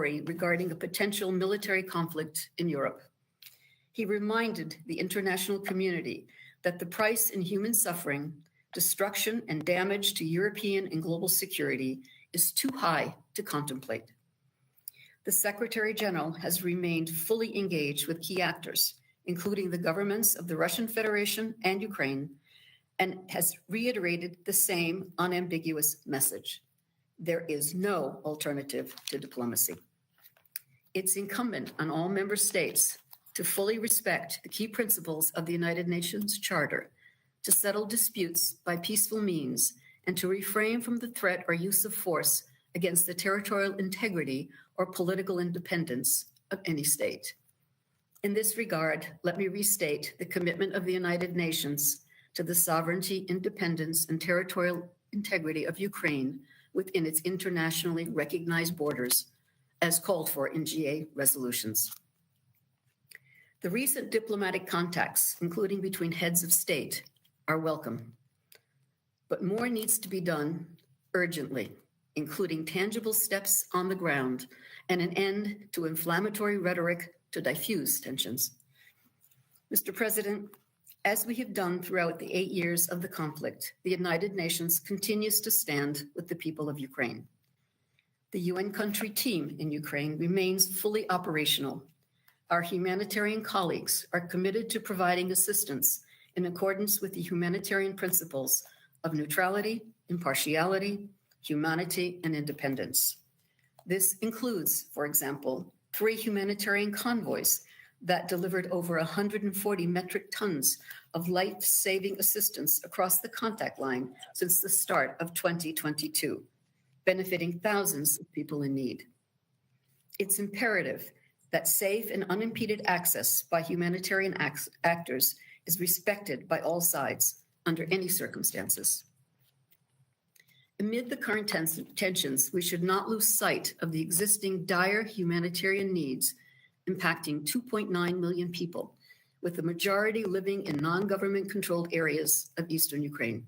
worry regarding a potential military conflict in Europe. He reminded the international community that the price in human suffering, destruction, and damage to European and global security is too high to contemplate. The Secretary General has remained fully engaged with key actors, including the governments of the Russian Federation and Ukraine, and has reiterated the same unambiguous message. There is no alternative to diplomacy. It's incumbent on all member states to fully respect the key principles of the United Nations Charter, to settle disputes by peaceful means, and to refrain from the threat or use of force against the territorial integrity or political independence of any state. In this regard, let me restate the commitment of the United Nations to the sovereignty, independence, and territorial integrity of Ukraine within its internationally recognized borders, as called for in GA resolutions. The recent diplomatic contacts, including between heads of state, are welcome. But more needs to be done urgently, including tangible steps on the ground and an end to inflammatory rhetoric to diffuse tensions. Mr. President, as we have done throughout the 8 years of the conflict, the United Nations continues to stand with the people of Ukraine. The UN country team in Ukraine remains fully operational. Our humanitarian colleagues are committed to providing assistance in accordance with the humanitarian principles of neutrality, impartiality, humanity, and independence. This includes, for example, 3 humanitarian convoys that delivered over 140 metric tons of life-saving assistance across the contact line since the start of 2022, benefiting thousands of people in need. It's imperative that safe and unimpeded access by humanitarian actors is respected by all sides under any circumstances. Amid the current tensions, we should not lose sight of the existing dire humanitarian needs impacting 2.9 million people, with the majority living in non-government controlled areas of eastern Ukraine.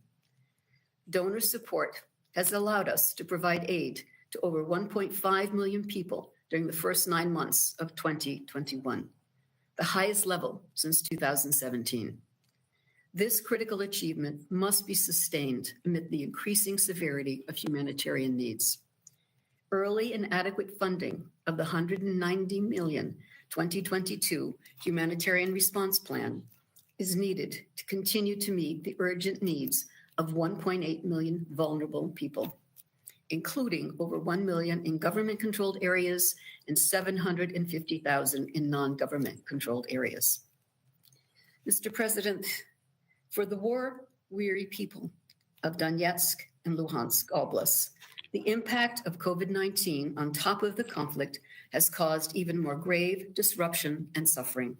Donor support has allowed us to provide aid to over 1.5 million people during the first 9 months of 2021, the highest level since 2017. This critical achievement must be sustained amid the increasing severity of humanitarian needs. Early and adequate funding of the $190 million 2022 Humanitarian Response Plan is needed to continue to meet the urgent needs of 1.8 million vulnerable people, including over 1 million in government-controlled areas and 750,000 in non-government controlled areas. Mr. President, for the war-weary people of Donetsk and Luhansk Oblast, the impact of COVID-19 on top of the conflict has caused even more grave disruption and suffering.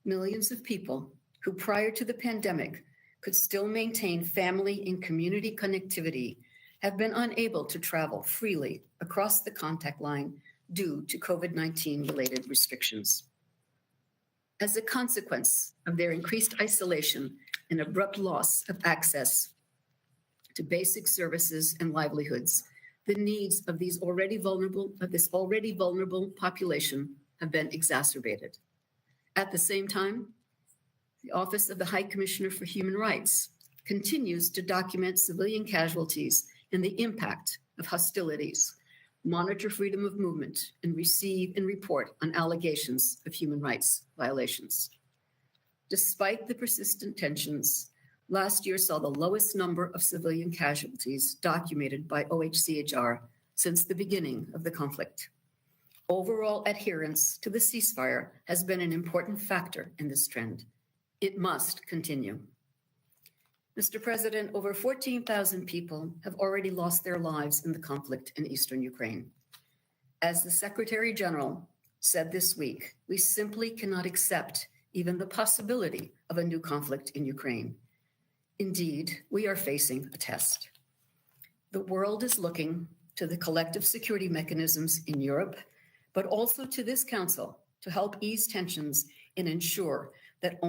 Millions of people who prior to the pandemic could still maintain family and community connectivity have been unable to travel freely across the contact line due to COVID-19 related restrictions. As a consequence of their increased isolation and abrupt loss of access to basic services and livelihoods, the needs of this already vulnerable population have been exacerbated. At the same time, the Office of the High Commissioner for Human Rights continues to document civilian casualties and the impact of hostilities, monitor freedom of movement, and receive and report on allegations of human rights violations. Despite the persistent tensions, last year saw the lowest number of civilian casualties documented by OHCHR since the beginning of the conflict. Overall adherence to the ceasefire has been an important factor in this trend. It must continue. Mr. President, over 14,000 people have already lost their lives in the conflict in eastern Ukraine. As the Secretary General said this week, we simply cannot accept even the possibility of a new conflict in Ukraine. Indeed, we are facing a test. The world is looking to the collective security mechanisms in Europe, but also to this Council to help ease tensions and ensure that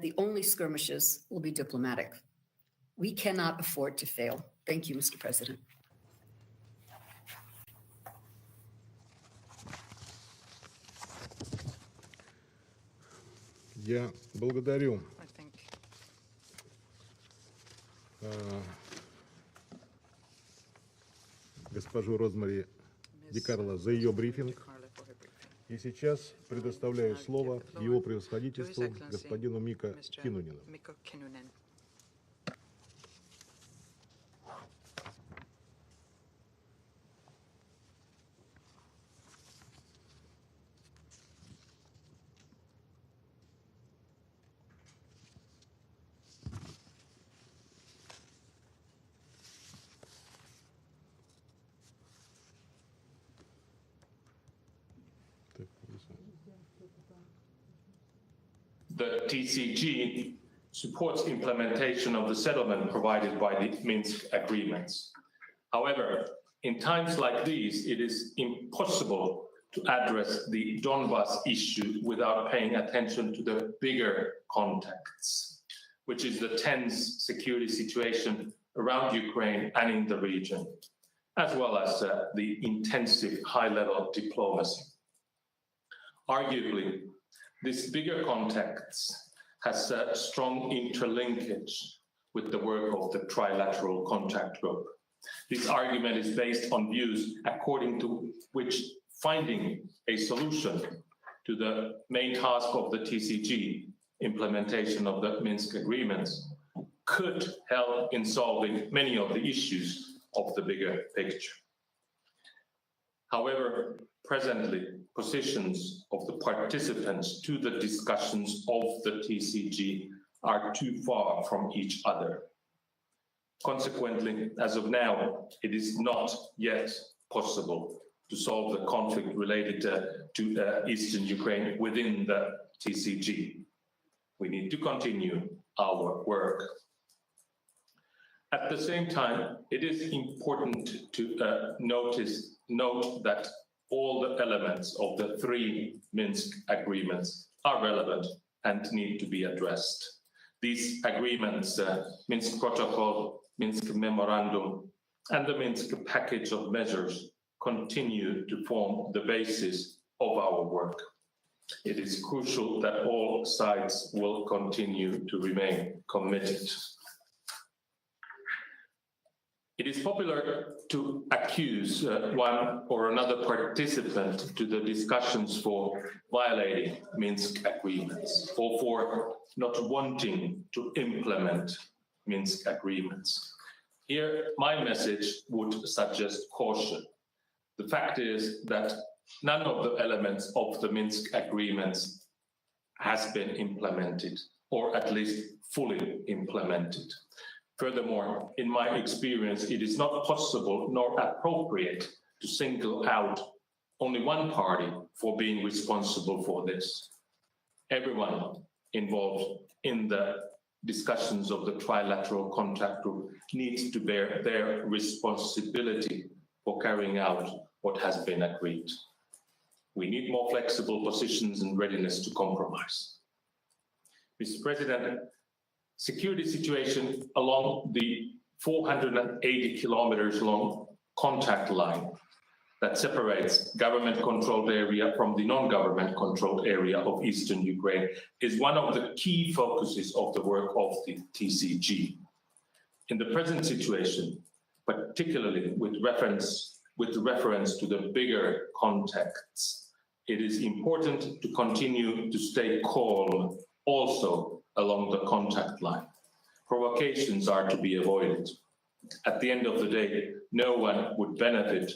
the only skirmishes will be diplomatic. We cannot afford to fail. Thank you, Mr. President. Я благодарю госпожу Розмари Ди Карло за ее брифинг. И сейчас предоставляю слово его превосходительству господину Мика Киннунену. The TCG supports implementation of the settlement provided by the Minsk agreements. However, in times like these, it is impossible to address the Donbas issue without paying attention to the bigger context, which is the tense security situation around Ukraine and in the region, as well as the intensive high-level diplomacy. Arguably, this bigger context has a strong interlinkage with the work of the Trilateral Contact Group. This argument is based on views according to which finding a solution to the main task of the TCG, implementation of the Minsk agreements, could help in solving many of the issues of the bigger picture. However, presently, positions of the participants to the discussions of the TCG are too far from each other. Consequently, as of now, it is not yet possible to solve the conflict related to Eastern Ukraine within the TCG. We need to continue our work. At the same time, it is important to note that all the elements of the three Minsk agreements are relevant and need to be addressed. These agreements, Minsk Protocol, Minsk Memorandum, and the Minsk package of measures continue to form the basis of our work. It is crucial that all sides will continue to remain committed. It is popular to accuse one or another participant to the discussions for violating Minsk agreements or for not wanting to implement Minsk agreements. Here, my message would suggest caution. The fact is that none of the elements of the Minsk agreements has been implemented, or at least fully implemented. Furthermore, in my experience, it is not possible nor appropriate to single out only one party for being responsible for this. Everyone involved in the discussions of the Trilateral Contact Group needs to bear their responsibility for carrying out what has been agreed. We need more flexible positions and readiness to compromise. Mr. President, security situation along the 480 kilometers long contact line that separates government-controlled area from the non-government-controlled area of Eastern Ukraine is one of the key focuses of the work of the TCG. In the present situation, particularly with reference to the bigger contexts, it is important to continue to stay calm also along the contact line. Provocations are to be avoided. At the end of the day, no one would benefit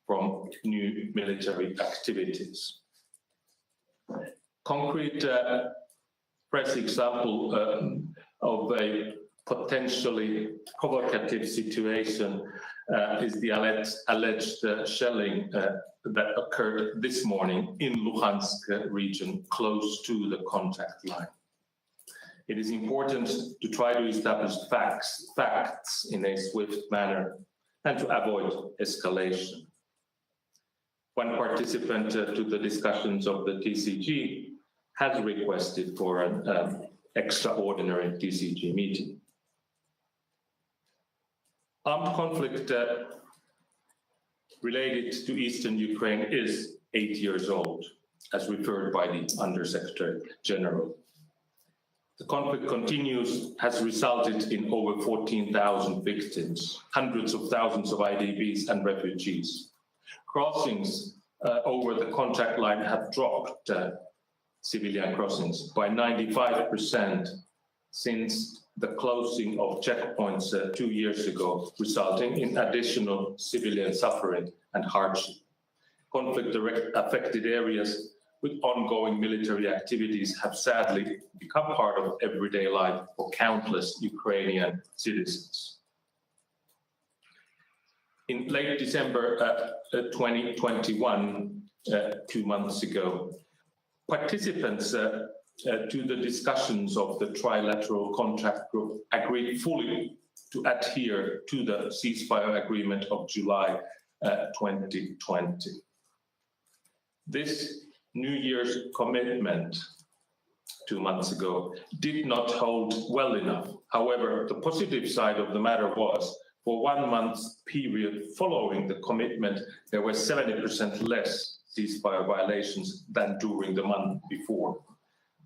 from new military activities. Concrete press example of a potentially provocative situation is the alleged shelling that occurred this morning in Luhansk region, close to the contact line. It is important to try to establish facts in a swift manner and to avoid escalation. One participant to the discussions of the TCG has requested for an extraordinary TCG meeting. Armed conflict related to Eastern Ukraine is 8 years old, as referred by the Undersecretary General. The conflict continues, has resulted in over 14,000 victims, hundreds of thousands of IDPs and refugees. Crossings over the contact line have dropped, civilian crossings, by 95% since the closing of checkpoints 2 years ago, resulting in additional civilian suffering and hardship. Conflict-affected areas with ongoing military activities have sadly become part of everyday life for countless Ukrainian citizens. In late December 2021, 2 months ago, participants to the discussions of the trilateral contact group agreed fully to adhere to the ceasefire agreement of July 2020. This New Year's commitment 2 months ago did not hold well enough. However, the positive side of the matter was, for 1 month period following the commitment, there were 70% less ceasefire violations than during the month before.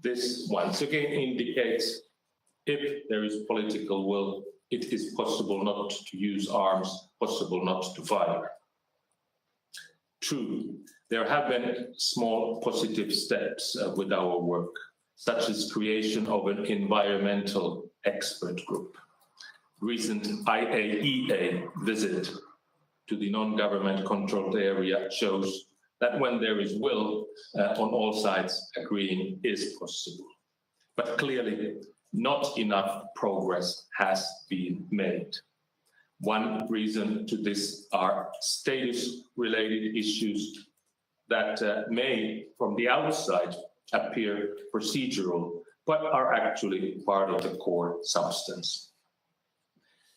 This once again indicates if there is political will, it is possible not to use arms, possible not to fire. True, there have been small positive steps with our work, such as creation of an environmental expert group. Recent IAEA visit to the non-government controlled area shows that when there is will on all sides, agreeing is possible. But clearly, not enough progress has been made. One reason to this are status-related issues that may, from the outside, appear procedural, but are actually part of the core substance.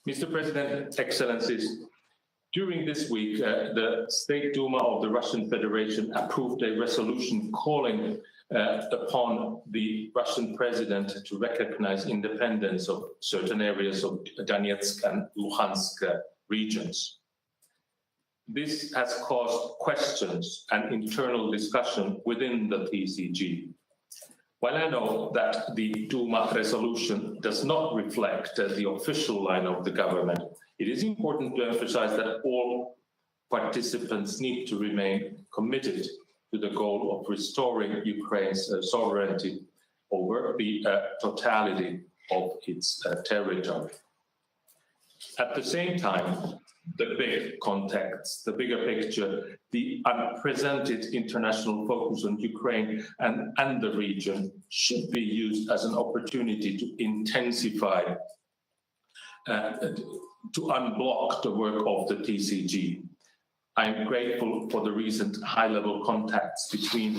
Mr. President, Excellencies, during this week, the State Duma of the Russian Federation approved a resolution calling upon the Russian president to recognize independence of certain areas of Donetsk and Luhansk regions. This has caused questions and internal discussion within the TCG. While I know that the Duma resolution does not reflect the official line of the government, it is important to emphasize that all participants need to remain committed to the goal of restoring Ukraine's sovereignty over the totality of its territory. At the same time, the big context, the bigger picture, the unprecedented international focus on Ukraine and the region should be used as an opportunity to intensify, to unblock the work of the TCG. I'm grateful for the recent high-level contacts between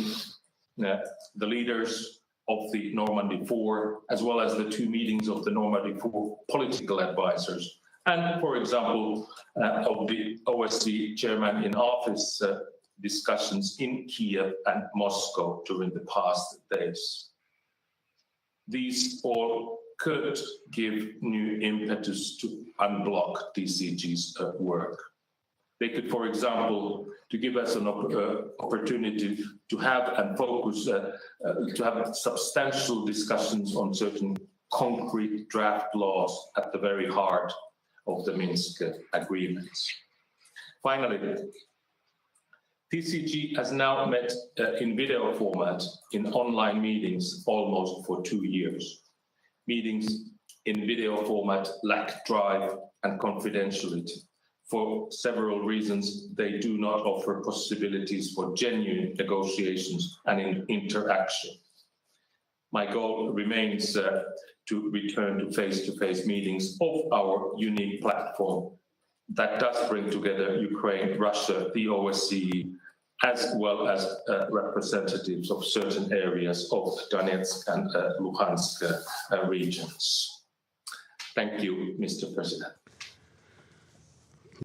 the leaders of the Normandy 4, as well as the 2 meetings of the Normandy 4 political advisors, and, for example, of the OSCE chairman in office discussions in Kiev and Moscow during the past days. These all could give new impetus to unblock TCG's work. They could, for example, to give us an opportunity to have and focus, to have substantial discussions on certain concrete draft laws at the very heart of the Minsk agreements. Finally, TCG has now met in video format in online meetings almost for 2 years. Meetings in video format lack drive and confidentiality. For several reasons, they do not offer possibilities for genuine negotiations and interaction. My goal remains to return to face-to-face meetings of our unique platform that does bring together Ukraine, Russia, the OSCE, as well as representatives of certain areas of Donetsk and Luhansk regions. Thank you, Mr. President.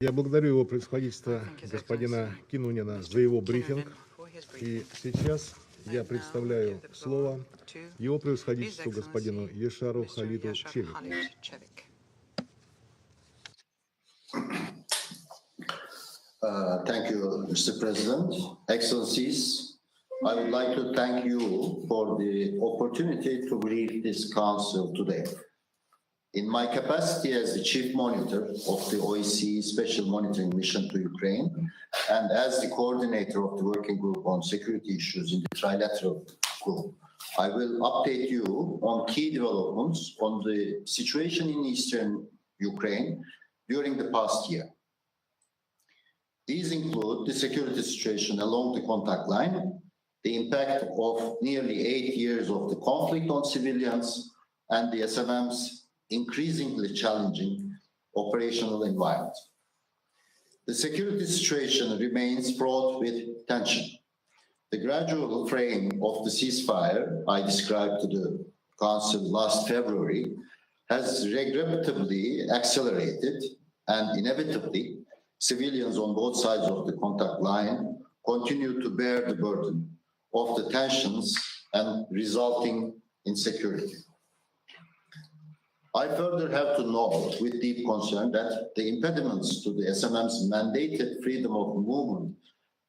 Я благодарю его превосходительство господина Кинунина за его брифинг. И сейчас я представляю слово его превосходительству господину Ешару Халиту Чевику. Thank you, Mr. President. Excellencies, I would like to thank you for the opportunity to brief this council today. In my capacity as the chief monitor of the OSCE Special Monitoring Mission to Ukraine and as the coordinator of the working group on security issues in the trilateral group, I will update you on key developments on the situation in eastern Ukraine during the past year. These include the security situation along the contact line, the impact of nearly 8 years of the conflict on civilians, and the SMM's increasingly challenging operational environment. The security situation remains fraught with tension. The gradual frame of the ceasefire I described to the Council last February has regrettably accelerated, and inevitably, civilians on both sides of the contact line continue to bear the burden of the tensions and resulting insecurity. I further have to note with deep concern that the impediments to the SMM's mandated freedom of movement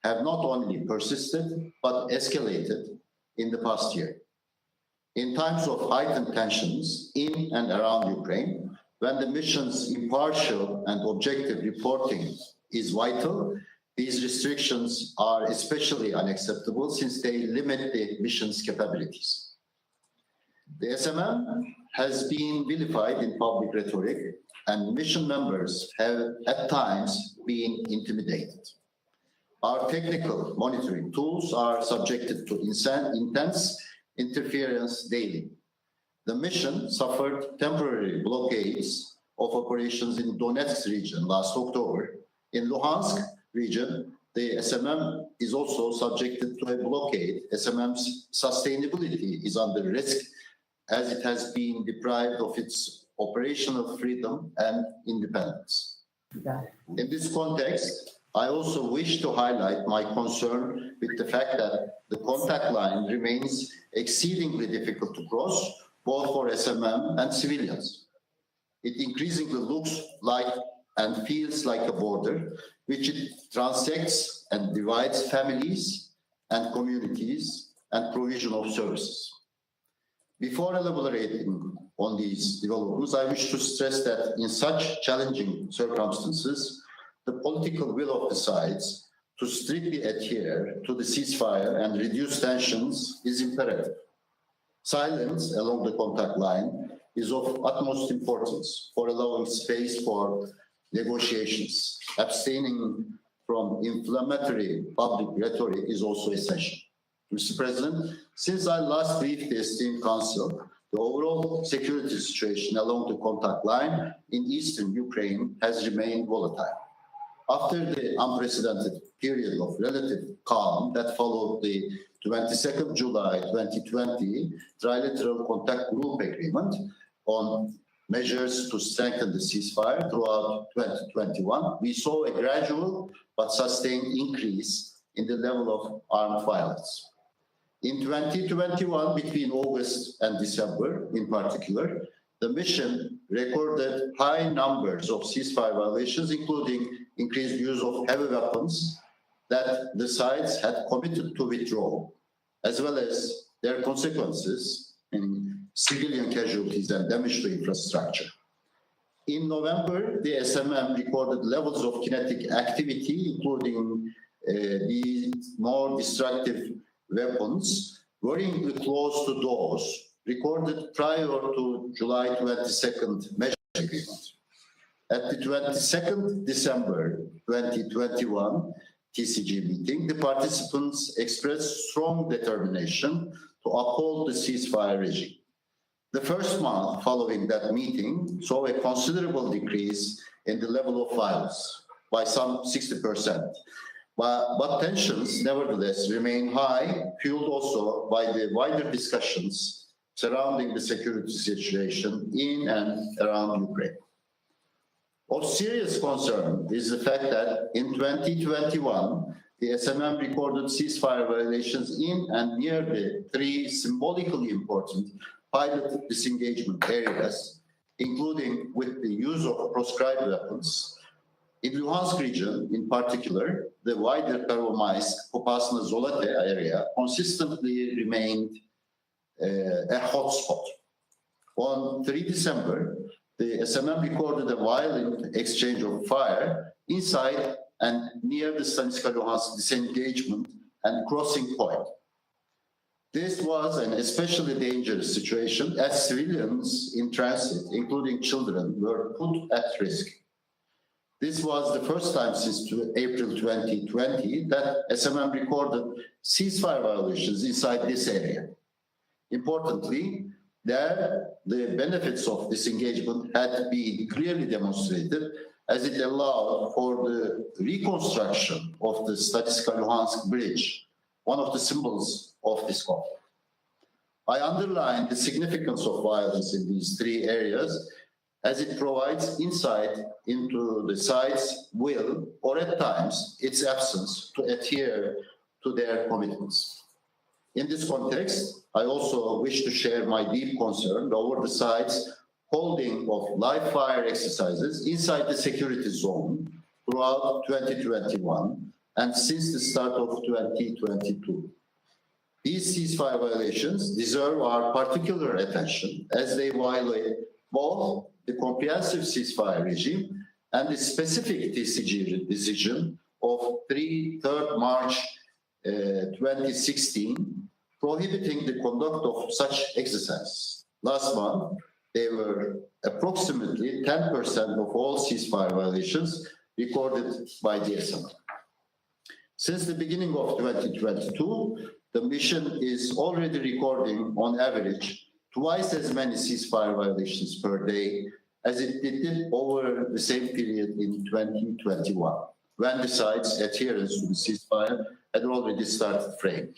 have not only persisted, but escalated in the past year. In times of heightened tensions in and around Ukraine, when the mission's impartial and objective reporting is vital, these restrictions are especially unacceptable since they limit the mission's capabilities. The SMM has been vilified in public rhetoric, and mission members have at times been intimidated. Our technical monitoring tools are subjected to intense interference daily. The mission suffered temporary blockades of operations in Donetsk region last October. In Luhansk region, the SMM is also subjected to a blockade. SMM's sustainability is under risk as it has been deprived of its operational freedom and independence. In this context, I also wish to highlight my concern with the fact that the contact line remains exceedingly difficult to cross, both for SMM and civilians. It increasingly looks like and feels like a border, which it transects and divides families and communities and provision of services. Before elaborating on these developments, I wish to stress that in such challenging circumstances, the political will of the sides to strictly adhere to the ceasefire and reduce tensions is imperative. Silence along the contact line is of utmost importance for allowing space for negotiations. Abstaining from inflammatory public rhetoric is also essential. Mr. President, since I last briefed the esteemed Council, the overall security situation along the contact line in eastern Ukraine has remained volatile. After the unprecedented period of relative calm that followed the 22nd July 2020 Trilateral Contact Group Agreement on measures to strengthen the ceasefire throughout 2021, we saw a gradual but sustained increase in the level of armed violence. In 2021, between August and December in particular, the mission recorded high numbers of ceasefire violations, including increased use of heavy weapons that the sides had committed to withdraw, as well as their consequences in civilian casualties and damage to infrastructure. In November, the SMM recorded levels of kinetic activity, including the more destructive weapons, worryingly close to those recorded prior to July 22nd measure agreement. At the 22nd December 2021 TCG meeting, the participants expressed strong determination to uphold the ceasefire regime. The first month following that meeting saw a considerable decrease in the level of violence by some 60%. But tensions nevertheless remain high, fueled also by the wider discussions surrounding the security situation in and around Ukraine. Of serious concern is the fact that in 2021, the SMM recorded ceasefire violations in and near the three symbolically important pilot disengagement areas, including with the use of proscribed weapons, In Luhansk region, in particular, the wider Pervomaisk, Popasna, Zolate area consistently remained a hotspot. On 3 December, the SMM recorded a violent exchange of fire inside and near the Stanislav-Luhansk disengagement and crossing point. This was an especially dangerous situation as civilians in transit, including children, were put at risk. This was the first time since April 2020 that SMM recorded ceasefire violations inside this area. Importantly, there, the benefits of this engagement had been clearly demonstrated as it allowed for the reconstruction of the Stanislav-Luhansk bridge, one of the symbols of this conflict. I underline the significance of violence in these three areas as it provides insight into the side's will, or at times its absence, to adhere to their commitments. In this context, I also wish to share my deep concern over the side's holding of live fire exercises inside the security zone throughout 2021 and since the start of 2022. These ceasefire violations deserve our particular attention as they violate both the comprehensive ceasefire regime and the specific TCG decision of 3 March 2016 prohibiting the conduct of such exercises. Last month, they were approximately 10% of all ceasefire violations recorded by de-escalation. Since the beginning of 2022, the mission is already recording, on average, twice as many ceasefire violations per day as it did over the same period in 2021, when the side's adherence to the ceasefire had already started fraying.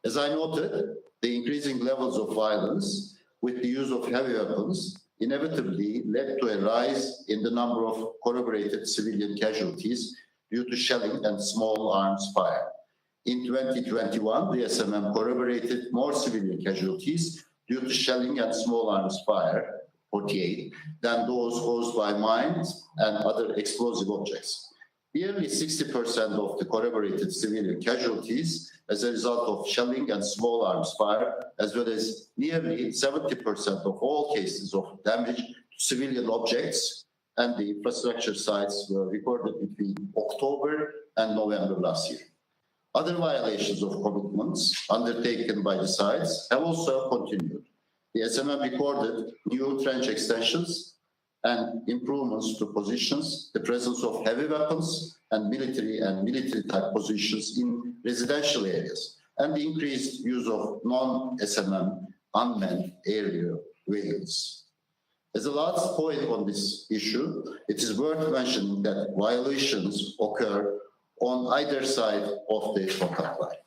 As I noted, the increasing levels of violence with the use of heavy weapons inevitably led to a rise in the number of corroborated civilian casualties due to shelling and small arms fire. In 2021, the SMM corroborated more civilian casualties due to shelling and small arms fire, 48, than those caused by mines and other explosive objects. Nearly 60% of the corroborated civilian casualties as a result of shelling and small arms fire, as well as nearly 70% of all cases of damage to civilian objects and the infrastructure sites were recorded between October and November last year. Other violations of commitments undertaken by the sides have also continued. The SMM recorded new trench extensions and improvements to positions, the presence of heavy weapons and military-type positions in residential areas, and the increased use of non-SMM unmanned aerial vehicles. As a last point on this issue, it is worth mentioning that violations occur on either side of the contact line.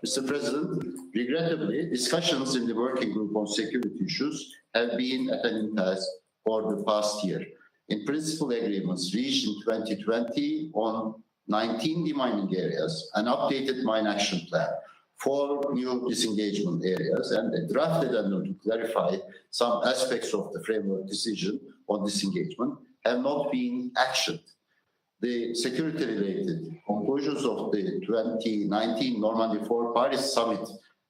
Mr. President, regrettably, discussions in the working group on security issues have been at an impasse for the past year. In principle agreements reached in 2020 on 19 demining areas, an updated mine action plan, 4 new disengagement areas, and a draft addendum to clarify some aspects of the framework decision on disengagement have not been actioned. The security-related conclusions of the 2019 Normandy 4 Paris Summit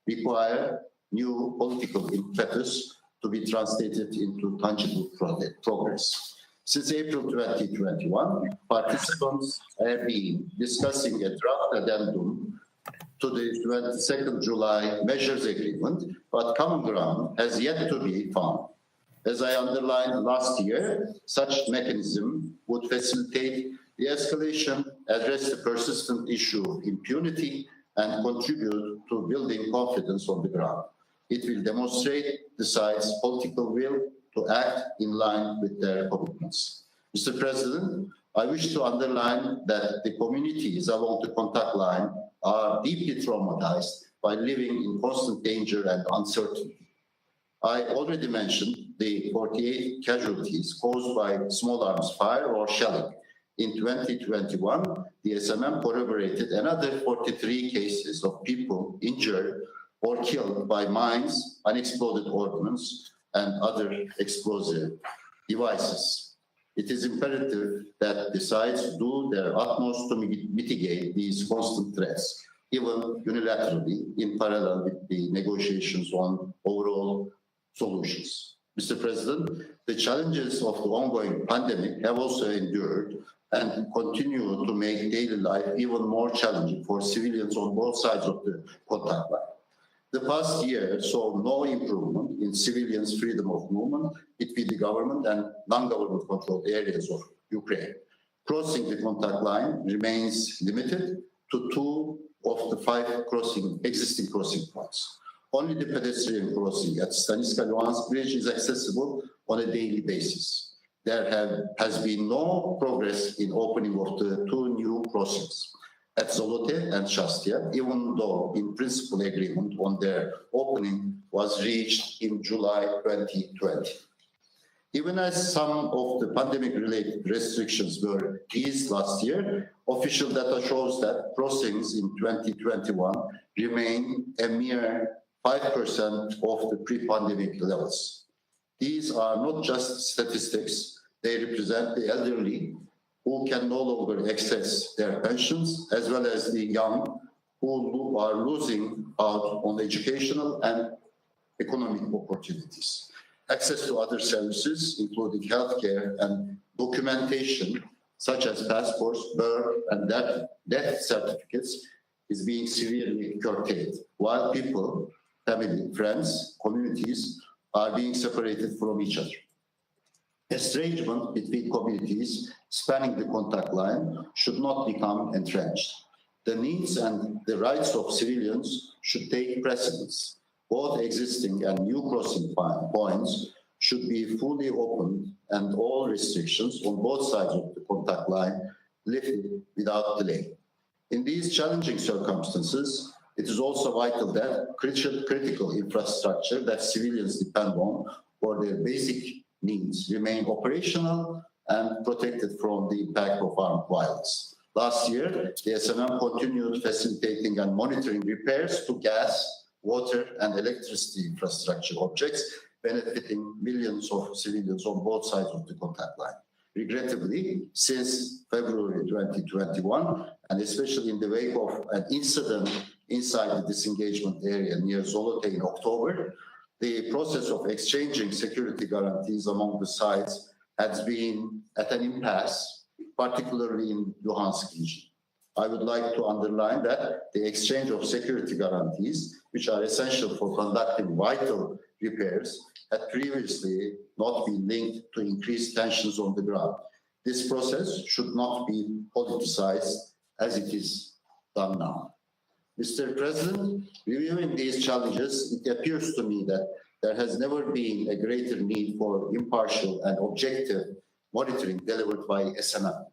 require new political impetus to be translated into tangible progress. Since April 2021, participants have been discussing a draft addendum to the 22nd July measures agreement, but common ground has yet to be found. As I underlined last year, such mechanism would facilitate the escalation, address the persistent issue of impunity, and contribute to building confidence on the ground. It will demonstrate the side's political will to act in line with their commitments. Mr. President, I wish to underline that the communities along the contact line are deeply traumatized by living in constant danger and uncertainty. I already mentioned the 48 casualties caused by small arms fire or shelling. In 2021, the SMM corroborated another 43 cases of people injured or killed by mines, unexploded ordnance, and other explosive devices. It is imperative that the sides do their utmost to mitigate these constant threats, even unilaterally, in parallel with the negotiations on overall solutions. Mr. President, the challenges of the ongoing pandemic have also endured and continue to make daily life even more challenging for civilians on both sides of the contact line. The past year saw no improvement in civilians' freedom of movement between the government and non-government controlled areas of Ukraine. Crossing the contact line remains limited to 2 of the 5 existing crossing points. Only the pedestrian crossing at Staniska-Luhansk Bridge is accessible on a daily basis. There has been no progress in opening of the 2 new crossings at Zolote and Shastia, even though in principle agreement on their opening was reached in July 2020. Even as some of the pandemic-related restrictions were eased last year, official data shows that crossings in 2021 remain a mere 5% of the pre-pandemic levels. These are not just statistics, they represent the elderly who can no longer access their pensions, as well as the young who are losing out on educational and economic opportunities. Access to other services, including healthcare and documentation, such as passports, birth, and death certificates, is being severely curtailed, while people, family, friends, communities are being separated from each other. Estrangement between communities spanning the contact line should not become entrenched. The needs and the rights of civilians should take precedence. Both existing and new crossing points should be fully opened and all restrictions on both sides of the contact line lifted without delay. In these challenging circumstances, it is also vital that critical infrastructure that civilians depend on for their basic needs remain operational and protected from the impact of armed violence. Last year, the SMM continued facilitating and monitoring repairs to gas, water, and electricity infrastructure objects, benefiting millions of civilians on both sides of the contact line. Regrettably, since February 2021, and especially in the wake of an incident inside the disengagement area near Zolote in October, the process of exchanging security guarantees among the sides has been at an impasse, particularly in Luhansk region. I would like to underline that the exchange of security guarantees, which are essential for conducting vital repairs, had previously not been linked to increased tensions on the ground. This process should not be politicized as it is done now. Mr. President, reviewing these challenges, it appears to me that there has never been a greater need for impartial and objective monitoring delivered by SMM.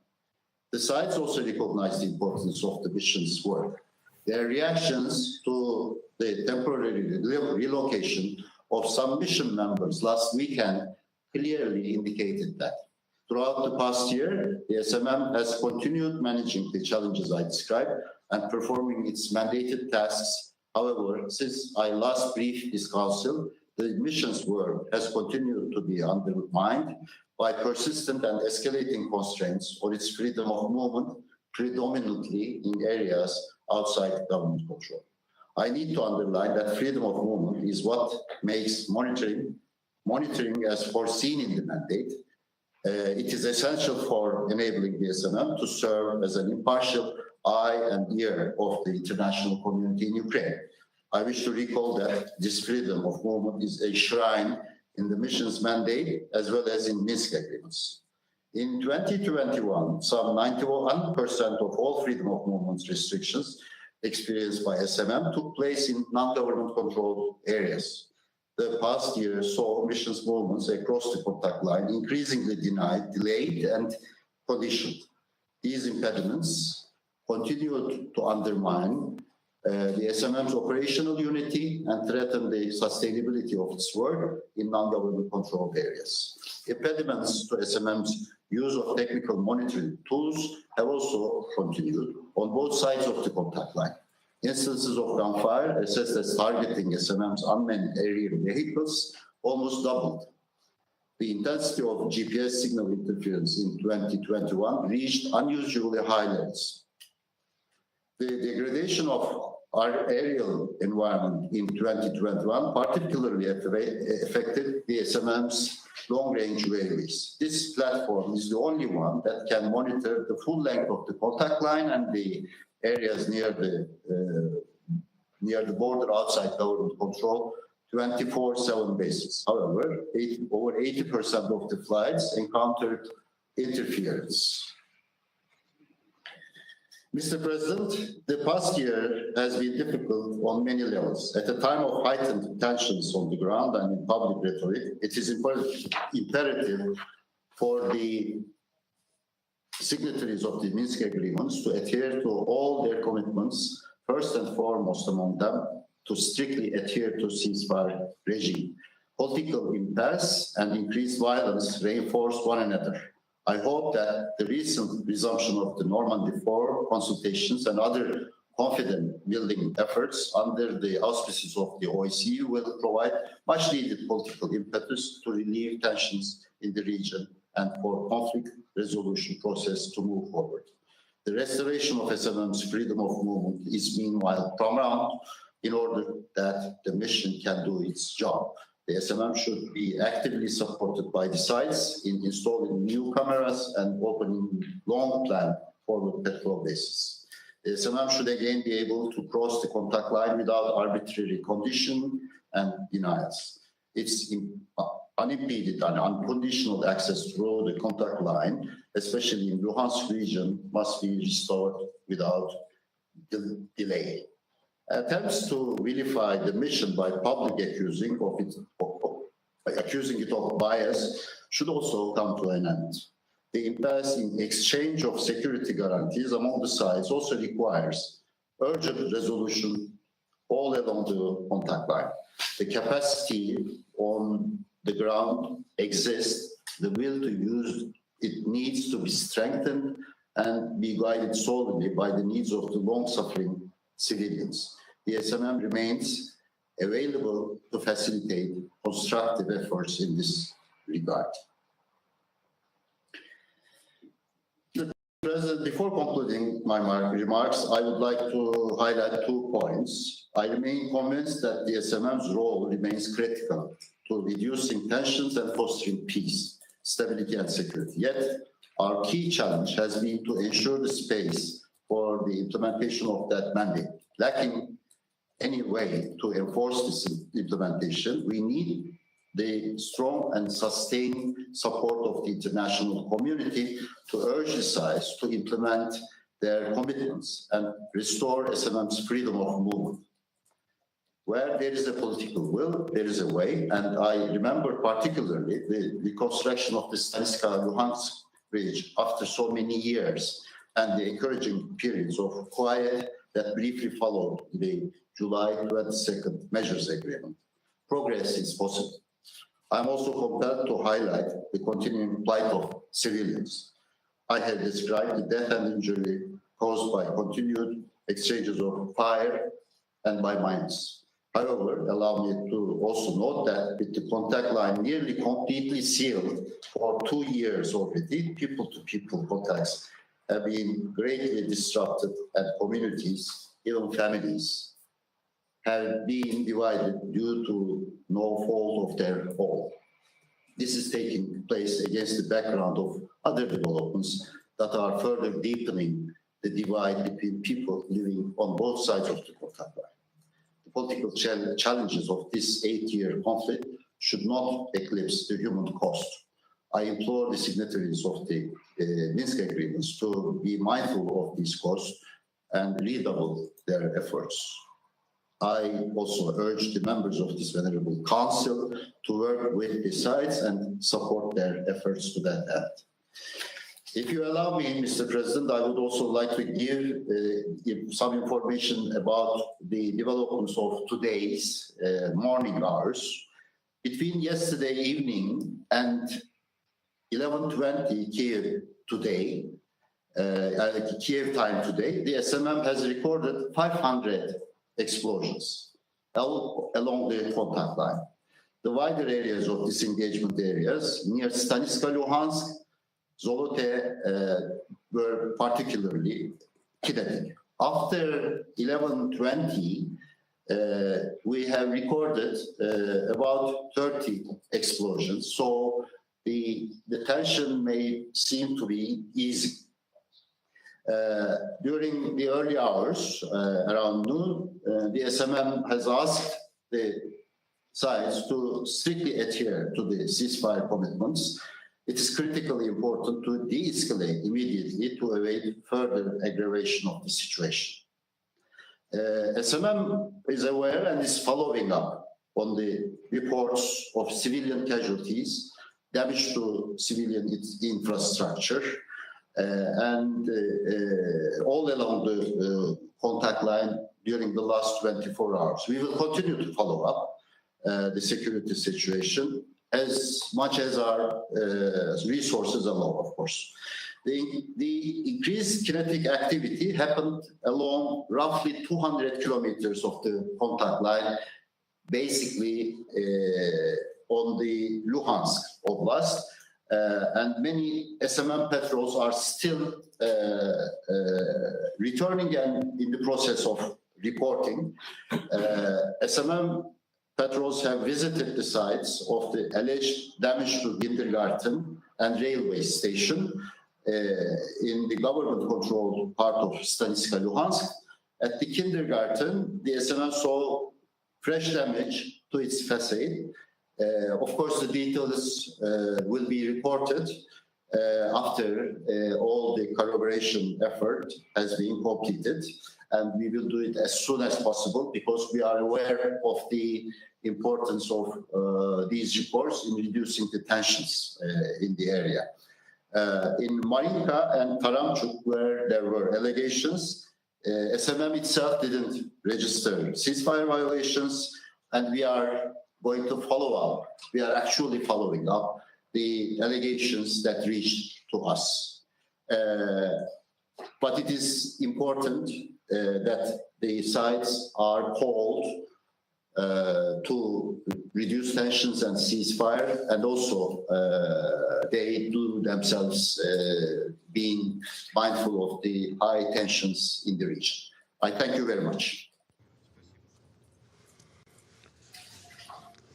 The sides also recognize the importance of the mission's work. Their reactions to the temporary relocation of some mission members last weekend clearly indicated that. Throughout the past year, the SMM has continued managing the challenges I described and performing its mandated tasks. However, since I last briefed this council, the mission's work has continued to be undermined by persistent and escalating constraints on its freedom of movement, predominantly in areas outside government control. I need to underline that freedom of movement is what makes monitoring as foreseen in the mandate. It is essential for enabling the SMM to serve as an impartial eye and ear of the international community in Ukraine. I wish to recall that this freedom of movement is a shrine in the mission's mandate as well as in Minsk agreements. In 2021, some 91% of all freedom of movement restrictions experienced by SMM took place in non-government controlled areas. The past year saw missions movements across the contact line increasingly denied, delayed, and conditioned. These impediments continued to undermine the SMM's operational unity and threaten the sustainability of its work in non-government controlled areas. Impediments to SMM's use of technical monitoring tools have also continued on both sides of the contact line. Instances of gunfire assessed as targeting SMM's unmanned aerial vehicles almost doubled. The intensity of GPS signal interference in 2021 reached unusually high levels. The degradation of our aerial environment in 2021 particularly affected the SMM's long-range waveways. This platform is the only one that can monitor the full length of the contact line and the areas near the border outside government control 24/7 basis. However, over 80% of the flights encountered interference. Mr. President, the past year has been difficult on many levels. At a time of heightened tensions on the ground and in public rhetoric, it is imperative for the signatories of the Minsk agreements to adhere to all their commitments, first and foremost among them, to strictly adhere to ceasefire regime. Political impasse and increased violence reinforce one another. I hope that the recent resumption of the Normandy 4 consultations and other confidence-building efforts under the auspices of the OSCE will provide much-needed political impetus to relieve tensions in the region and for conflict resolution process to move forward. The restoration of SMM's freedom of movement is meanwhile paramount in order that the mission can do its job. The SMM should be actively supported by the sites in installing new cameras and opening long-planned forward patrol bases. The SMM should again be able to cross the contact line without arbitrary condition and denials. Its unimpeded and unconditional access through the contact line, especially in Luhansk region, must be restored without delay. Attempts to vilify the mission by public accusing it of bias should also come to an end. The impasse in exchange of security guarantees among the sides also requires urgent resolution all along the contact line. The capacity on the ground exists, the will to use it needs to be strengthened and be guided solely by the needs of the long-suffering civilians. The SMM remains available to facilitate constructive efforts in this regard. Mr. President, before concluding my remarks, I would like to highlight 2 points. I remain convinced that the SMM's role remains critical to reducing tensions and fostering peace, stability and security. Yet, our key challenge has been to ensure the space for the implementation of that mandate. Lacking any way to enforce this implementation, we need the strong and sustained support of the international community to urge the sides to implement their commitments and restore SMM's freedom of movement. Where there is a political will, there is a way, and I remember particularly the reconstruction of the Stanitska-Luhansk bridge after so many years and the encouraging periods of quiet that briefly followed the July 22nd measures agreement. Progress is possible. I'm also compelled to highlight the continuing plight of civilians. I have described the death and injury caused by continued exchanges of fire and by mines. However, allow me to also note that with the contact line nearly completely sealed for 2 years already, people-to-people contacts have been greatly disrupted and communities, even families, have been divided due to no fault of their own. This is taking place against the background of other developments that are further deepening the divide between people living on both sides of the contact line. The political challenges of this 8-year conflict should not eclipse the human cost. I implore the signatories of the Minsk agreements to be mindful of these costs and redouble their efforts. I also urge the members of this venerable council to work with the sides and support their efforts to that end. If you allow me, Mr. President, I would also like to give some information about the developments of today's morning hours. Between yesterday evening and 11:20 Kiev today, Kiev time today, the SMM has recorded 500 explosions along the contact line. the wider areas of disengagement areas near Staniska, Luhansk, Zolote were particularly kinetic. After 11:20, we have recorded about 30 explosions. So the tension may seem to be easy. During the early hours, around noon, the SMM has asked the sides to strictly adhere to the ceasefire commitments. It is critically important to de-escalate immediately to avoid further aggravation of the situation. SMM is aware and is following up on the reports of civilian casualties, damage to civilian infrastructure, and all along the contact line during the last 24 hours. We will continue to follow up the security situation as much as our resources allow, of course. The increased kinetic activity happened along roughly 200 kilometers of the contact line, basically on the Luhansk Oblast, and many SMM patrols are still returning and in the process of reporting. SMM patrols have visited the sites of the alleged damage to kindergarten and railway station in the government-controlled part of Staniska, Luhansk. At the kindergarten, the SMM saw fresh damage to its facade. Of course, the details will be reported after all the corroboration effort has been completed, and we will do it as soon as possible because we are aware of the importance of these reports in reducing the tensions in the area. In Marinka and Karamchuk, where there were allegations, SMM itself didn't register ceasefire violations, and we are going to follow up. We are actually following up the allegations that reached to us. But it is important that the sides are called to reduce tensions and ceasefire, and also they do themselves being mindful of the high tensions in the region. I thank you very much.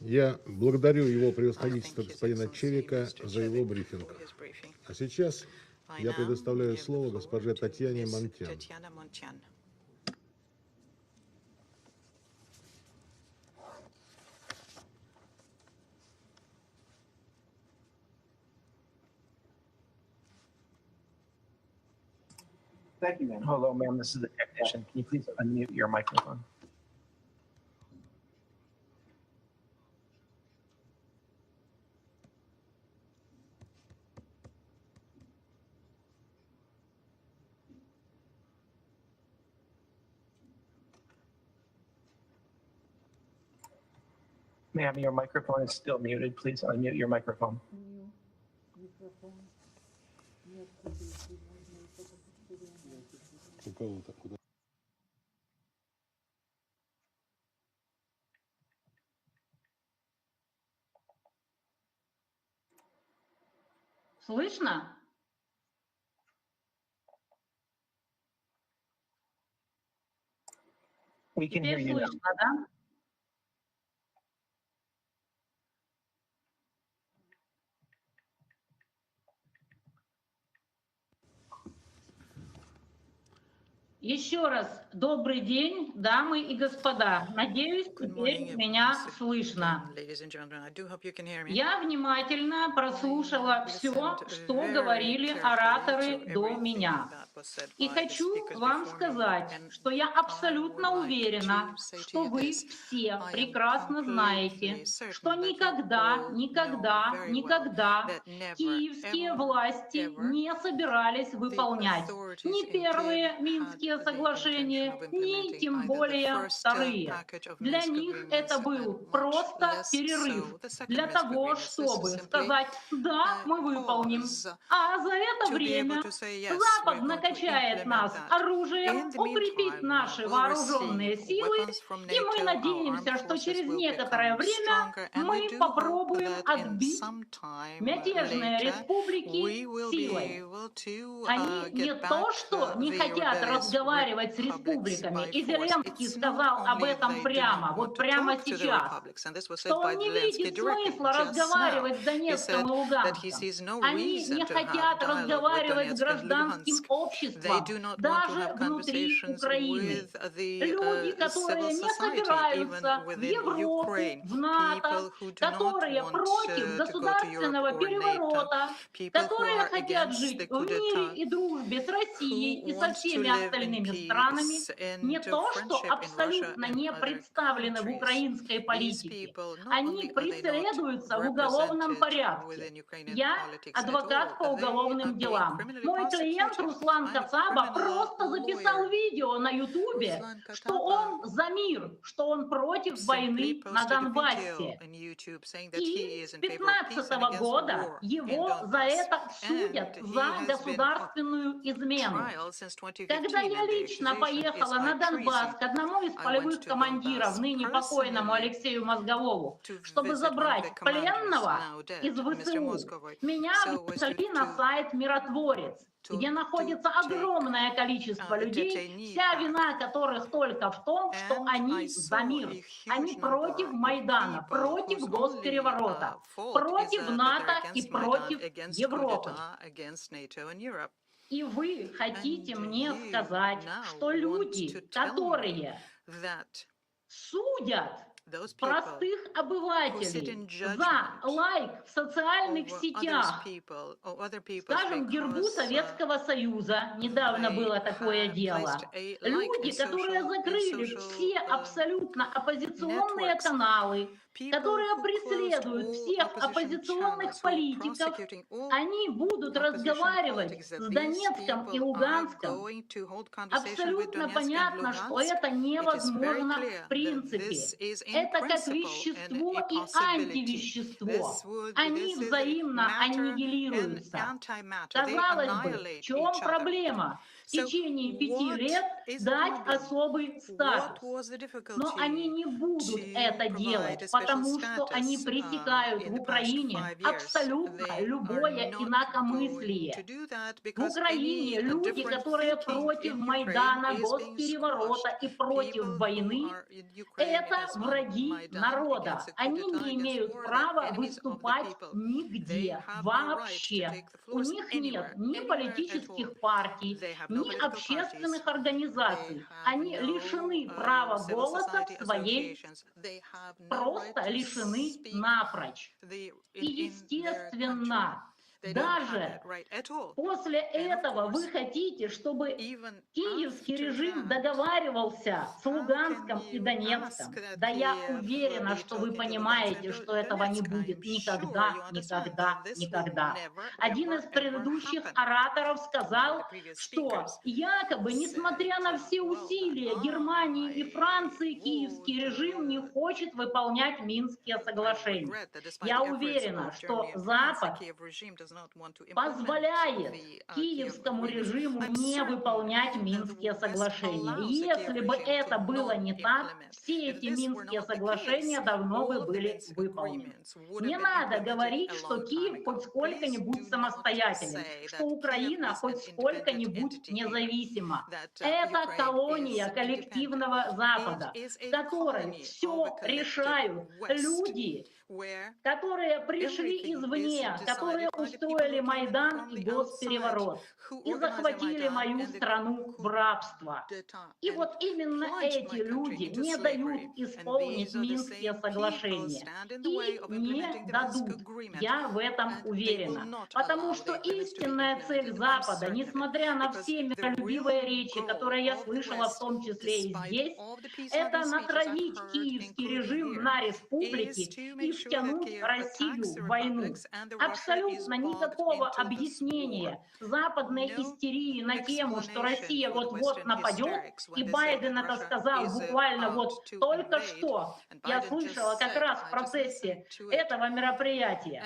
Я благодарю его превосходительство господина Чевика за его брифинг. А сейчас я предоставляю слово госпоже Татьяне Монтян. Thank you, ma'am. Hello, ma'am. This is the technician. Can you please unmute your microphone? Ma'am, your microphone is still muted. Please unmute your microphone. Слышно? We can hear Теперь you now. слышно, да? Еще раз добрый день, дамы и господа. Надеюсь, теперь меня слышно. Я внимательно прослушала все, что говорили ораторы до меня. И хочу вам сказать, что я абсолютно уверена, что вы все прекрасно знаете, что никогда киевские власти не собирались выполнять ни первые Минские Минские соглашения, ни тем более вторые. Для них это был просто перерыв для того, чтобы сказать: да, мы выполним. А за это время Запад накачает нас оружием, укрепит наши вооруженные силы, и мы надеемся, что через некоторое время мы попробуем отбить мятежные республики силой. Они не то, что не хотят разговаривать с республиками, и Зеленский сказал об этом прямо, вот прямо сейчас, что он не видит смысла разговаривать с Донецком и Луганском. Они не хотят разговаривать с гражданским обществом, даже внутри Украины. Люди, которые не собираются в Европу, в НАТО, которые против государственного переворота, которые хотят жить в мире и дружбе с Россией и со всеми остальными странами, не то что абсолютно не представлены в украинской политике, они преследуются в уголовном порядке. Я адвокат по уголовным делам. Мой клиент Руслан Кацаба просто записал видео на Ютубе, что он за мир, что он против войны на Донбассе. И с 2015 года его за это судят за государственную измену. Когда я лично поехала на Донбасс к одному из полевых командиров, ныне покойному Алексею Мозговому, чтобы забрать пленного из ВСУ, меня внесли на сайт «Миротворец», где находится огромное количество людей, вся вина которых только в том, что они за мир. Они против Майдана, против госпереворота, против НАТО и против Европы. И вы хотите мне сказать, что люди, которые судят простых обывателей за лайк в социальных сетях, скажем, гербу Советского Союза, недавно было такое дело, люди, которые закрыли все абсолютно оппозиционные каналы, которые преследуют всех оппозиционных политиков, они будут разговаривать с Донецком и Луганском. Абсолютно понятно, что это невозможно в принципе. Это как вещество и антивещество. Они взаимно аннигилируются. Казалось бы, в чем проблема? В течение 5 лет дать особый статус. Но они не будут это делать, потому что они пресекают в Украине абсолютно любое инакомыслие. В Украине люди, которые против Майдана, госпереворота и против войны, это враги народа. Они не имеют права выступать нигде, вообще. У них нет ни политических партий, ни общественных организаций. Они лишены права голоса в своей, просто лишены напрочь. И естественно, даже после этого вы хотите, чтобы киевский режим договаривался с Луганском и Донецком. Да я уверена, что вы понимаете, что этого не будет никогда, никогда, никогда. Один из предыдущих ораторов сказал, что якобы, несмотря на все усилия Германии и Франции, киевский режим не хочет выполнять Минские соглашения. Я уверена, что Запад позволяет киевскому режиму не выполнять Минские соглашения. Если бы это было не так, все эти Минские соглашения давно бы были выполнены. Не надо говорить, что Киев хоть сколько-нибудь самостоятелен, что Украина хоть сколько-нибудь независима. Это колония коллективного Запада, в которой все решают люди, которые пришли извне, которые устроили Майдан и госпереворот и захватили мою страну в рабство. И вот именно эти люди не дают исполнить Минские соглашения. И не дадут. Я в этом уверена. Потому что истинная цель Запада, несмотря на все миролюбивые речи, которые я слышала в том числе и здесь, это натравить киевский режим на республики и втянуть Россию в войну. Абсолютно никакого объяснения западной истерии на тему, что Россия вот-вот нападет, и Байден это сказал буквально вот только что. Я слышала как раз в процессе этого мероприятия.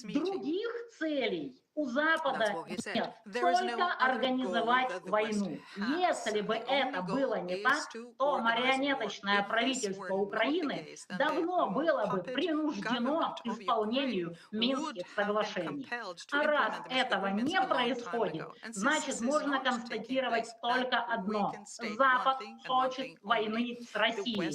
Других целей у Запада нет, только организовать войну. Если бы это было не так, то марионеточное правительство Украины давно было бы принуждено к исполнению Минских соглашений. А раз этого не происходит, значит, можно констатировать только одно. Запад хочет войны с Россией.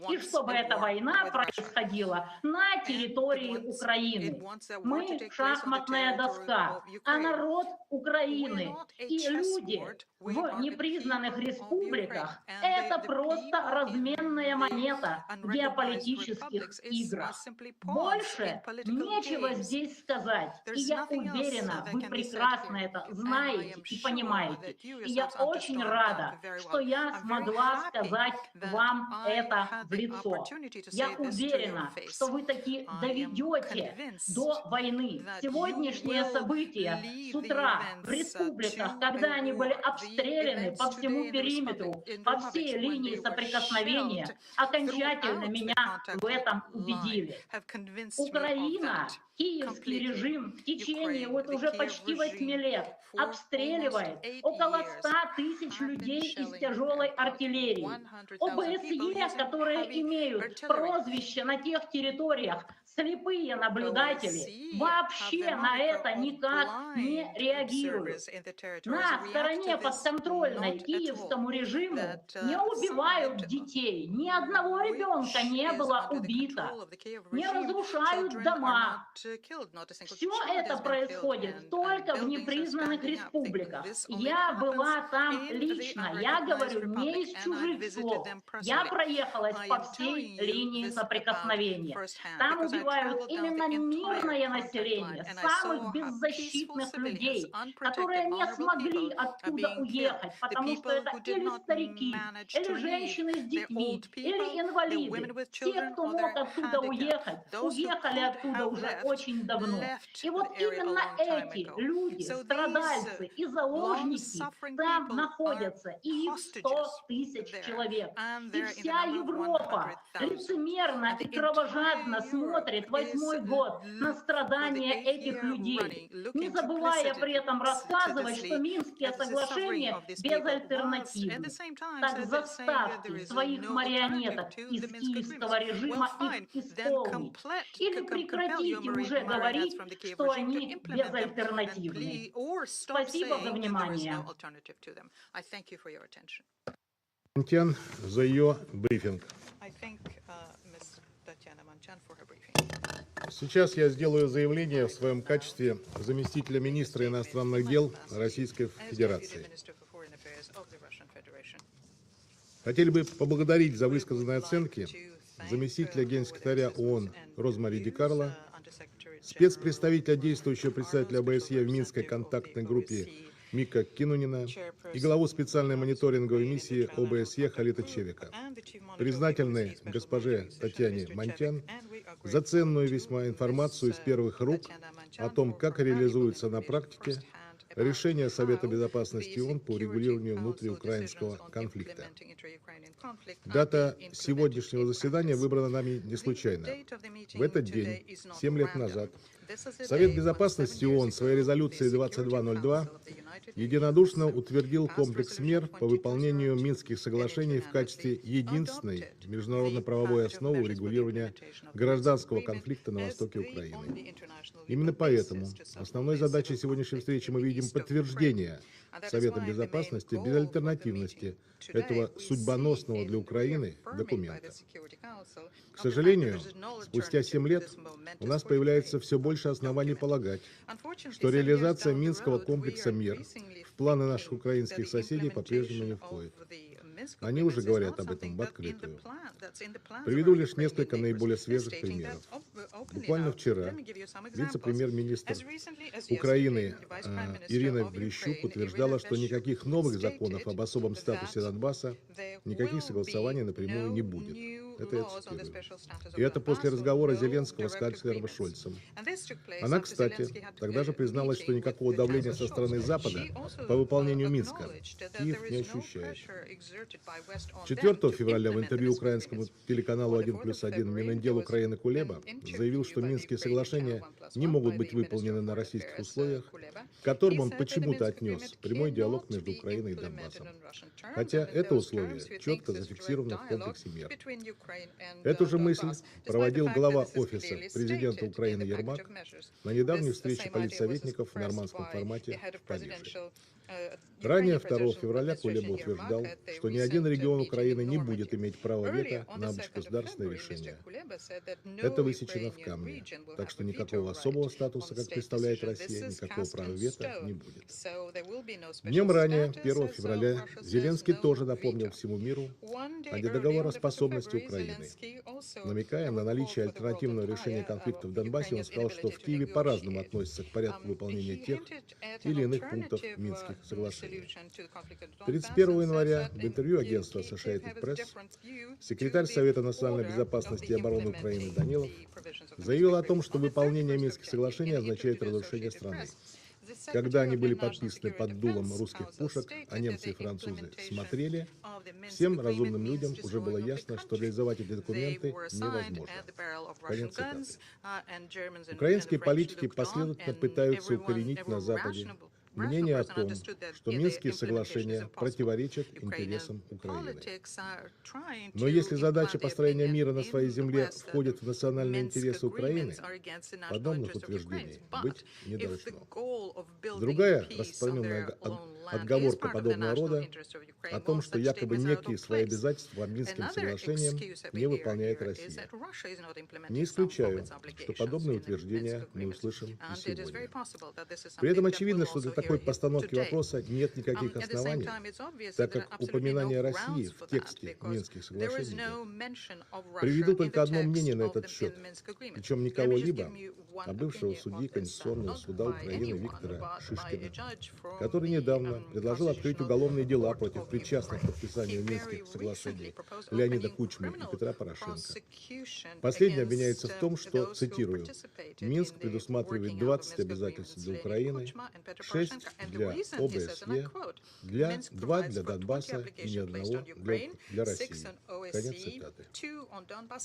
И чтобы эта война происходила на территории Украины. Мы шахматная доска, а народ Украины и люди в непризнанных республиках — это просто разменная монета в геополитических играх. Больше нечего здесь сказать, и я уверена, вы прекрасно это знаете и понимаете. И я очень рада, что я смогла сказать вам это в лицо. Я уверена, что вы таки доведете до войны. Сегодняшние события с утра в республиках, когда они были обстреляны по всему периметру, по всей линии соприкосновения, окончательно меня в этом убедили. Украина, киевский режим в течение вот уже почти 8 лет обстреливает около 100 тысяч людей из тяжелой артиллерии. ОБСЕ, которые имеют прозвище на тех территориях слепые наблюдатели, вообще на это никак не реагируют. На стороне подконтрольной киевскому режиму не убивают детей, ни одного ребенка не было убито, не разрушают дома. Все это происходит только в непризнанных республиках. Я была там лично, я говорю не из чужих слов. Я проехалась по всей линии соприкосновения. Там убивают именно мирное население, самых беззащитных людей, которые не смогли оттуда уехать, потому что это или старики, или женщины с детьми, или инвалиды. Те, кто мог оттуда уехать, уехали оттуда уже очень давно. И вот именно эти люди, страдальцы и заложники там находятся, и их 100 тысяч человек. И вся Европа лицемерно и кровожадно смотрит 8-й год на страдания этих людей, не забывая при этом рассказывать, что Минские соглашения безальтернативны. Так заставьте своих марионеток из киевского режима их исполнить. Или прекратите уже говорить, что они безальтернативны. Спасибо за внимание. Монтян за ее брифинг. Сейчас я сделаю заявление в своем качестве заместителя министра иностранных дел Российской Федерации. Хотели бы поблагодарить за высказанные оценки заместителя генсекретаря ООН Розмари Ди Карло, спецпредставителя действующего председателя ОБСЕ в Минской контактной группе Мика Кинунина и главу специальной мониторинговой миссии ОБСЕ Халита Чевика. Признательны госпоже Татьяне Монтян за ценную весьма информацию из первых рук о том, как реализуется на практике решение Совета Безопасности ООН по урегулированию внутриукраинского конфликта. Дата сегодняшнего заседания выбрана нами не случайно. В этот день, 7 лет назад, Совет Безопасности ООН в своей резолюции 2202 единодушно утвердил комплекс мер по выполнению Минских соглашений в качестве единственной международно-правовой основы урегулирования гражданского конфликта на востоке Украины. Именно поэтому основной задачей сегодняшней встречи мы видим подтверждение Советом Безопасности безальтернативности этого судьбоносного для Украины документа. К сожалению, спустя 7 лет у нас появляется все больше оснований полагать, что реализация Минского комплекса мер в планы наших украинских соседей по-прежнему не входит. Они уже говорят об этом в открытую. Приведу лишь несколько наиболее свежих примеров. Буквально вчера вице-премьер-министр Украины Ирина Верещук утверждала, что никаких новых законов об особом статусе Донбасса, никаких согласований напрямую не будет. Это я цитирую. И это после разговора Зеленского с канцлером Шольцем. Она, кстати, тогда же призналась, что никакого давления со стороны Запада по выполнению Минска Киев не ощущает. 4 февраля в интервью украинскому телеканалу 1+1 Минотдел Украины Кулеба заявил, что Минские соглашения не могут быть выполнены на российских условиях, к которым он почему-то отнес прямой диалог между Украиной и Донбассом. Хотя это условие четко зафиксировано в комплексе мер. Эту же мысль проводил глава Офиса президента Украины Ермак на недавней встрече политсоветников в нормандском формате в Париже. Ранее, 2 февраля, Кулеба утверждал, что ни один регион Украины не будет иметь права вето на общегосударственное решение. Это высечено в камне, так что никакого особого статуса, как представляет Россия, никакого права вето не будет. Днем ранее, 1 февраля, Зеленский тоже напомнил всему миру о недоговороспособности Украины. Намекая на наличие альтернативного решения конфликта в Донбассе, он сказал, что в Киеве по-разному относятся к порядку выполнения тех или иных пунктов Минских соглашений. 31 января в интервью агентству Associated Press секретарь Совета национальной безопасности и обороны Украины Данилов заявил о том, что выполнение Минских соглашений означает разрушение страны. Когда они были подписаны под дулом русских пушек, а немцы и французы смотрели, всем разумным людям уже было ясно, что реализовать эти документы невозможно. Конец цитаты. Украинские политики последовательно пытаются укоренить на Западе мнение о том, что Минские соглашения противоречат интересам Украины. Но если задача построения мира на своей земле входит в национальные интересы Украины, подобных утверждений быть не должно. Другая распространенная отговорка подобного рода о том, что якобы некие свои обязательства по Минским соглашениям не выполняет Россия. Не исключаю, что подобные утверждения мы услышим и сегодня. При этом очевидно, что для такой постановки вопроса нет никаких оснований, так как упоминание России в тексте Минских соглашений приведу только одно мнение на этот счет, причем не кого-либо, а бывшего судьи Конституционного суда Украины Виктора Шишкина, который недавно предложил открыть уголовные дела против причастных к подписанию Минских соглашений Леонида Кучмы и Петра Порошенко. Последний обвиняется в том, что, цитирую, «Минск предусматривает 20 обязательств для Украины, 6 для ОБСЕ, 2 для Донбасса и ни одного для России». Конец цитаты.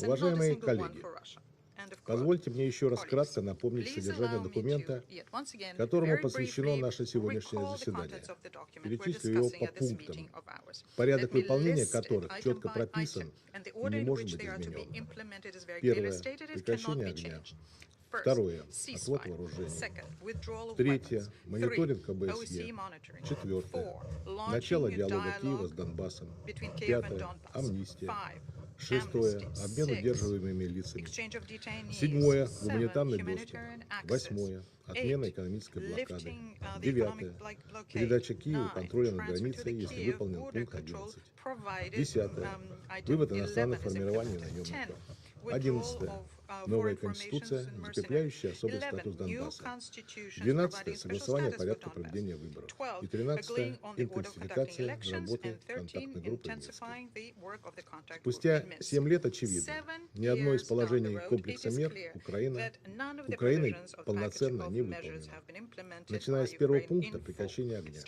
Уважаемые коллеги, позвольте мне еще раз кратко напомнить содержание документа, которому посвящено наше сегодняшнее заседание. Перечислю его по пунктам, порядок выполнения которых четко прописан и не может быть изменен. Первое – прекращение огня. Второе – отвод вооружений. Третье – мониторинг ОБСЕ. Четвертое – начало диалога Киева с Донбассом. Пятое – амнистия. Шестое – обмен удерживаемыми лицами. Седьмое – гуманитарный доступ. Восьмое – отмена экономической блокады. Девятое – передача Киеву контроля над границей, если выполнен пункт 11. Десятое – вывод иностранных формирований наемников. 11. Новая конституция, закрепляющая особый статус Донбасса. 12. Согласование порядка проведения выборов. И 13. Интенсификация работы контактной группы в Минске. Спустя 7 лет очевидно, ни одно из положений комплекса мер Украиной полноценно не выполнено. Начиная с первого пункта прекращения огня.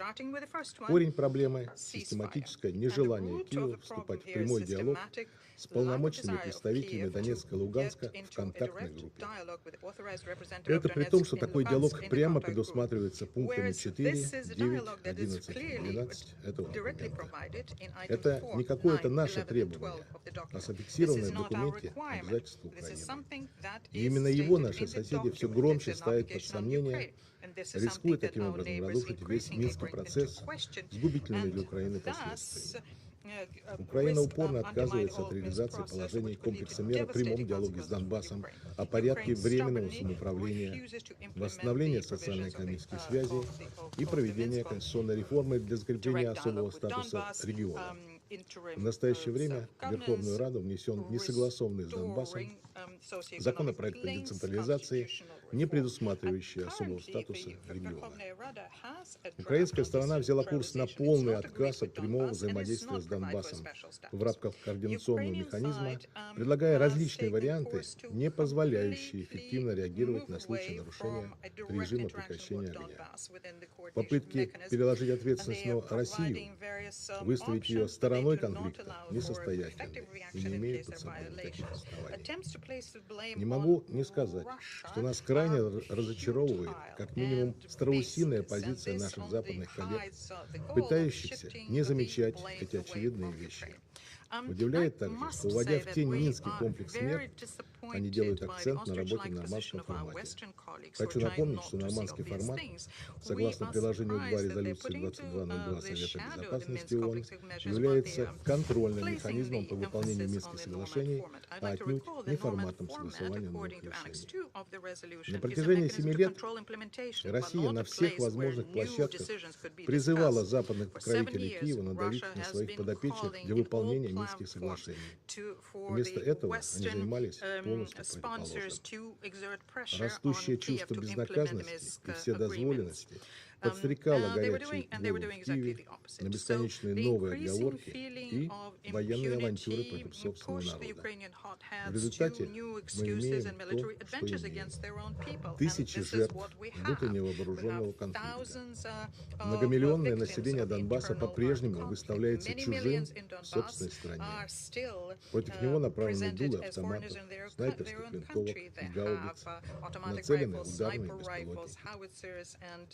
Корень проблемы – систематическое нежелание Киева вступать в прямой диалог с полномочными представителями Донецка и Луганска в контактной группе. Это при том, что такой диалог прямо предусматривается пунктами 4, 9, 11 и 12 этого документа. Это не какое-то наше требование, а зафиксированное в документе обязательство Украины. И именно его наши соседи все громче ставят под сомнение, рискуя таким образом разрушить весь Минский процесс с губительными для Украины последствиями. Украина упорно отказывается от реализации положений комплекса мер в прямом диалоге с Донбассом о порядке временного самоуправления, восстановления социально-экономических связей и проведения конституционной реформы для закрепления особого статуса региона. В настоящее время в Верховную Раду внесен несогласованный с Донбассом законопроект о децентрализации, не предусматривающий особого статуса региона. Украинская сторона взяла курс на полный отказ от прямого взаимодействия с Донбассом в рамках координационного механизма, предлагая различные варианты, не позволяющие эффективно реагировать на случаи нарушения режима прекращения огня. Попытки переложить ответственность на Россию, выставить ее стороной конфликта, несостоятельны и не имеют под собой никаких оснований. Не могу не сказать, что нас крайне разочаровывает, как минимум, страусиная позиция наших западных коллег, пытающихся не замечать эти очевидные вещи. Удивляет также, что, вводя в тень Минский комплекс мер, они делают акцент на работе в нормандском формате. Хочу напомнить, что нормандский формат, согласно приложению 2 резолюции 2202 Совета Безопасности ООН, является контрольным механизмом по выполнению Минских соглашений, а отнюдь не форматом согласования новых решений. На протяжении 7 лет Россия на всех возможных площадках призывала западных покровителей Киева надавить на своих подопечных для выполнения Минских соглашений. Вместо этого они занимались полностью противоположным. Растущее чувство безнаказанности и вседозволенности подстрекало горячие головы в Киеве на бесконечные новые отговорки и военные авантюры против собственного народа. В результате мы имеем то, что имеем. Тысячи жертв внутреннего вооруженного конфликта. Многомиллионное население Донбасса по-прежнему выставляется чужим в собственной стране. Против него направлены дулы автоматов, снайперских винтовок и гаубиц, нацелены ударные беспилотники.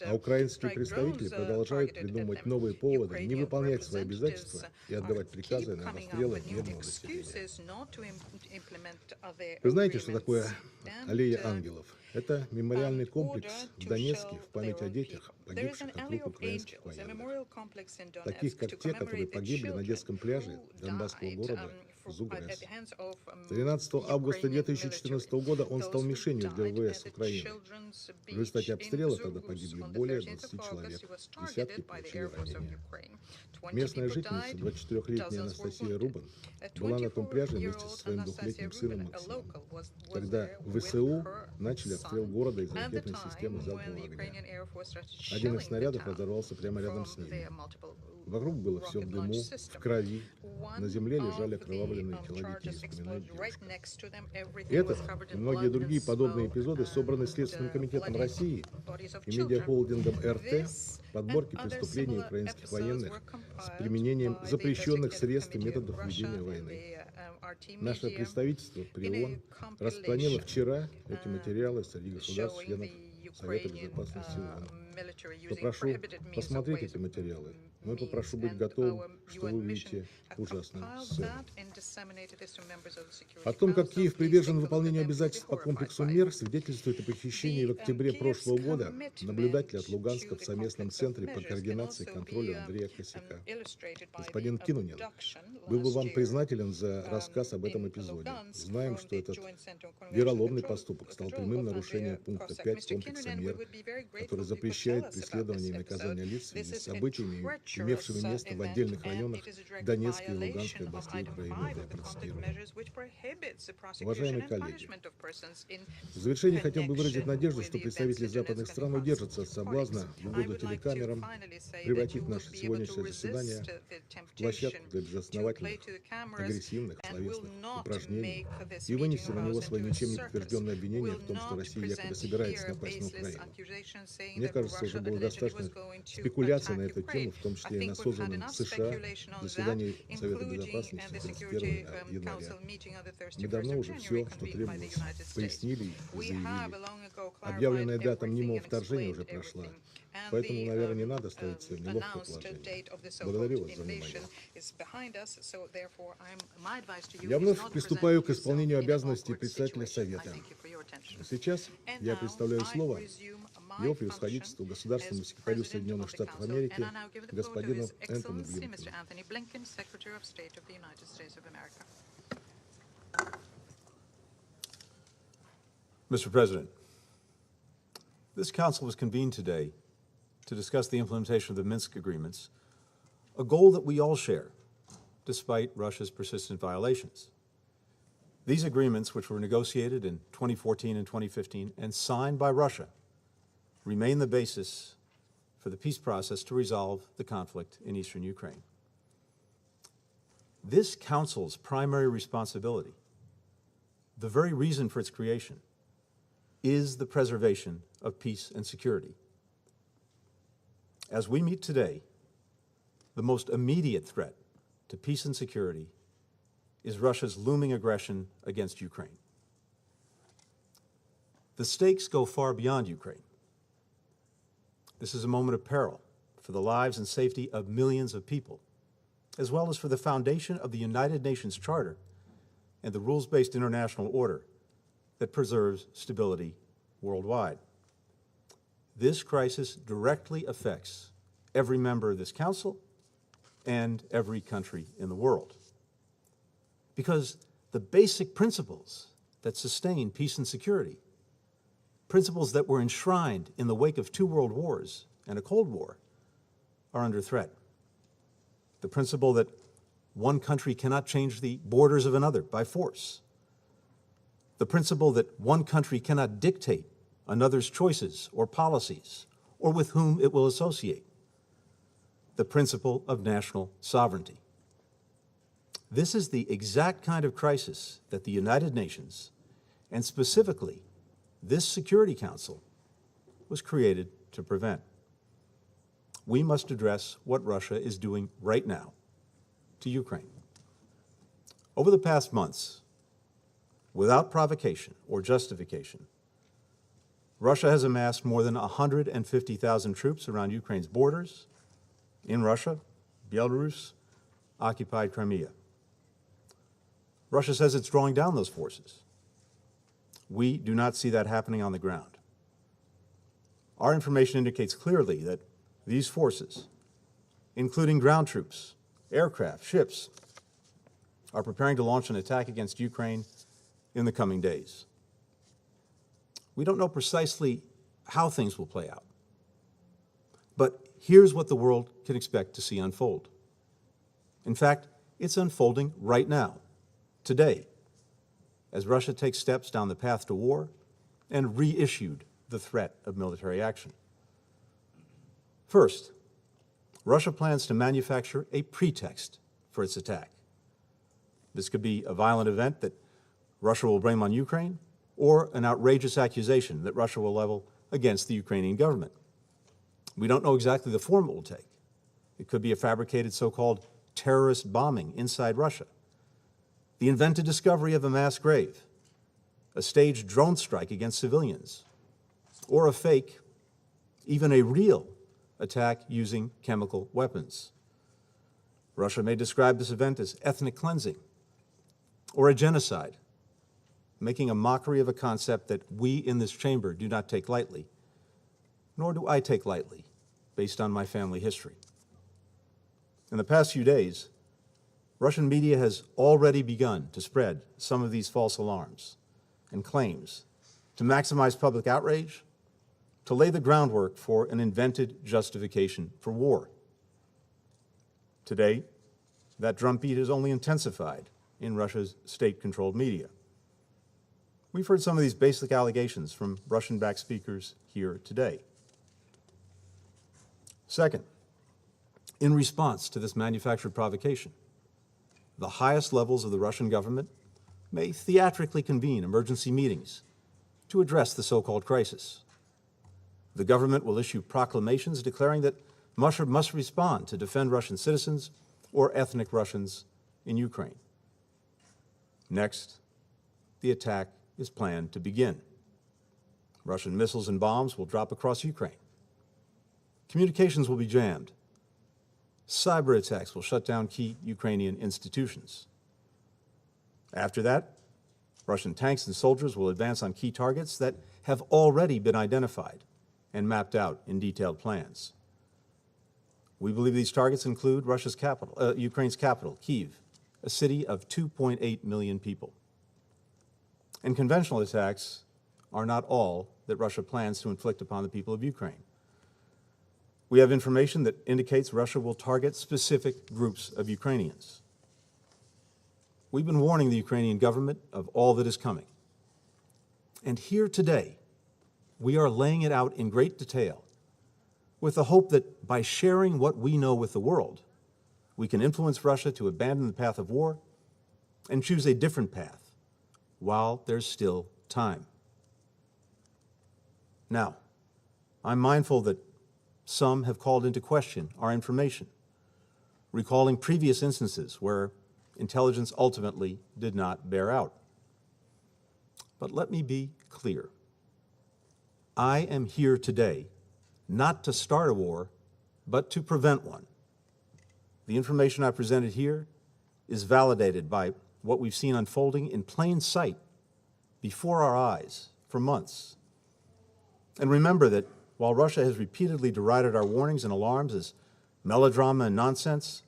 А украинские представители продолжают придумывать новые поводы не выполнять свои обязательства и отдавать приказы на расстрелы мирного населения. Вы знаете, что такое аллея ангелов? Это мемориальный комплекс в Донецке в память о детях, погибших от рук украинских военных. Таких, как те, которые погибли на детском пляже донбасского города Зугрес. 13 августа 2014 года он стал мишенью для ВВС Украины. В результате обстрела тогда погибли более 20 человек, десятки получили ранения. Местная жительница, 24-летняя Анастасия Рубан, была на том пляже вместе со своим двухлетним сыном Максимом, когда ВСУ начали обстрел города из ракетной системы залпового огня. Один из снарядов разорвался прямо рядом с ними. Вокруг было все в дыму, в крови. На земле лежали окровавленные тела детей, вспоминает девушка. Этот и многие другие подобные эпизоды собраны Следственным комитетом России и медиахолдингом РТ в подборке преступлений украинских военных с применением запрещенных средств и методов ведения войны. Наше представительство при ООН распространило вчера эти материалы среди государств-членов Совета Безопасности ООН. Попрошу посмотреть эти материалы, но я попрошу быть готовым, что вы увидите ужасную сцену. О том, как Киев привержен выполнению обязательств по комплексу мер, свидетельствует о похищении в октябре прошлого года наблюдателя от Луганска в совместном центре по координации и контролю Андрея Косяка. Господин Кинунин, был бы вам признателен за рассказ об этом эпизоде. Знаем, что этот вероломный поступок стал прямым нарушением пункта 5 комплекса мер, который запрещает преследование и наказание лиц в связи с событиями, имевшими место в отдельных районах Донецкой и Луганской областей Украины. Я процитирую. Уважаемые коллеги, в завершение хотел бы выразить надежду, что представители западных стран удержатся от соблазна в угоду телекамерам превратить наше сегодняшнее заседание в площадку для безосновательных, агрессивных, словесных упражнений и вынести на него свои ничем не подтвержденные обвинения в том, что Россия якобы собирается напасть на Украину. Мне кажется, уже было достаточно спекуляций на эту тему, в том числе и на созванном США заседании Совета Безопасности 31 января. Мы давно уже все, что требовалось, пояснили и заявили. Объявленная дата мнимого вторжения уже прошла, поэтому, наверное, не надо ставить себя в неловкое положение. Благодарю вас за внимание. Я вновь приступаю к исполнению обязанностей председателя Совета. Сейчас я представляю слово его превосходительству государственному секретарю Соединенных Штатов Америки господину Энтони Блинкену. Mr. President, this council was convened today to discuss the implementation of the Minsk agreements, a goal that we all share despite Russia's persistent violations. These agreements, which were negotiated in 2014 and 2015 and signed by Russia, remain the basis for the peace process to resolve the conflict in eastern Ukraine. This Council's primary responsibility, the very reason for its creation, is the preservation of peace and security. As we meet today, the most immediate threat to peace and security is Russia's looming aggression against Ukraine. The stakes go far beyond Ukraine. This is a moment of peril for the lives and safety of millions of people, as well as for the foundation of the United Nations Charter and the rules-based international order that preserves stability worldwide. This crisis directly affects every member of this Council and every country in the world. Because the basic principles that sustain peace and security, principles that were enshrined in the wake of 2 world wars and a Cold War, are under threat. The principle that one country cannot change the borders of another by force. The principle that one country cannot dictate another's choices or policies or with whom it will associate. The principle of national sovereignty. This is the exact kind of crisis that the United Nations, and specifically this Security Council, was created to prevent. We must address what Russia is doing right now to Ukraine. Over the past months, without provocation or justification, Russia has amassed more than 150,000 troops around Ukraine's borders, in Russia, Belarus, occupied Crimea. Russia says it's drawing down those forces. We do not see that happening on the ground. Our information indicates clearly that these forces, including ground troops, aircraft, ships, are preparing to launch an attack against Ukraine in the coming days. We don't know precisely how things will play out, but here's what the world can expect to see unfold. In fact, it's unfolding right now, today, as Russia takes steps down the path to war and reissued the threat of military action. First, Russia plans to manufacture a pretext for its attack. This could be a violent event that Russia will blame on Ukraine, or an outrageous accusation that Russia will level against the Ukrainian government. We don't know exactly the form it will take. It could be a fabricated so-called terrorist bombing inside Russia, the invented discovery of a mass grave, a staged drone strike against civilians, or a fake, even a real, attack using chemical weapons. Russia may describe this event as ethnic cleansing or a genocide, making a mockery of a concept that we in this chamber do not take lightly, nor do I take lightly, based on my family history. In the past few days, Russian media has already begun to spread some of these false alarms and claims to maximize public outrage, to lay the groundwork for an invented justification for war. Today, that drumbeat is only intensified in Russia's state-controlled media. We've heard some of these basic allegations from Russian-backed speakers here today. Second, in response to this manufactured provocation, the highest levels of the Russian government may theatrically convene emergency meetings to address the so-called crisis. The government will issue proclamations declaring that Russia must respond to defend Russian citizens or ethnic Russians in Ukraine. Next, the attack is planned to begin. Russian missiles and bombs will drop across Ukraine. Communications will be jammed. Cyber attacks will shut down key Ukrainian institutions. After that, Russian tanks and soldiers will advance on key targets that have already been identified and mapped out in detailed plans. We believe these targets include Ukraine's capital, Kyiv, a city of 2.8 million people. And conventional attacks are not all that Russia plans to inflict upon the people of Ukraine. We have information that indicates Russia will target specific groups of Ukrainians, We've been warning the Ukrainian government of all that is coming. And here today, we are laying it out in great detail with the hope that by sharing what we know with the world, we can influence Russia to abandon the path of war and choose a different path while there's still time. Now, I'm mindful that some have called into question our information, recalling previous instances where intelligence ultimately did not bear out. But let me be clear. I am here today not to start a war, but to prevent one. The information I presented here is validated by what we've seen unfolding in plain sight before our eyes for months. And remember that while Russia has repeatedly derided our warnings and alarms as melodrama and nonsense,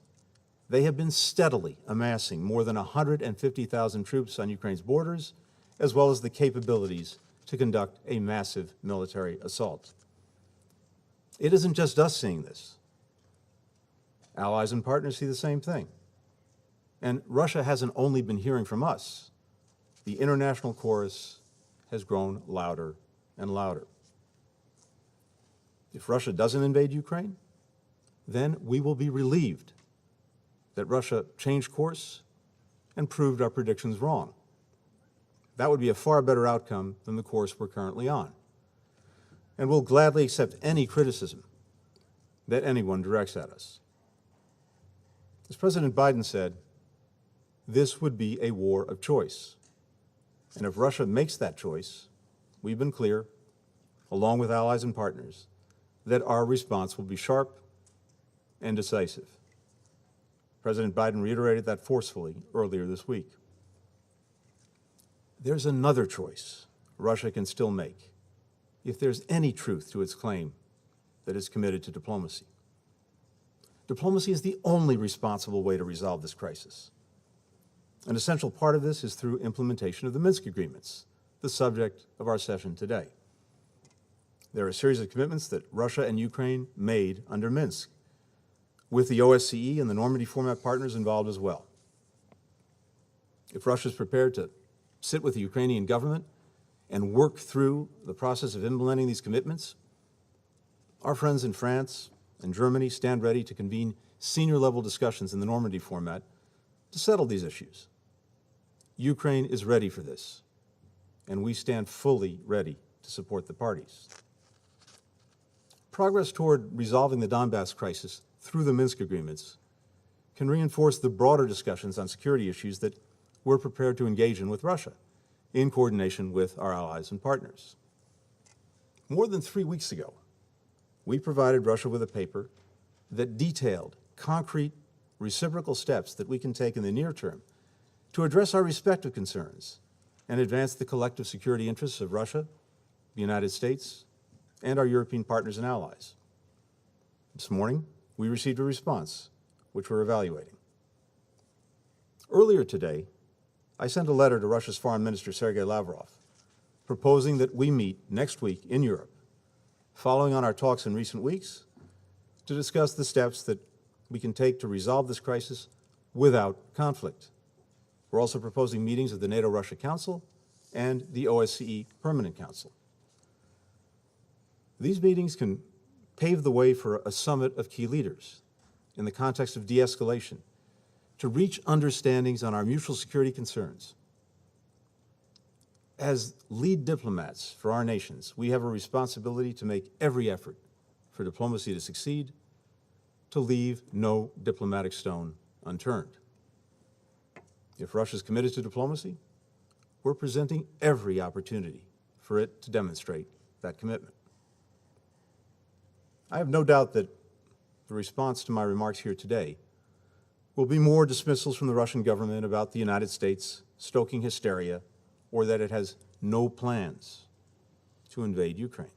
they have been steadily amassing more than 150,000 troops on Ukraine's borders, as well as the capabilities to conduct a massive military assault. It isn't just us seeing this. Allies and partners see the same thing. And Russia hasn't only been hearing from us. The international chorus has grown louder and louder. If Russia doesn't invade Ukraine, then we will be relieved that Russia changed course and proved our predictions wrong. That would be a far better outcome than the course we're currently on. And we'll gladly accept any criticism that anyone directs at us. As President Biden said, this would be a war of choice. And if Russia makes that choice, we've been clear, along with allies and partners, that our response will be sharp and decisive. President Biden reiterated that forcefully earlier this week. There's another choice Russia can still make if there's any truth to its claim that it's committed to diplomacy. Diplomacy is the only responsible way to resolve this crisis. An essential part of this is through implementation of the Minsk agreements, the subject of our session today. There are a series of commitments that Russia and Ukraine made under Minsk, with the OSCE and the Normandy format partners involved as well. If Russia is prepared to sit with the Ukrainian government and work through the process of implementing these commitments, our friends in France and Germany stand ready to convene senior-level discussions in the Normandy format to settle these issues. Ukraine is ready for this, and we stand fully ready to support the parties. Progress toward resolving the Donbass crisis through the Minsk agreements can reinforce the broader discussions on security issues that we're prepared to engage in with Russia, in coordination with our allies and partners. More than 3 weeks ago, we provided Russia with a paper that detailed concrete reciprocal steps that we can take in the near term to address our respective concerns and advance the collective security interests of Russia, the United States, and our European partners and allies. This morning, we received a response, which we're evaluating. Earlier today, I sent a letter to Russia's Foreign Minister, Sergei Lavrov, proposing that we meet next week in Europe, following on our talks in recent weeks, to discuss the steps that we can take to resolve this crisis without conflict. We're also proposing meetings of the NATO-Russia Council and the OSCE Permanent Council. These meetings can pave the way for a summit of key leaders in the context of de-escalation to reach understandings on our mutual security concerns. As lead diplomats for our nations, we have a responsibility to make every effort for diplomacy to succeed, to leave no diplomatic stone unturned. If Russia is committed to diplomacy, we're presenting every opportunity for it to demonstrate that commitment. I have no doubt that the response to my remarks here today will be more dismissals from the Russian government about the United States stoking hysteria or that it has no plans to invade Ukraine.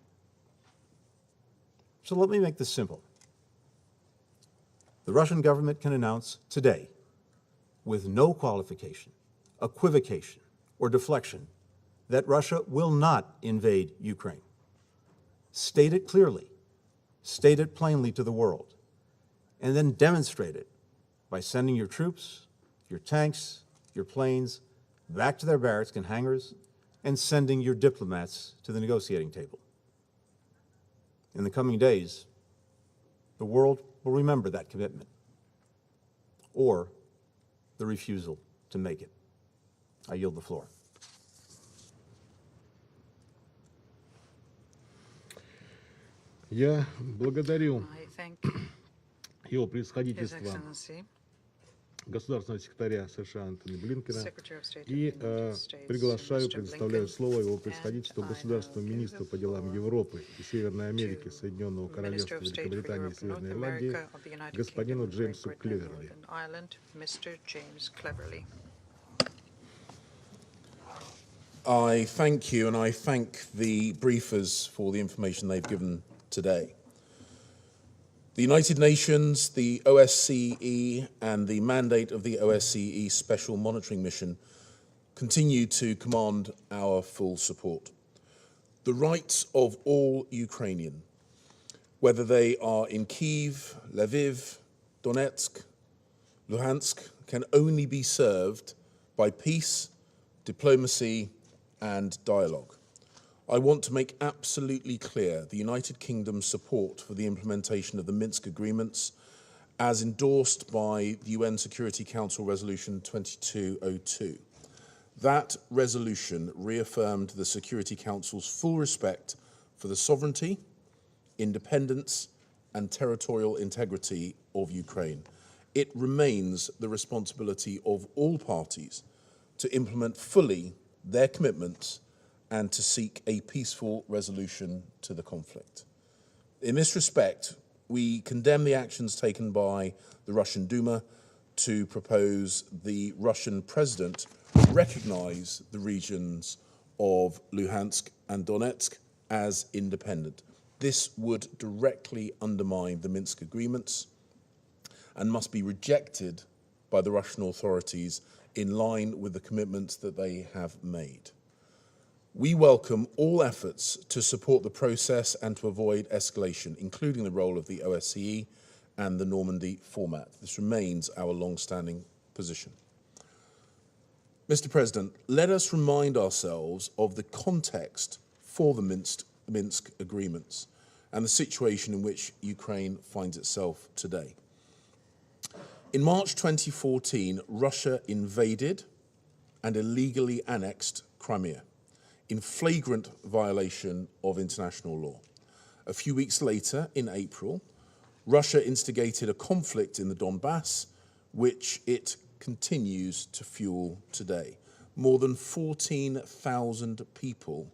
So let me make this simple. The Russian government can announce today, with no qualification, equivocation, or deflection, that Russia will not invade Ukraine. State it clearly, state it plainly to the world, and then demonstrate it by sending your troops, your tanks, your planes back to their barracks and hangars and sending your diplomats to the negotiating table. In the coming days, the world will remember that commitment or the refusal to make it. I yield the floor. Я благодарю I thank его His превосходительство Excellency, государственного секретаря США Антони Блинкена Secretary of State of the и United States, приглашаю, Mr. предоставляю Blinken, слово его and превосходительству I now государственному give министру the по делам floor Европы и Северной Америки, to Соединенного Minister Королевства of State for Великобритании и Europe and North Северной Ирландии, America of the United господину Kingdom of Great Джеймсу Britain and Клеверли. Northern Ireland, Mr. James Cleverly. I thank you, and I thank the briefers for the information they've given today. The United Nations, the OSCE, and the mandate of the OSCE Special Monitoring Mission continue to command our full support. The rights of all Ukrainian, whether they are in Kyiv, Lviv, Donetsk, Luhansk, can only be served by peace, diplomacy, and dialogue. I want to make absolutely clear the United Kingdom's support for the implementation of the Minsk agreements as endorsed by the UN Security Council Resolution 2202. That resolution reaffirmed the Security Council's full respect for the sovereignty, independence, and territorial integrity of Ukraine. It remains the responsibility of all parties to implement fully their commitments and to seek a peaceful resolution to the conflict. In this respect, we condemn the actions taken by the Russian Duma to propose the Russian president recognize the regions of Luhansk and Donetsk as independent. This would directly undermine the Minsk agreements and must be rejected by the Russian authorities in line with the commitments that they have made. We welcome all efforts to support the process and to avoid escalation, including the role of the OSCE and the Normandy format. This remains our long-standing position. Mr. President, let us remind ourselves of the context for the Minsk agreements and the situation in which Ukraine finds itself today. In March 2014, Russia invaded and illegally annexed Crimea in flagrant violation of international law. A few weeks later, in April, Russia instigated a conflict in the Donbass, which it continues to fuel today. More than 14,000 people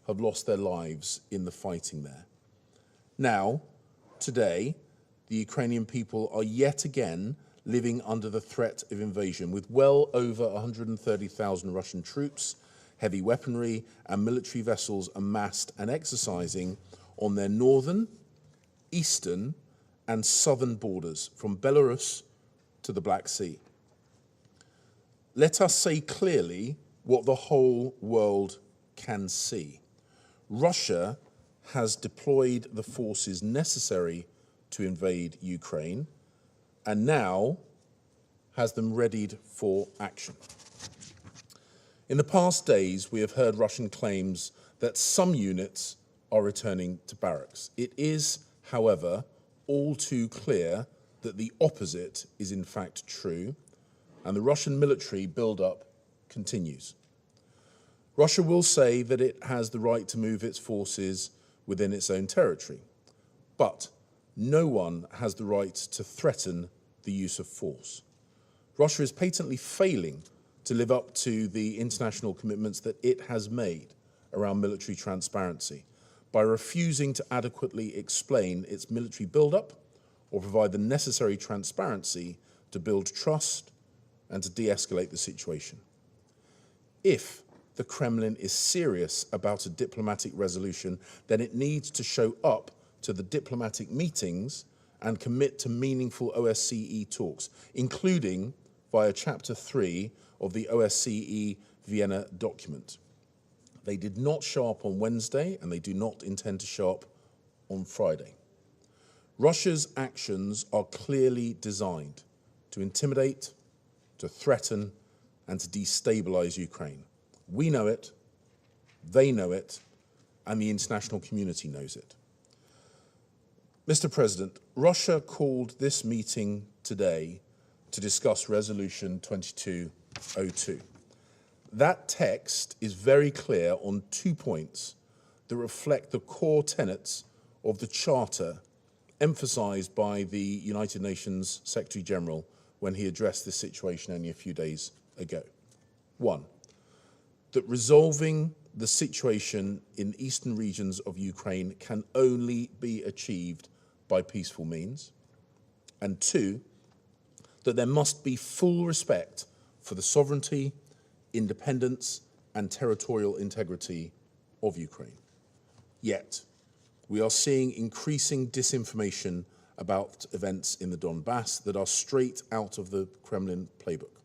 have lost their lives in the fighting there. Now, today, the Ukrainian people are yet again living under the threat of invasion, with well over 130,000 Russian troops, heavy weaponry, and military vessels amassed and exercising on their northern, eastern, and southern borders, from Belarus to the Black Sea. Let us say clearly what the whole world can see. Russia has deployed the forces necessary to invade Ukraine and now has them readied for action. In the past days, we have heard Russian claims that some units are returning to barracks. It is, however, all too clear that the opposite is in fact true, and the Russian military build-up continues. Russia will say that it has the right to move its forces within its own territory, but no one has the right to threaten the use of force. Russia is patently failing to live up to the international commitments that it has made around military transparency by refusing to adequately explain its military build-up or provide the necessary transparency to build trust and to de-escalate the situation. If the Kremlin is serious about a diplomatic resolution, then it needs to show up to the diplomatic meetings and commit to meaningful OSCE talks, including via Chapter 3 of the OSCE Vienna document. They did not show up on Wednesday, and they do not intend to show up on Friday. Russia's actions are clearly designed to intimidate, to threaten, and to destabilize Ukraine. We know it, they know it, and the international community knows it. Mr. President, Russia called this meeting today to discuss Resolution 2202. That text is very clear on 2 points that reflect the core tenets of the Charter emphasized by the United Nations Secretary General when he addressed this situation only a few days ago. One, that resolving the situation in eastern regions of Ukraine can only be achieved by peaceful means. And two, that there must be full respect for the sovereignty, independence, and territorial integrity of Ukraine. Yet, we are seeing increasing disinformation about events in the Donbass that are straight out of the Kremlin playbook,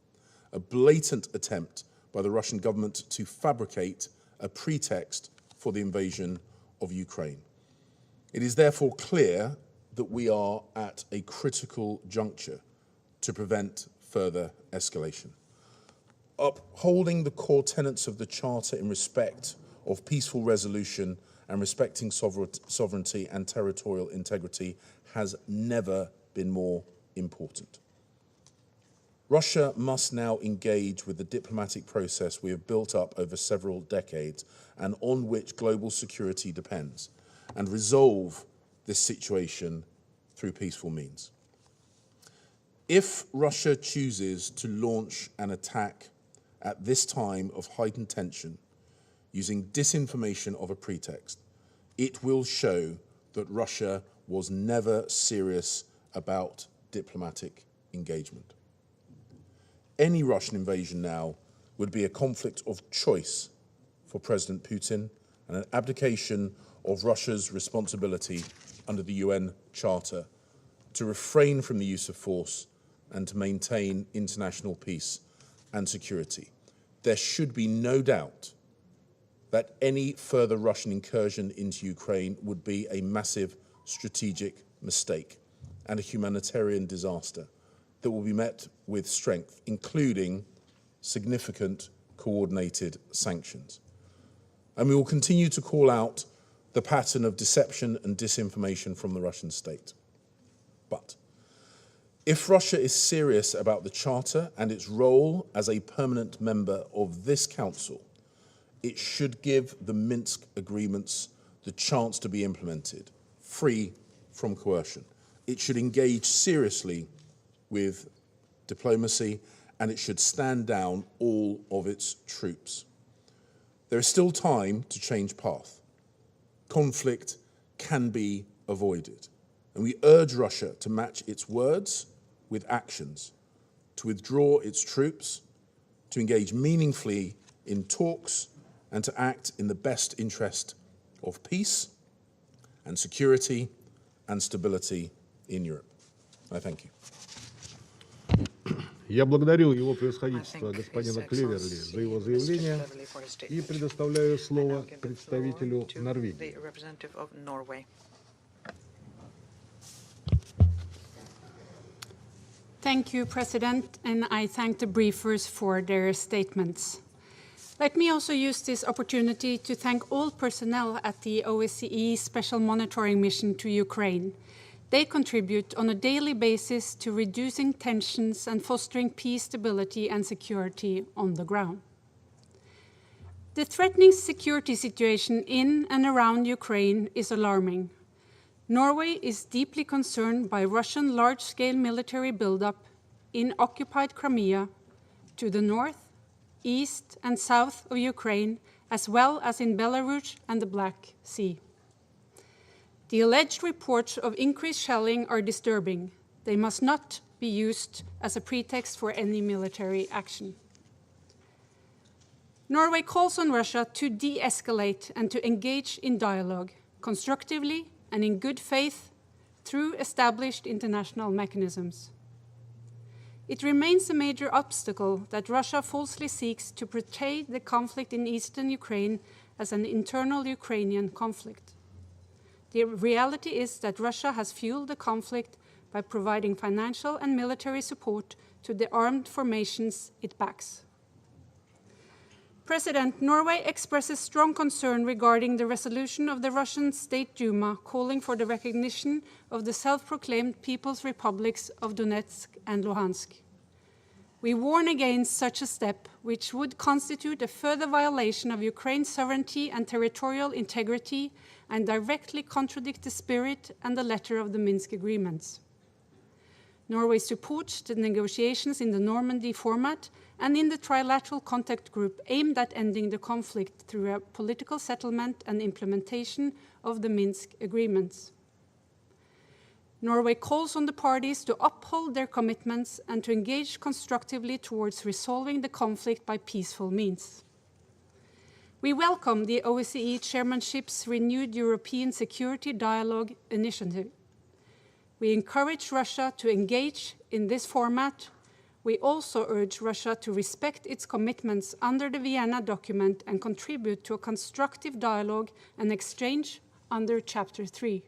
a blatant attempt by the Russian government to fabricate a pretext for the invasion of Ukraine. It is therefore clear that we are at a critical juncture to prevent further escalation. Upholding the core tenets of the Charter in respect of peaceful resolution and respecting sovereignty and territorial integrity has never been more important. Russia must now engage with the diplomatic process we have built up over several decades and on which global security depends, and resolve this situation through peaceful means. If Russia chooses to launch an attack at this time of heightened tension, using disinformation of a pretext, it will show that Russia was never serious about diplomatic engagement. Any Russian invasion now would be a conflict of choice for President Putin and an abdication of Russia's responsibility under the UN Charter to refrain from the use of force and to maintain international peace and security. There should be no doubt that any further Russian incursion into Ukraine would be a massive strategic mistake and a humanitarian disaster that will be met with strength, including significant coordinated sanctions. And we will continue to call out the pattern of deception and disinformation from the Russian state. But if Russia is serious about the Charter and its role as a permanent member of this Council, it should give the Minsk agreements the chance to be implemented, free from coercion. It should engage seriously with diplomacy, and it should stand down all of its troops. There is still time to change path. Conflict can be avoided, and we urge Russia to match its words with actions, to withdraw its troops, to engage meaningfully in talks, and to act in the best interest of peace and security and stability in Europe. I thank you. Я благодарю его превосходительство господина Клеверли за его заявление и предоставляю слово представителю Норвегии. Thank you, President, and I thank the briefers for their statements. Let me also use this opportunity to thank all personnel at the OSCE Special Monitoring Mission to Ukraine. They contribute on a daily basis to reducing tensions and fostering peace, stability, and security on the ground. The threatening security situation in and around Ukraine is alarming. Norway is deeply concerned by Russian large-scale military buildup in occupied Crimea to the north, east, and south of Ukraine, as well as in Belarus and the Black Sea. The alleged reports of increased shelling are disturbing. They must not be used as a pretext for any military action. Norway calls on Russia to de-escalate and to engage in dialogue, constructively and in good faith, through established international mechanisms. It remains a major obstacle that Russia falsely seeks to portray the conflict in eastern Ukraine as an internal Ukrainian conflict. The reality is that Russia has fueled the conflict by providing financial and military support to the armed formations it backs. President, Norway expresses strong concern regarding the resolution of the Russian State Duma calling for the recognition of the self-proclaimed People's Republics of Donetsk and Luhansk. We warn against such a step, which would constitute a further violation of Ukraine's sovereignty and territorial integrity and directly contradict the spirit and the letter of the Minsk agreements. Norway supports the negotiations in the Normandy format and in the trilateral contact group aimed at ending the conflict through a political settlement and implementation of the Minsk agreements. Norway calls on the parties to uphold their commitments and to engage constructively towards resolving the conflict by peaceful means. We welcome the OSCE chairmanship's renewed European Security Dialogue initiative. We encourage Russia to engage in this format. We also urge Russia to respect its commitments under the Vienna document and contribute to a constructive dialogue and exchange under Chapter 3.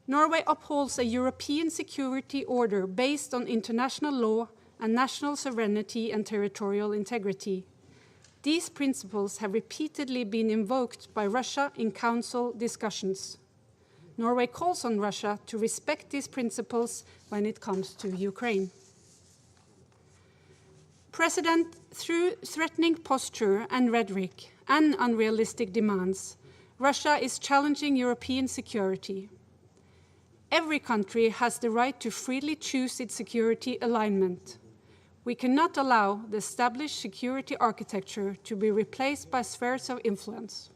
Norway upholds a European security order based on international law and national sovereignty and territorial integrity. These principles have repeatedly been invoked by Russia in Council discussions. Norway calls on Russia to respect these principles when it comes to Ukraine. President, through threatening posture and rhetoric and unrealistic demands, Russia is challenging European security. Every country has the right to freely choose its security alignment. We cannot allow the established security architecture to be replaced by spheres of influence.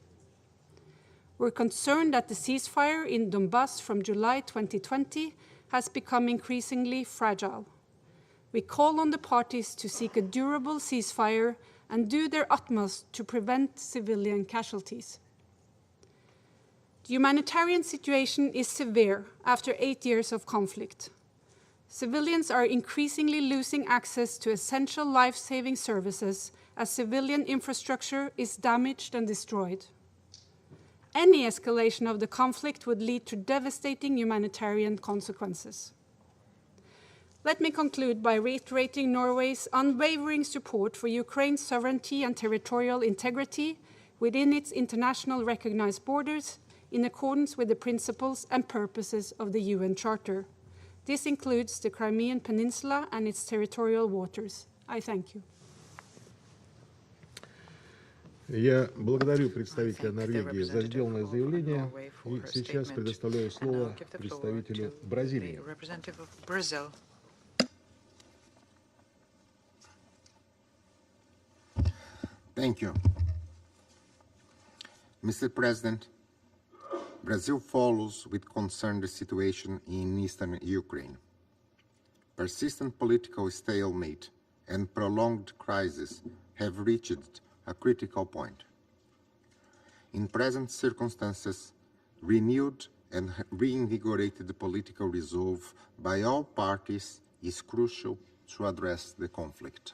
We're concerned that the ceasefire in Donbass from July 2020 has become increasingly fragile. We call on the parties to seek a durable ceasefire and do their utmost to prevent civilian casualties. The humanitarian situation is severe after 8 years of conflict. Civilians are increasingly losing access to essential life-saving services as civilian infrastructure is damaged and destroyed. Any escalation of the conflict would lead to devastating humanitarian consequences. Let me conclude by reiterating Norway's unwavering support for Ukraine's sovereignty and territorial integrity within its international recognized borders in accordance with the principles and purposes of the UN Charter. This includes the Crimean Peninsula and its territorial waters. I thank you. Я благодарю представителя Норвегии за сделанное заявление и сейчас предоставляю слово представителю Бразилии. Thank you. Mr. President, Brazil follows with concern the situation in eastern Ukraine. Persistent political stalemate and prolonged crisis have reached a critical point. In present circumstances, renewed and reinvigorated political resolve by all parties is crucial to address the conflict.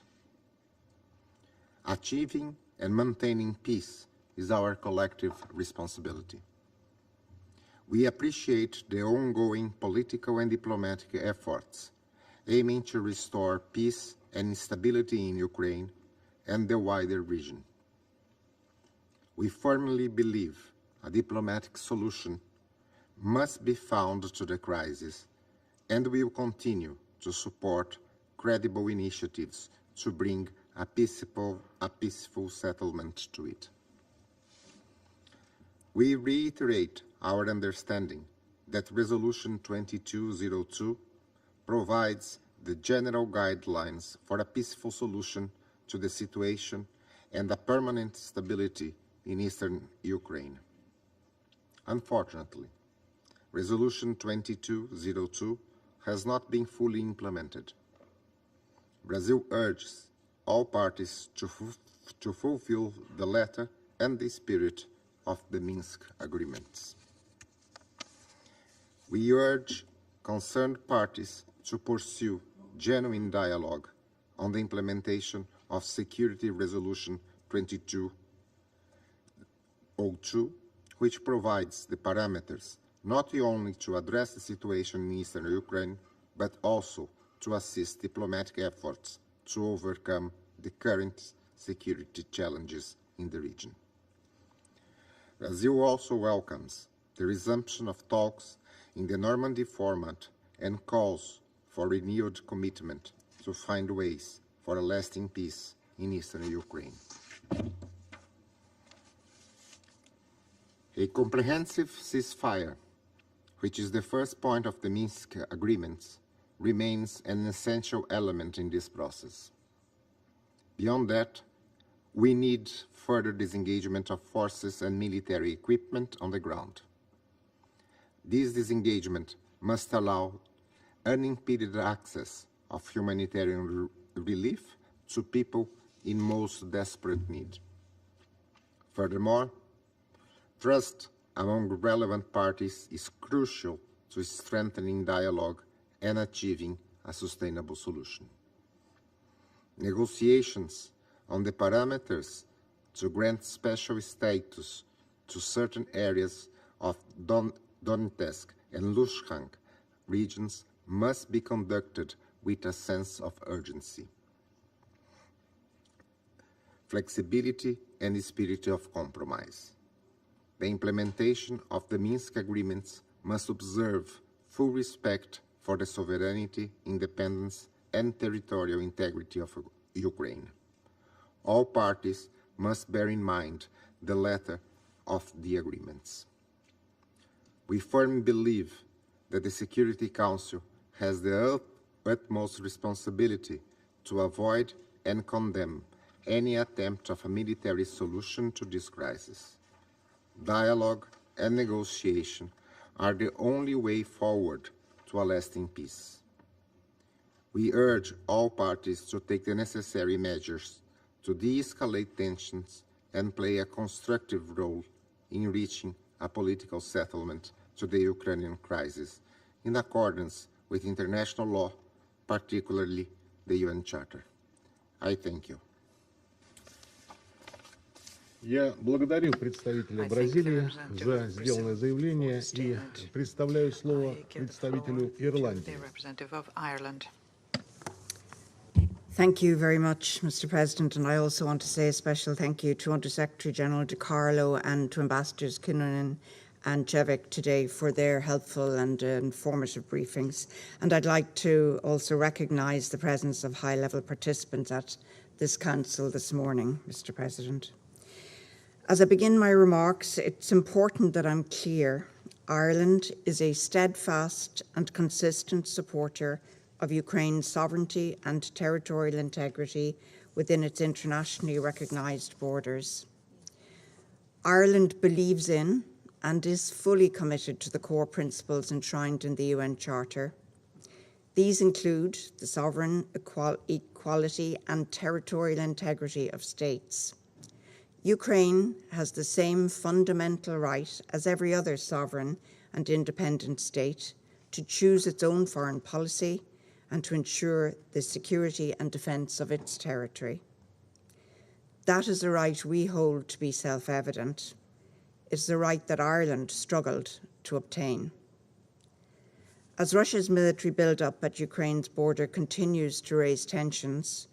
Achieving and maintaining peace is our collective responsibility. We appreciate the ongoing political and diplomatic efforts aiming to restore peace and stability in Ukraine and the wider region. We firmly believe a diplomatic solution must be found to the crisis, and will continue to support credible initiatives to bring a peaceful settlement to it. We reiterate our understanding that Resolution 2202 provides the general guidelines for a peaceful solution to the situation and a permanent stability in eastern Ukraine. Unfortunately, Resolution 2202 has not been fully implemented. Brazil urges all parties to fulfill the letter and the spirit of the Minsk agreements. We urge concerned parties to pursue genuine dialogue on the implementation of Security Resolution 2202, which provides the parameters not only to address the situation in eastern Ukraine, but also to assist diplomatic efforts to overcome the current security challenges in the region. Brazil also welcomes the resumption of talks in the Normandy format and calls for renewed commitment to find ways for a lasting peace in eastern Ukraine. A comprehensive ceasefire, which is the first point of the Minsk agreements, remains an essential element in this process. Beyond that, we need further disengagement of forces and military equipment on the ground. This disengagement must allow unimpeded access of humanitarian relief to people in most desperate need. Furthermore, trust among relevant parties is crucial to strengthening dialogue and achieving a sustainable solution. Negotiations on the parameters to grant special status to certain areas of Donetsk and Luhansk regions must be conducted with a sense of urgency, flexibility, and a spirit of compromise. The implementation of the Minsk agreements must observe full respect for the sovereignty, independence, and territorial integrity of Ukraine. All parties must bear in mind the letter of the agreements. We firmly believe that the Security Council has the utmost responsibility to avoid and condemn any attempt of a military solution to this crisis. Dialogue and negotiation are the only way forward to a lasting peace. We urge all parties to take the necessary measures to de-escalate tensions and play a constructive role in reaching a political settlement to the Ukrainian crisis in accordance with international law, particularly the UN Charter. I thank you. Я благодарю представителя Бразилии за сделанное заявление и предоставляю слово представителю Ирландии. Thank you very much, Mr. President, and I also want to say a special thank you to Under-Secretary General De Carlo and to Ambassadors Kinnunen and Cevic today for their helpful and informative briefings. And I'd like to also recognise the presence of high-level participants at this Council this morning, Mr. President. As I begin my remarks, it's important that I'm clear. Ireland is a steadfast and consistent supporter of Ukraine's sovereignty and territorial integrity within its internationally recognised borders. Ireland believes in and is fully committed to the core principles enshrined in the UN Charter. These include the sovereign equality and territorial integrity of states. Ukraine has the same fundamental right as every other sovereign and independent state to choose its own foreign policy and to ensure the security and defence of its territory. That is a right we hold to be self-evident. It's the right that Ireland struggled to obtain. As Russia's military build-up at Ukraine's border continues to raise tensions,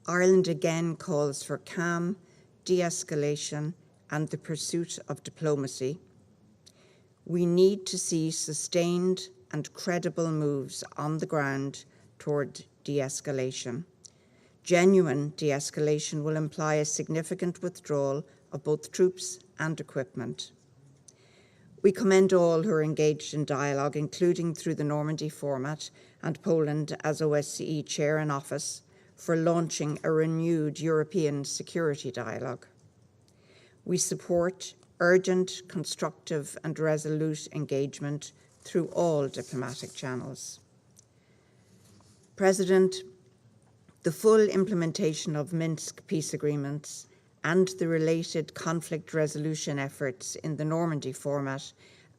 Ireland again calls for calm, de-escalation, and the pursuit of diplomacy. We need to see sustained and credible moves on the ground toward de-escalation. Genuine de-escalation will imply a significant withdrawal of both troops and equipment. We commend all who are engaged in dialogue, including through the Normandy format and Poland as OSCE chair in office, for launching a renewed European security dialogue. We support urgent, constructive and resolute engagement through all diplomatic channels. President, the full implementation of Minsk peace agreements and the related conflict resolution efforts in the Normandy format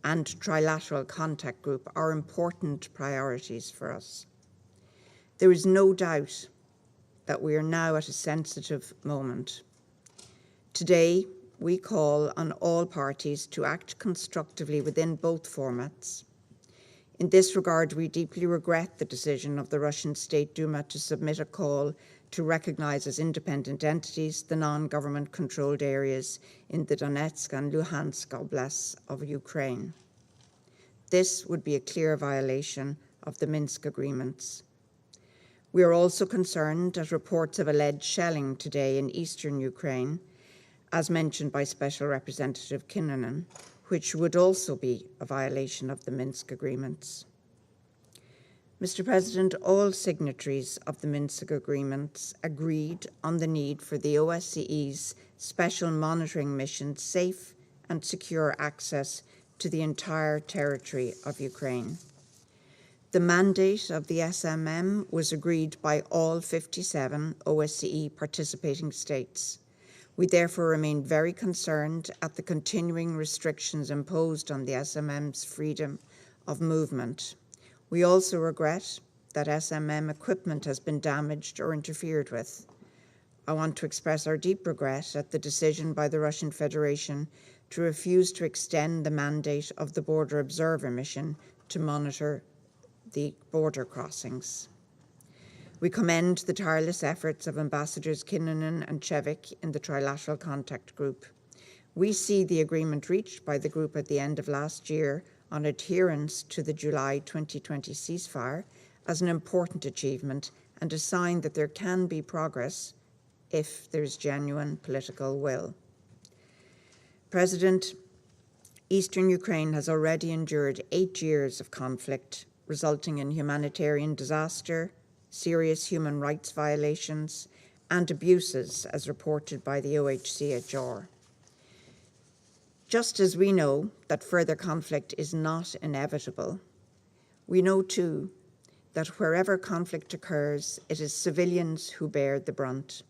and trilateral contact group are important priorities for us. There is no doubt that we are now at a sensitive moment. Today, we call on all parties to act constructively within both formats. In this regard, we deeply regret the decision of the Russian State Duma to submit a call to recognize as independent entities the non-government controlled areas in the Donetsk and Luhansk oblasts of Ukraine. This would be a clear violation of the Minsk agreements. We are also concerned at reports of alleged shelling today in eastern Ukraine, as mentioned by Special Representative Kinnunen, which would also be a violation of the Minsk agreements. Mr. President, all signatories of the Minsk agreements agreed on the need for the OSCE's special monitoring mission safe and secure access to the entire territory of Ukraine. The mandate of the SMM was agreed by all 57 OSCE participating states. We therefore remain very concerned at the continuing restrictions imposed on the SMM's freedom of movement. We also regret that SMM equipment has been damaged or interfered with. I want to express our deep regret at the decision by the Russian Federation to refuse to extend the mandate of the Border Observer Mission to monitor the border crossings. We commend the tireless efforts of Ambassadors Kinnunen and Cevic in the Trilateral Contact Group. We see the agreement reached by the group at the end of last year on adherence to the July 2020 ceasefire as an important achievement and a sign that there can be progress if there is genuine political will. President, Eastern Ukraine has already endured 8 years of conflict, resulting in humanitarian disaster, serious human rights violations, and abuses as reported by the OHCHR. Just as we know that further conflict is not inevitable, we know too that wherever conflict occurs, it is civilians who bear the brunt.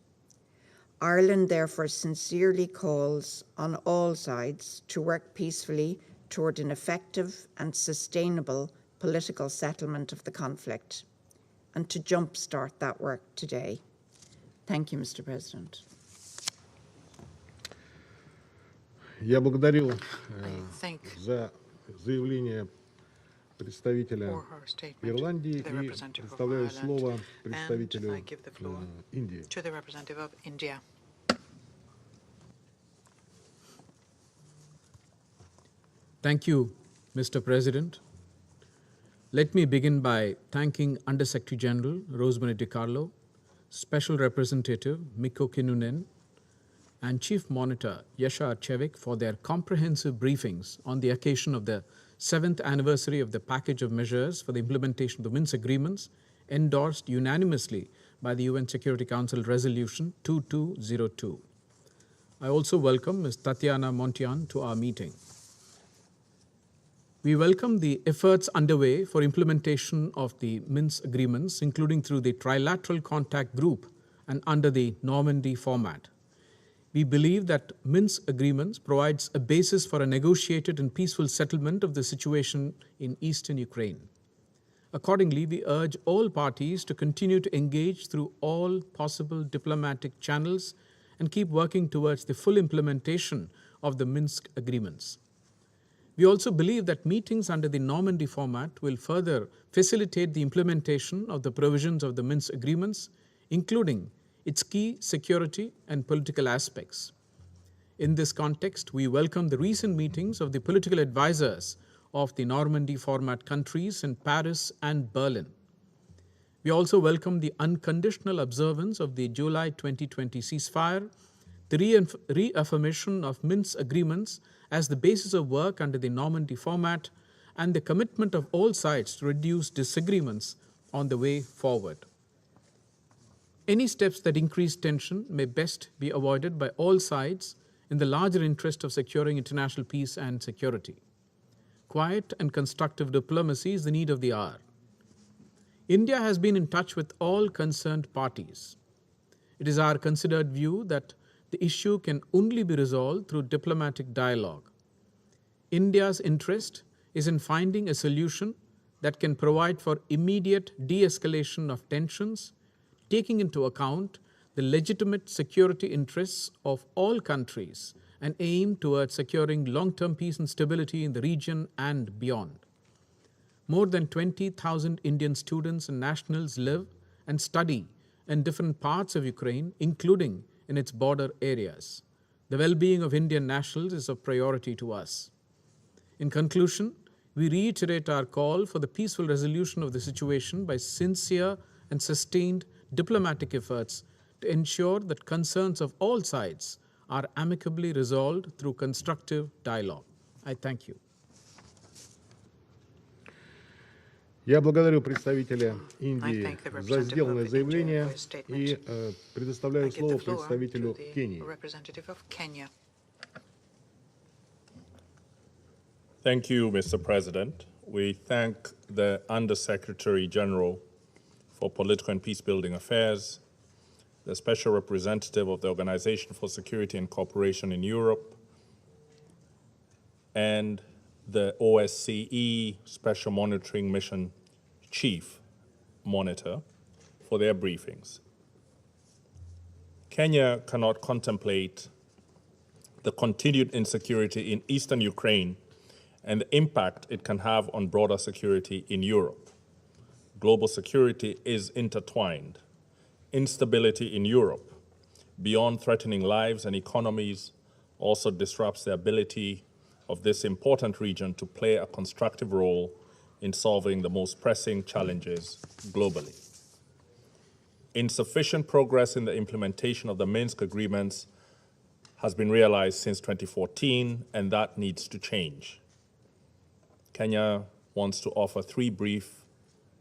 Ireland therefore sincerely calls on all sides to work peacefully toward an effective and sustainable political settlement of the conflict and to jumpstart that work today. Thank you, Mr. President. Я благодарю thank за заявление представителя for her statement Ирландии the и representative of предоставляю Ireland, слово and представителю I give the floor Индии. to the representative of India. Thank you, Mr. President. Let me begin by thanking Under-Secretary General Rosemary DiCarlo, Special Representative Mikko Kinnunen, and Chief Monitor Yashar Cevic for their comprehensive briefings on the occasion of the 7th anniversary of the package of measures for the implementation of the Minsk agreements endorsed unanimously by the UN Security Council Resolution 2202. I also welcome Ms. Tatiana Montian to our meeting. We welcome the efforts underway for implementation of the Minsk agreements, including through the Trilateral Contact Group and under the Normandy format. We believe that Minsk agreements provides a basis for a negotiated and peaceful settlement of the situation in eastern Ukraine. Accordingly, we urge all parties to continue to engage through all possible diplomatic channels and keep working towards the full implementation of the Minsk agreements. We also believe that meetings under the Normandy format will further facilitate the implementation of the provisions of the Minsk agreements, including its key security and political aspects. In this context, we welcome the recent meetings of the political advisors of the Normandy format countries in Paris and Berlin. We also welcome the unconditional observance of the July 2020 ceasefire, the reaffirmation of Minsk agreements as the basis of work under the Normandy format, and the commitment of all sides to reduce disagreements on the way forward. Any steps that increase tension may best be avoided by all sides in the larger interest of securing international peace and security. Quiet and constructive diplomacy is the need of the hour. India has been in touch with all concerned parties. It is our considered view that the issue can only be resolved through diplomatic dialogue. India's interest is in finding a solution that can provide for immediate de-escalation of tensions, taking into account the legitimate security interests of all countries and aim towards securing long-term peace and stability in the region and beyond. More than 20,000 Indian students and nationals live and study in different parts of Ukraine, including in its border areas. The well-being of Indian nationals is a priority to us. In conclusion, we reiterate our call for the peaceful resolution of the situation by sincere and sustained diplomatic efforts to ensure that concerns of all sides are amicably resolved through constructive dialogue. I thank you. Я благодарю представителя Индии за сделанное заявление и предоставляю слово представителю Кении. Thank you, Mr. President. We thank the Under-Secretary General for Political and Peacebuilding Affairs, the Special Representative of the Organization for Security and Cooperation in Europe, and the OSCE Special Monitoring Mission Chief Monitor for their briefings. Kenya cannot contemplate the continued insecurity in eastern Ukraine and the impact it can have on broader security in Europe. Global security is intertwined. Instability in Europe, beyond threatening lives and economies, also disrupts the ability of this important region to play a constructive role in solving the most pressing challenges globally. Insufficient progress in the implementation of the Minsk agreements has been realized since 2014, and that needs to change. Kenya wants to offer 3 brief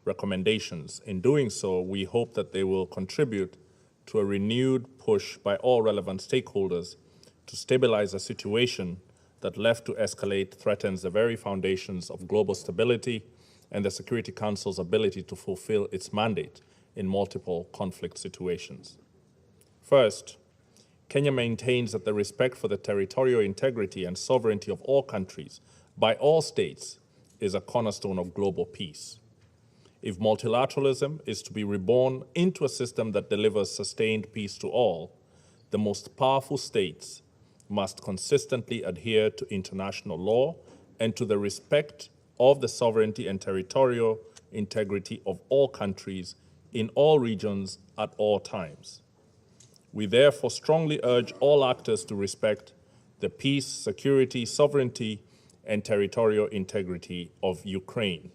recommendations. In doing so, we hope that they will contribute to a renewed push by all relevant stakeholders to stabilize a situation that, left to escalate, threatens the very foundations of global stability and the Security Council's ability to fulfill its mandate in multiple conflict situations. First, Kenya maintains that the respect for the territorial integrity and sovereignty of all countries by all states is a cornerstone of global peace. If multilateralism is to be reborn into a system that delivers sustained peace to all, the most powerful states must consistently adhere to international law and to the respect of the sovereignty and territorial integrity of all countries in all regions at all times. We therefore strongly urge all actors to respect the peace, security, sovereignty, and territorial integrity of Ukraine.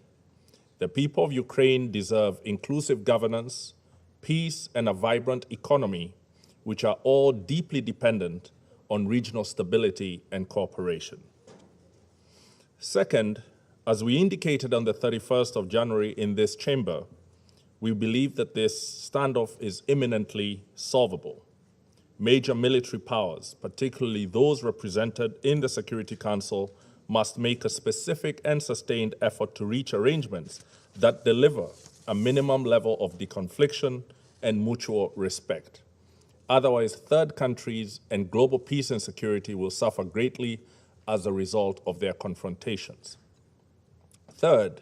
The people of Ukraine deserve inclusive governance, peace, and a vibrant economy, which are all deeply dependent on regional stability and cooperation. Second, as we indicated on the 31st of January in this chamber, we believe that this standoff is imminently solvable. Major military powers, particularly those represented in the Security Council, must make a specific and sustained effort to reach arrangements that deliver a minimum level of deconfliction and mutual respect. Otherwise, third countries and global peace and security will suffer greatly as a result of their confrontations. Third,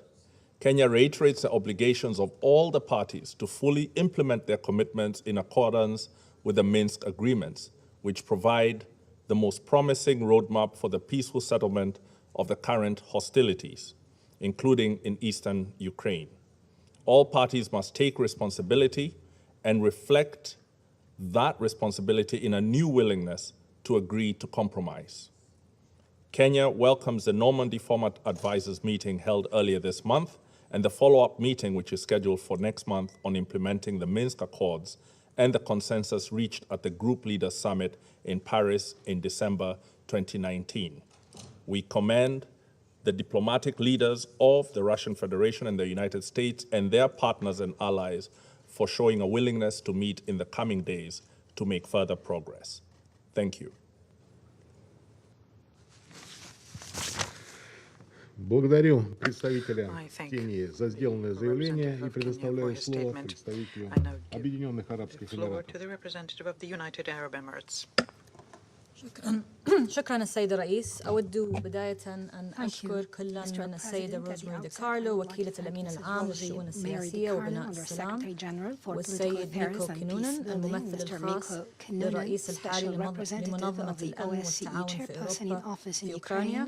Kenya reiterates the obligations of all the parties to fully implement their commitments in accordance with the Minsk agreements, which provide the most promising roadmap for the peaceful settlement of the current hostilities, including in eastern Ukraine. All parties must take responsibility and reflect that responsibility in a new willingness to agree to compromise. Kenya welcomes the Normandy Format Advisors meeting held earlier this month and the follow-up meeting, which is scheduled for next month, on implementing the Minsk Accords and the consensus reached at the Group Leaders Summit in Paris in December 2019. We commend the diplomatic leaders of the Russian Federation and the United States and their partners and allies for showing a willingness to meet in the coming days to make further progress. Thank you. Благодарю представителя Кении за сделанное заявление и предоставляю слово представителю Объединенных Арабских Эмиратов. شكرا السيد الرئيس. أود بداية أن أشكر كل من السيدة روزماري دي كارلو وكيلة الأمين العام للشؤون السياسية وبناء السلام، والسيد نيكو كينونن الممثل الخاص للرئيس الحالي لمنظمة الأمن والتعاون في أوروبا في أوكرانيا،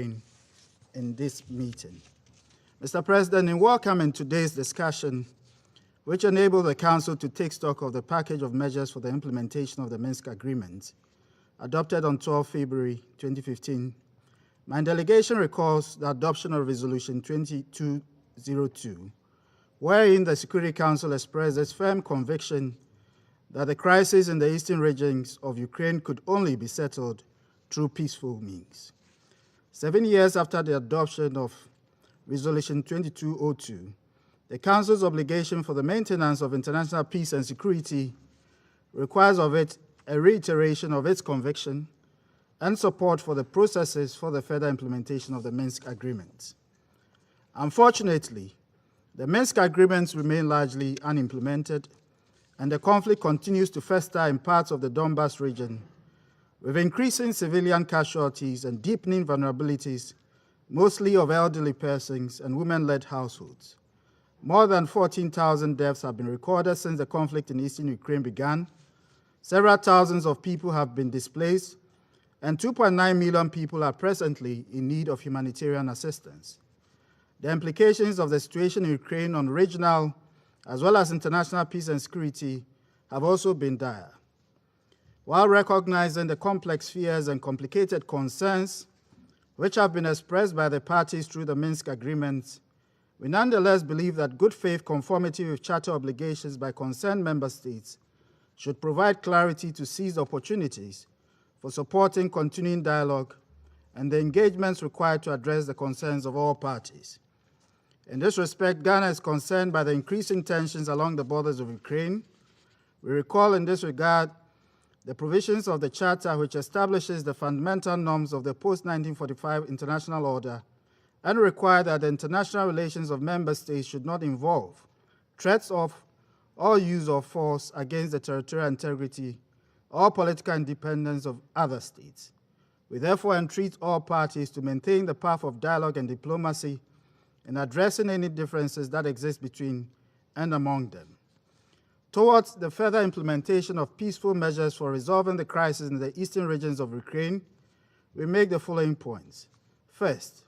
Ukraine in this meeting. Mr. President, in welcoming today's discussion, which enabled the Council to take stock of the package of measures for the implementation of the Minsk Agreement, adopted on 12 February 2015, my delegation recalls the adoption of Resolution 2202, wherein the Security Council expressed its firm conviction that the crisis in the eastern regions of Ukraine could only be settled through peaceful means. 7 years after the adoption of Resolution 2202, the Council's obligation for the maintenance of international peace and security requires of it a reiteration of its conviction and support for the processes for the further implementation of the Minsk Agreement. Unfortunately, the Minsk Agreements remain largely unimplemented, and the conflict continues to fester in parts of the Donbas region, with increasing civilian casualties and deepening vulnerabilities, mostly of elderly persons and women-led households. More than 14,000 deaths have been recorded since the conflict in eastern Ukraine began. Several thousands of people have been displaced, and 2.9 million people are presently in need of humanitarian assistance. The implications of the situation in Ukraine on regional as well as international peace and security have also been dire. While recognizing the complex fears and complicated concerns which have been expressed by the parties through the Minsk Agreements, we nonetheless believe that good faith conformity with Charter obligations by concerned member states should provide clarity to seize opportunities for supporting continuing dialogue and the engagements required to address the concerns of all parties. In this respect, Ghana is concerned by the increasing tensions along the borders of Ukraine. We recall in this regard the provisions of the Charter which establishes the fundamental norms of the post-1945 international order and require that the international relations of member states should not involve threats of or use of force against the territorial integrity or political independence of other states. We therefore entreat all parties to maintain the path of dialogue and diplomacy in addressing any differences that exist between and among them. Towards the further implementation of peaceful measures for resolving the crisis in the eastern regions of Ukraine, we make the following points. First,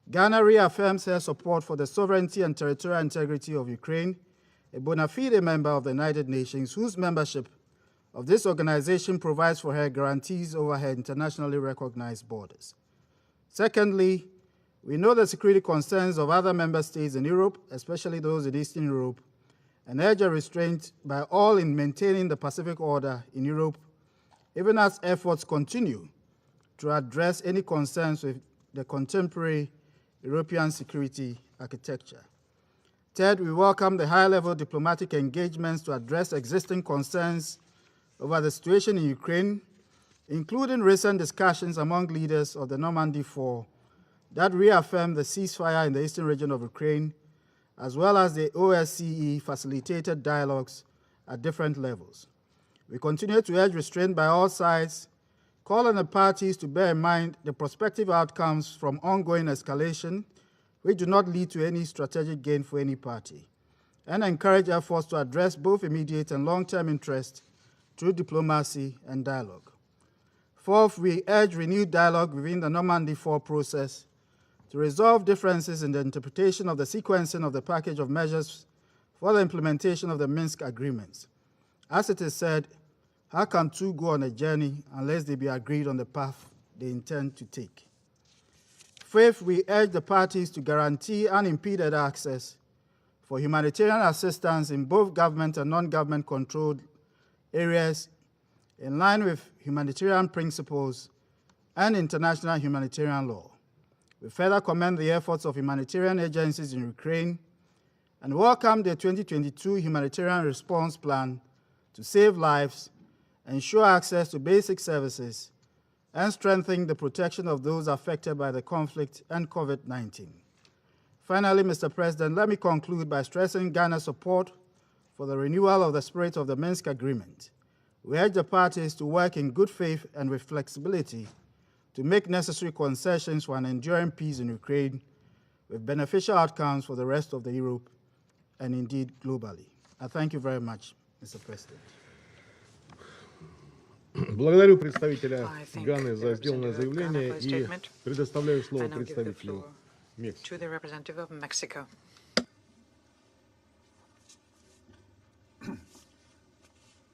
Ghana reaffirms her support for the sovereignty and territorial integrity of Ukraine, a bona fide member of the United Nations, whose membership of this organization provides for her guarantees over her internationally recognized borders. Secondly, we know the security concerns of other member states in Europe, especially those in Eastern Europe, and urge a restraint by all in maintaining the Pacific order in Europe, even as efforts continue to address any concerns with the contemporary European security architecture. Third, we welcome the high-level diplomatic engagements to address existing concerns over the situation in Ukraine, including recent discussions among leaders of the Normandy 4 that reaffirm the ceasefire in the eastern region of Ukraine, as well as the OSCE facilitated dialogues at different levels. We continue to urge restraint by all sides, call on the parties to bear in mind the prospective outcomes from ongoing escalation, which do not lead to any strategic gain for any party, and encourage efforts to address both immediate and long-term interests through diplomacy and dialogue. Fourth, we urge renewed dialogue within the Normandy 4 process to resolve differences in the interpretation of the sequencing of the package of measures for the implementation of the Minsk Agreements. As it is said, how can two go on a journey unless they be agreed on the path they intend to take? Fifth, we urge the parties to guarantee unimpeded access for humanitarian assistance in both government and non-government controlled areas in line with humanitarian principles and international humanitarian law. We further commend the efforts of humanitarian agencies in Ukraine and welcome the 2022 Humanitarian Response Plan to save lives, ensure access to basic services, and strengthen the protection of those affected by the conflict and COVID-19. Finally, Mr. President, let me conclude by stressing Ghana's support for the renewal of the spirit of the Minsk Agreement. We urge the parties to work in good faith and with flexibility to make necessary concessions for an enduring peace in Ukraine with beneficial outcomes for the rest of the Europe and indeed globally. I thank you very much, Mr. President. Благодарю представителя Ганы за сделанное заявление и предоставляю слово представителю Мексики.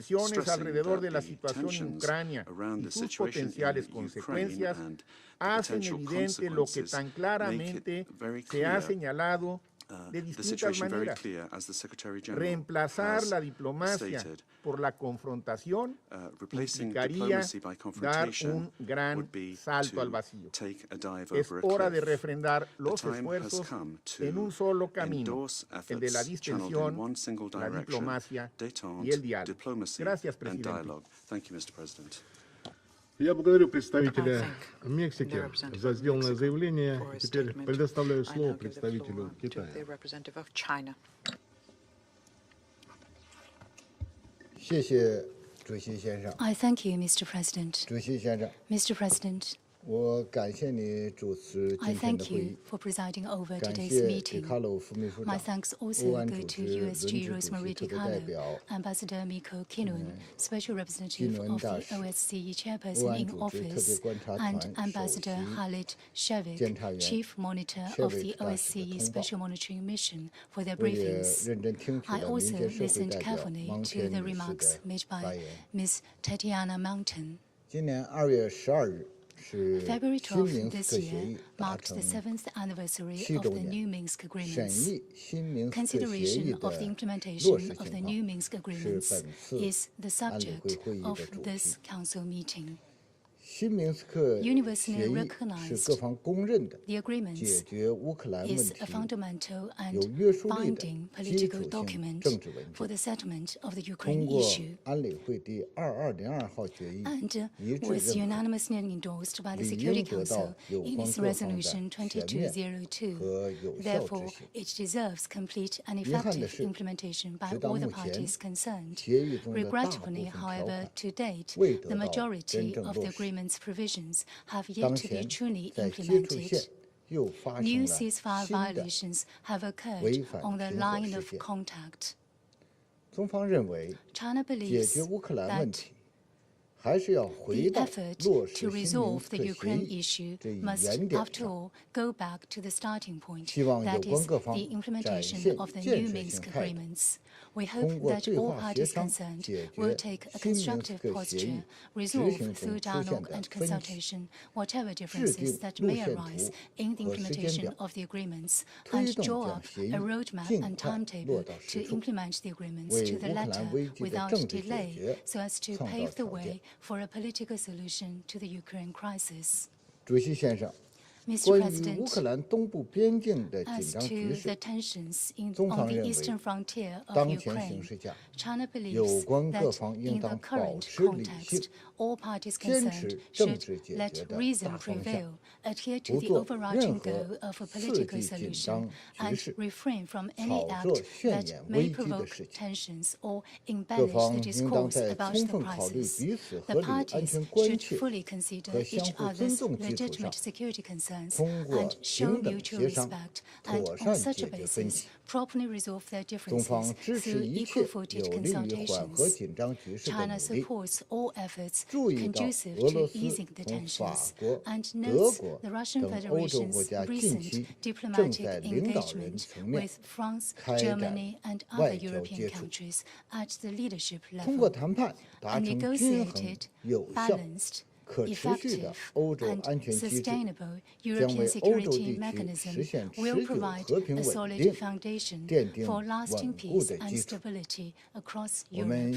tensiones alrededor de la situación en Ucrania y sus potenciales consecuencias hacen evidente lo que tan claramente se ha señalado the distintas situation very maneras. clear, as the Secretary General Reemplazar has la diplomacia stated. por la confrontación Replacing implicaría diplomacy by dar confrontation un gran would be salto al to vacío. take a dive Es over a hora de cliff. refrendar The los time has esfuerzos come en un to solo camino, endorse el de la efforts channeled in distensión, one single la direction, diplomacia y détente, el diálogo. diplomacy Gracias, and presidente. dialogue. Thank you, Mr. President. Я благодарю представителя Мексики за сделанное заявление. Теперь предоставляю слово представителю Китая. I thank you, Mr. President. Mr. President, I thank you for presiding over today's meeting. My thanks also go to USG Rosemary DiCarlo, Ambassador Mikko Kinnunen, Special Representative of the OSCE Chairperson in office, and Ambassador Khalid Shevik, Chief Monitor of the OSCE Special Monitoring Mission, for their briefings. I also listened carefully to the remarks made by Ms. Tatiana Mountain. February 12th this year marked the 7th anniversary of the new Minsk Agreements. Consideration of the implementation of the new Minsk Agreements is the subject of this Council meeting. Universally recognized, the agreements is a fundamental and binding political document for the settlement of the Ukraine issue, and was unanimously endorsed by the Security Council in its resolution 2202. Therefore, it deserves complete and effective implementation by all the parties concerned. Regrettably, however, to date, the majority of the agreement's provisions have yet to be truly implemented. New ceasefire violations have occurred on the line of contact. China believes that the effort to resolve the Ukraine issue must, after all, go back to the starting point, that is, the implementation of the new Minsk Agreements. We hope that all parties concerned will take a constructive posture, resolve through dialogue and consultation whatever differences that may arise in the implementation of the agreements, and draw up a roadmap and timetable to implement the agreements to the letter without delay, so as to pave the way for a political solution to the Ukraine crisis. Mr. President, as to the tensions on the eastern frontier of Ukraine, China believes that in the current context, all parties concerned should let reason prevail, adhere to the overarching goal of a political solution, and refrain from any act that may provoke tensions or embellish the discourse about the crisis. The parties should fully consider each other's legitimate security concerns and show mutual respect, and on such a basis, properly resolve their differences through equal-footed consultations. China supports all efforts conducive to easing the tensions, and notes the Russian Federation's recent diplomatic engagement with France, Germany, and other European countries at the leadership level. A negotiated, balanced, effective and sustainable European security mechanism will provide a solid foundation for lasting peace and stability across Europe.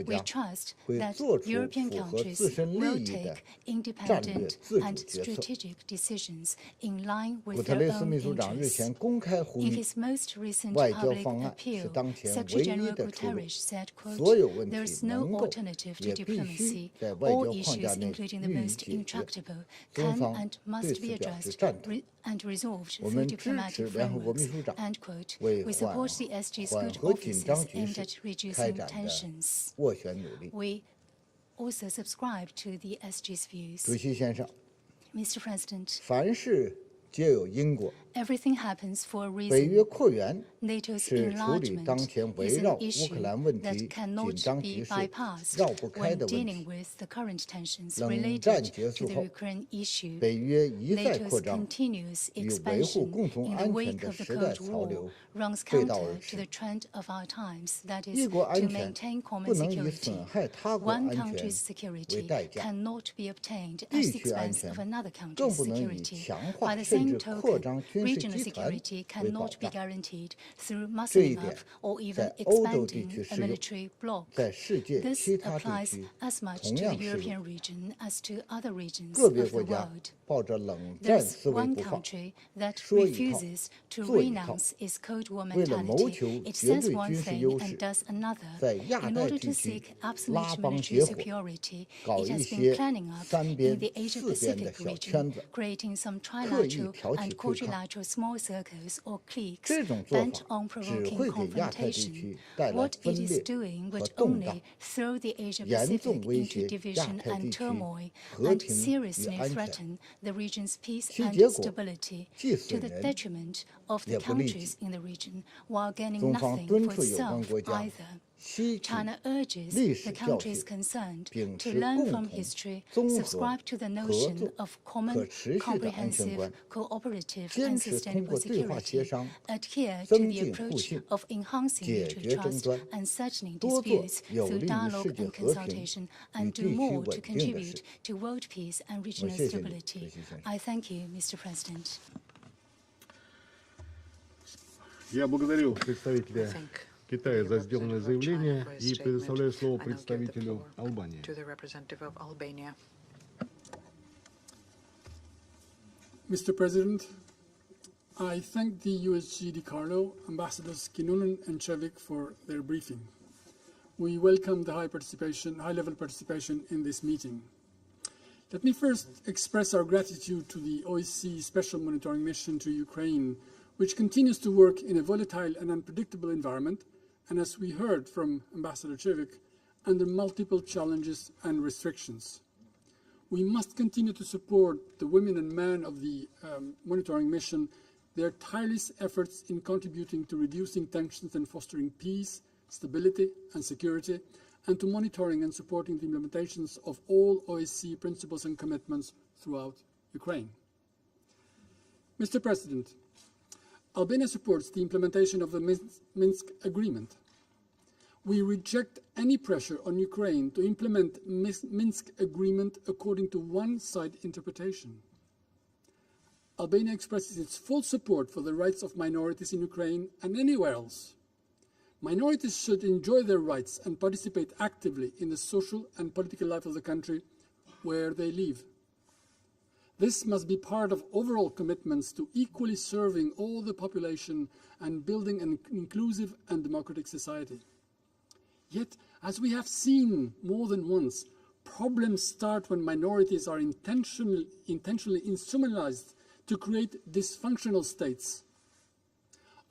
We trust that European countries will take independent and strategic decisions in line with their own interests. In his most recent public appeal, Secretary General Guterres said, quote, "There is no alternative to diplomacy. All issues, including the most intractable, can and must be addressed and resolved through diplomatic frameworks." End quote. We support the SG's good offices aimed at reducing tensions. We also subscribe to the SG's views. Mr. President, everything happens for a reason. NATO's 是处理当 enlargement 前围 is an 绕乌克 issue 兰问 that 题 cannot 紧张 be 局势 bypassed 绕不开 when 的问 dealing 题。 with the current tensions 冷 related 战结 to 束 the 后， Ukraine issue. 北约一再 NATO's 扩张， continuous 与维护 expansion 共同 in the 安全 wake 的 of the 时代 Cold 潮 War 流 runs 背道 counter 而 to 驰 the。 trend of our times, that 一 is 国 to 安全 maintain 不 common 能以 security. 损害他国 One 安全 country's 为 security 代价， cannot be obtained 地 at the 区安 expense 全 of another 更 country's 不能以 security. 强 By 化 the 甚 same 至扩 token, 张军事 regional 集团 security 为保 cannot be 障。 guaranteed through 这一 muscling 点 up or even 在欧洲地 expanding 区 a 适用， military bloc. 在世界 This 其他地 applies 区 as much 同 to the 样适用。 European region as to other regions 个别 of 国 the 家 world. 抱着冷战 There's 思维 one 不放， country that 说一套 refuses to 做一套， renounce its Cold War 为了谋 mentality. 求 It 绝 says 对 one 军事 thing 优 and 势， does another. 在亚 In 太 order 地 to 区 seek 拉 absolute 帮 military 结伙， superiority, 搞 it 一 has been 些 planning up 三 in 边、 the Asia 四边的 Pacific 小 region, 圈子， creating some 刻意 trilateral 挑起 and 对抗。 quadrilateral small circles or cliques 这种做 bent 法 on 只 provoking 会给亚太地 confrontation. 区带来 What it 分 is 裂 doing 和 would 动荡， only throw the Asia 严重 Pacific 威 into 胁亚 division 太地 and 区 turmoil 和 and 平与 seriously 安全。 threaten the region's peace 其 and 结果 stability 既 to 损 the 人， detriment of the 也不利己。 countries in the region while gaining 中方 nothing 敦 for 促有关 itself 国家 either. 吸取 China urges 历 the 史教 countries 训， concerned 秉 to 持 learn 共 from 同、 history, 综合、 subscribe to the 合 notion 作、 of 可 common, 持续的安全 comprehensive, 观， cooperative, 坚 and 持通 sustainable 过对话协 security, 商 adhere to 增 the 进互 approach 信， of enhancing 解 mutual 决争 trust 端， and settling 多做 disputes 有 through 利于 dialogue 世界 and 和平 consultation, 与 and do 地区 more 稳 to 定的 contribute 事。 to world peace and 我 regional 谢谢你， stability. 主席先生。 I thank you, Mr. President. Я благодарю представителя Thank Китая за the сделанное representative of заявление China for his и предоставляю statement. слово I now give the представителю floor Албании. to the representative of Albania. Mr. President, I thank the USG Di Carlo, Ambassadors Kinnunen and Cevic for their briefing. We welcome the high-level participation in this meeting. Let me first express our gratitude to the OSCE Special Monitoring Mission to Ukraine, which continues to work in a volatile and unpredictable environment, and as we heard from Ambassador Cevic, under multiple challenges and restrictions. We must continue to support the women and men of the monitoring mission, their tireless efforts in contributing to reducing tensions and fostering peace, stability and security, and to monitoring and supporting the implementations of all OSCE principles and commitments throughout Ukraine. Mr. President, Albania supports the implementation of the Minsk Agreement. We reject any pressure on Ukraine to implement Minsk Agreement according to one-side interpretation. Albania expresses its full support for the rights of minorities in Ukraine and anywhere else. Minorities should enjoy their rights and participate actively in the social and political life of the country where they live. This must be part of overall commitments to equally serving all the population and building an inclusive and democratic society. Yet, as we have seen more than once, problems start when minorities are intentionally instrumentalized to create dysfunctional states.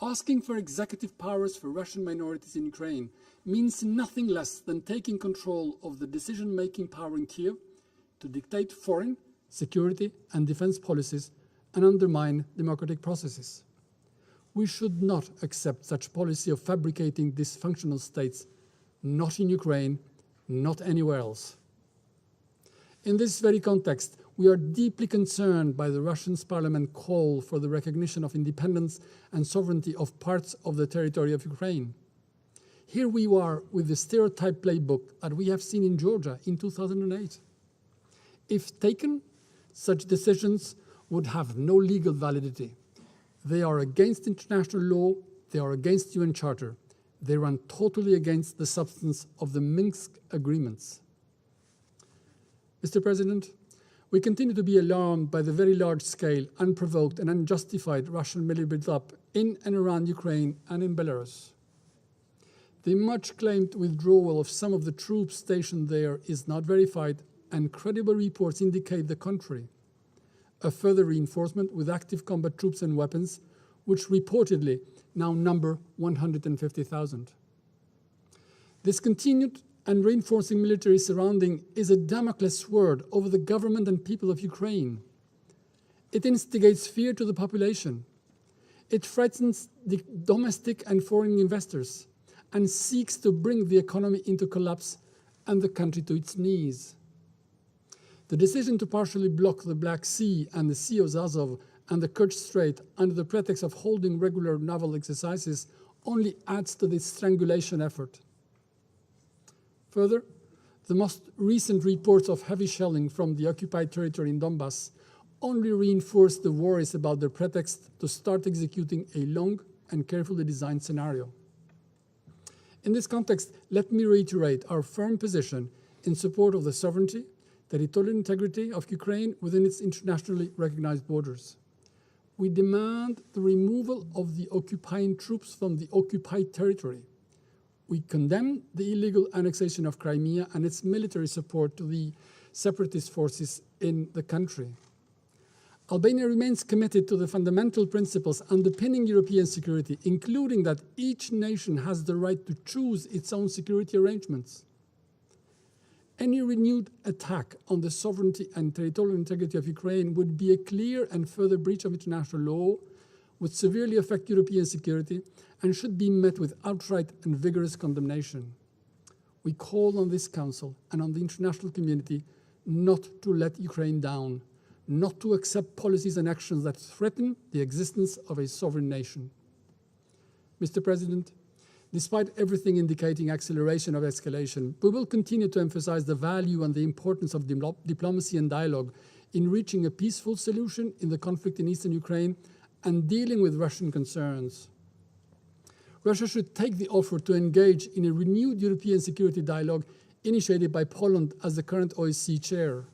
Asking for executive powers for Russian minorities in Ukraine means nothing less than taking control of the decision-making power in Kiev to dictate foreign, security and defense policies and undermine democratic processes. We should not accept such policy of fabricating dysfunctional states, not in Ukraine, not anywhere else. In this very context, we are deeply concerned by the Russian parliament call for the recognition of independence and sovereignty of parts of the territory of Ukraine. Here we are with the stereotype playbook that we have seen in Georgia in 2008. If taken, such decisions would have no legal validity. They are against international law, they are against UN Charter. They run totally against the substance of the Minsk agreements. Mr. President, we continue to be alarmed by the very large-scale, unprovoked and unjustified Russian military build-up in and around Ukraine and in Belarus. The much-claimed withdrawal of some of the troops stationed there is not verified, and credible reports indicate the contrary. A further reinforcement with active combat troops and weapons, which reportedly now number 150,000. This continued and reinforcing military surrounding is a Damocles sword over the government and people of Ukraine. It instigates fear to the population. It frightens the domestic and foreign investors and seeks to bring the economy into collapse and the country to its knees. The decision to partially block the Black Sea and the Sea of Azov and the Kerch Strait under the pretext of holding regular naval exercises only adds to this strangulation effort. Further, the most recent reports of heavy shelling from the occupied territory in Donbass only reinforce the worries about the pretext to start executing a long and carefully designed scenario. In this context, let me reiterate our firm position in support of the sovereignty, territorial integrity of Ukraine within its internationally recognized borders. We demand the removal of the occupying troops from the occupied territory. We condemn the illegal annexation of Crimea and its military support to the separatist forces in the country. Albania remains committed to the fundamental principles underpinning European security, including that each nation has the right to choose its own security arrangements. Any renewed attack on the sovereignty and territorial integrity of Ukraine would be a clear and further breach of international law, would severely affect European security, and should be met with outright and vigorous condemnation. We call on this Council and on the international community not to let Ukraine down, not to accept policies and actions that threaten the existence of a sovereign nation. Mr. President, despite everything indicating acceleration of escalation, we will continue to emphasize the value and the importance of diplomacy and dialogue in reaching a peaceful solution in the conflict in eastern Ukraine and dealing with Russian concerns. Russia should take the offer to engage in a renewed European security dialogue initiated by Poland as the current OSCE chair.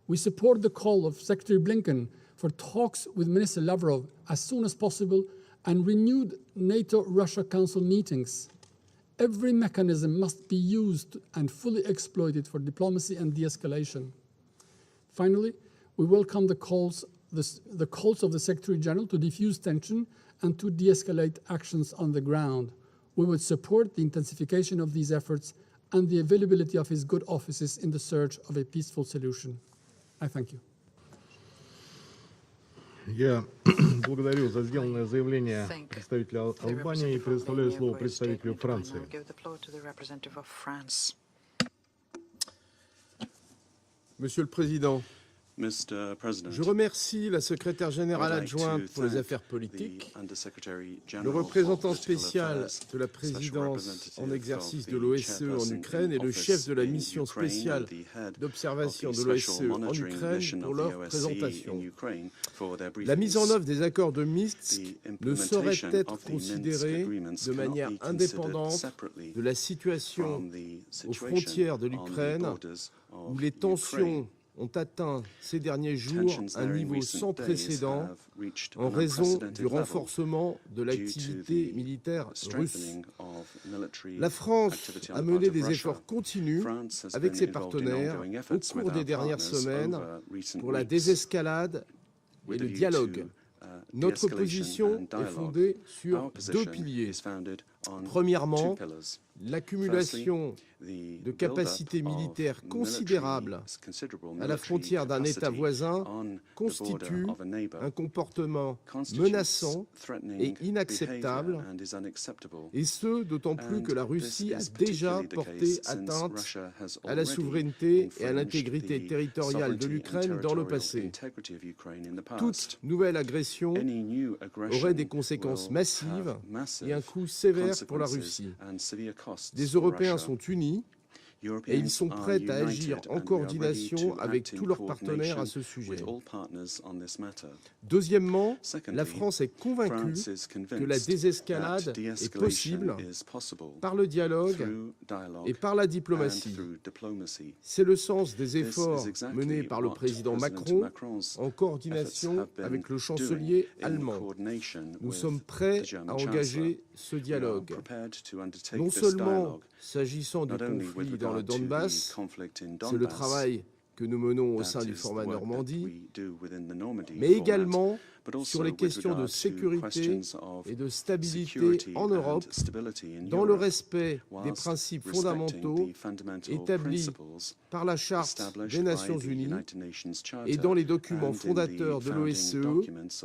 We support the call of Secretary Blinken for talks with Minister Lavrov as soon as possible and renewed NATO-Russia Council meetings. Every mechanism must be used and fully exploited for diplomacy and de-escalation. Finally, we welcome the calls of the Secretary General to defuse tension and to de-escalate actions on the ground. We would support the intensification of these efforts and the availability of his good offices in the search of a peaceful solution. I thank you. Я благодарю за сделанное заявление представителя Албании и предоставляю слово представителю Франции. Monsieur le Président, je remercie la secrétaire générale adjointe pour les affaires politiques, le représentant spécial de la présidence en exercice de l'OSCE en Ukraine et le chef de la mission spéciale d'observation de l'OSCE en Ukraine pour leur présentation. La mise en œuvre des accords de Minsk ne saurait être considérée de manière indépendante de la situation aux frontières de l'Ukraine où les tensions ont atteint ces derniers jours un niveau sans précédent en raison du renforcement de l'activité militaire russe. La France a mené des efforts continus avec ses partenaires au cours des dernières semaines pour la désescalade et le dialogue. Notre position est fondée sur deux piliers. Premièrement, l'accumulation de capacités militaires considérables à la frontière d'un État voisin constitue un comportement menaçant et inacceptable, et ce, d'autant plus que la Russie a déjà porté atteinte à la souveraineté et à l'intégrité territoriale de l'Ukraine dans le passé. Toute nouvelle agression aurait des conséquences massives et un coût sévère pour la Russie. Les Européens sont unis et ils sont prêts à agir en coordination avec tous leurs partenaires à ce sujet. Deuxièmement, la France est convaincue que la désescalade est possible par le dialogue et par la diplomatie. C'est le sens des efforts menés par le président Macron en coordination avec le chancelier allemand. Nous sommes prêts à engager ce dialogue. Non seulement s'agissant du conflit dans le Donbass, c'est le travail que nous menons au sein du format Normandie, mais également sur les questions de sécurité et de stabilité en Europe, dans le respect des principes fondamentaux établis par la Charte des Nations Unies et dans les documents fondateurs de l'OSCE,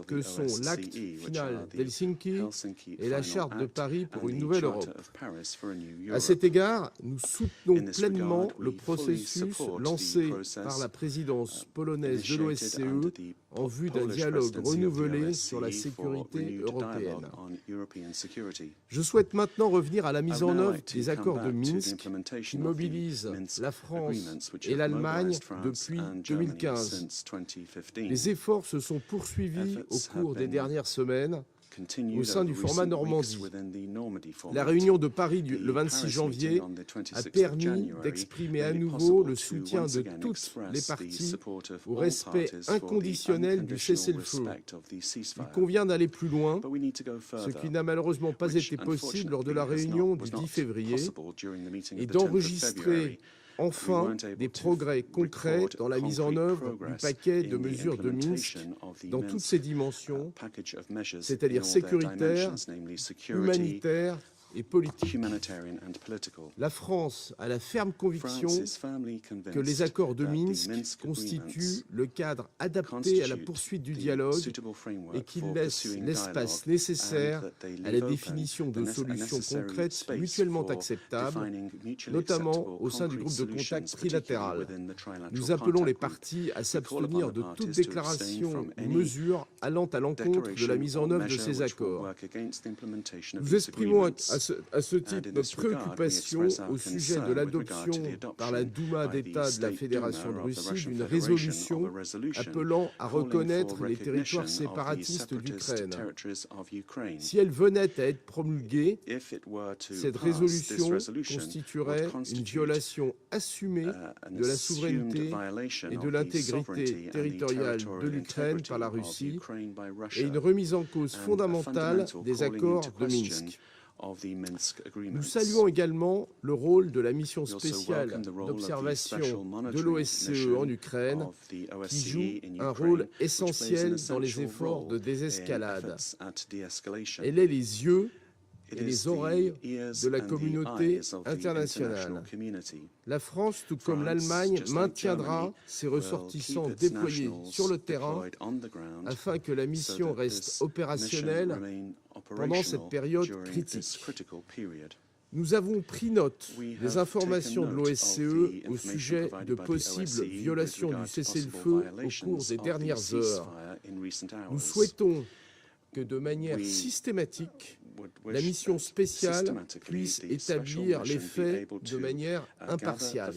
que sont l'acte final d'Helsinki et la Charte de Paris pour une nouvelle Europe. À cet égard, nous soutenons pleinement le processus lancé par la présidence polonaise de l'OSCE en vue d'un dialogue renouvelé sur la sécurité européenne. Je souhaite maintenant revenir à la mise en œuvre des accords de Minsk qui mobilisent la France et l'Allemagne depuis 2015. Les efforts se sont poursuivis au cours des dernières semaines au sein du format Normandie. La réunion de Paris le 26 janvier a permis d'exprimer à nouveau le soutien de toutes les parties au respect inconditionnel du cessez-le-feu. Il convient d'aller plus loin, ce qui n'a malheureusement pas été possible lors de la réunion du 10 février, et d'enregistrer enfin des progrès concrets dans la mise en œuvre du paquet de mesures de Minsk dans toutes ses dimensions, c'est-à-dire sécuritaire, humanitaire et politique. La France a la ferme conviction que les accords de Minsk constituent le cadre adapté à la poursuite du dialogue et qu'ils laissent l'espace nécessaire à la définition de solutions concrètes mutuellement acceptables, notamment au sein du groupe de contact trilatéral. Nous appelons les parties à s'abstenir de toute déclaration ou mesure allant à l'encontre de la mise en œuvre de ces accords. Nous exprimons à ce titre notre préoccupation au sujet de l'adoption par la Douma d'État de la Fédération de Russie d'une résolution appelant à reconnaître les territoires séparatistes d'Ukraine. Si elle venait à être promulguée, cette résolution constituerait une violation assumée de la souveraineté et de l'intégrité territoriale de l'Ukraine par la Russie et une remise en cause fondamentale des accords de Minsk. Nous saluons également le rôle de la mission spéciale d'observation de l'OSCE en Ukraine, qui joue un rôle essentiel dans les efforts de désescalade. Elle est les yeux et les oreilles de la communauté internationale. La France, tout comme l'Allemagne, maintiendra ses ressortissants déployés sur le terrain afin que la mission reste opérationnelle pendant cette période critique. Nous avons pris note des informations de l'OSCE au sujet de possibles violations du cessez-le-feu au cours des dernières heures. Nous souhaitons que de manière systématique, la mission spéciale puisse établir les faits de manière impartiale.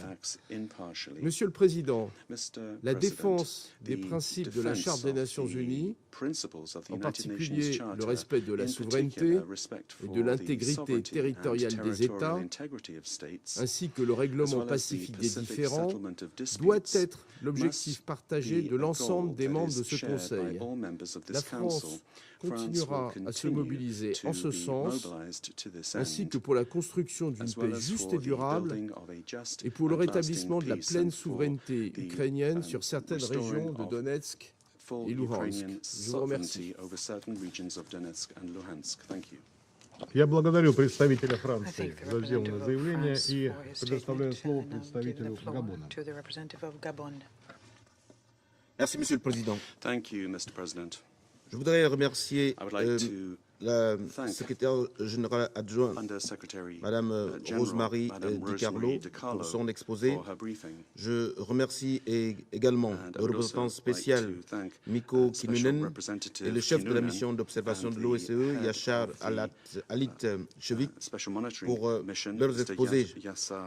Monsieur le Président, la défense des principes de la Charte des Nations Unies, en particulier le respect de la souveraineté et de l'intégrité territoriale des États, ainsi que le règlement pacifique des différends, doit être l'objectif partagé de l'ensemble des membres de ce Conseil. La France continuera à se mobiliser en ce sens, ainsi que pour la construction d'une paix juste et durable et pour le rétablissement de la pleine souveraineté ukrainienne sur certaines régions de Donetsk et Luhansk. Je vous remercie. Я благодарю представителя Франции за сделанное заявление и предоставляю слово представителю Габона. Merci, Monsieur le Président. Thank you, Mr. President. Je voudrais remercier la secrétaire générale adjointe, Madame Rosemary Di Carlo, pour son exposé. Je remercie également le représentant spécial Mikko Kinnunen et le chef de la mission d'observation de l'OSCE, Yashar Alit-Chevik, pour leurs exposés.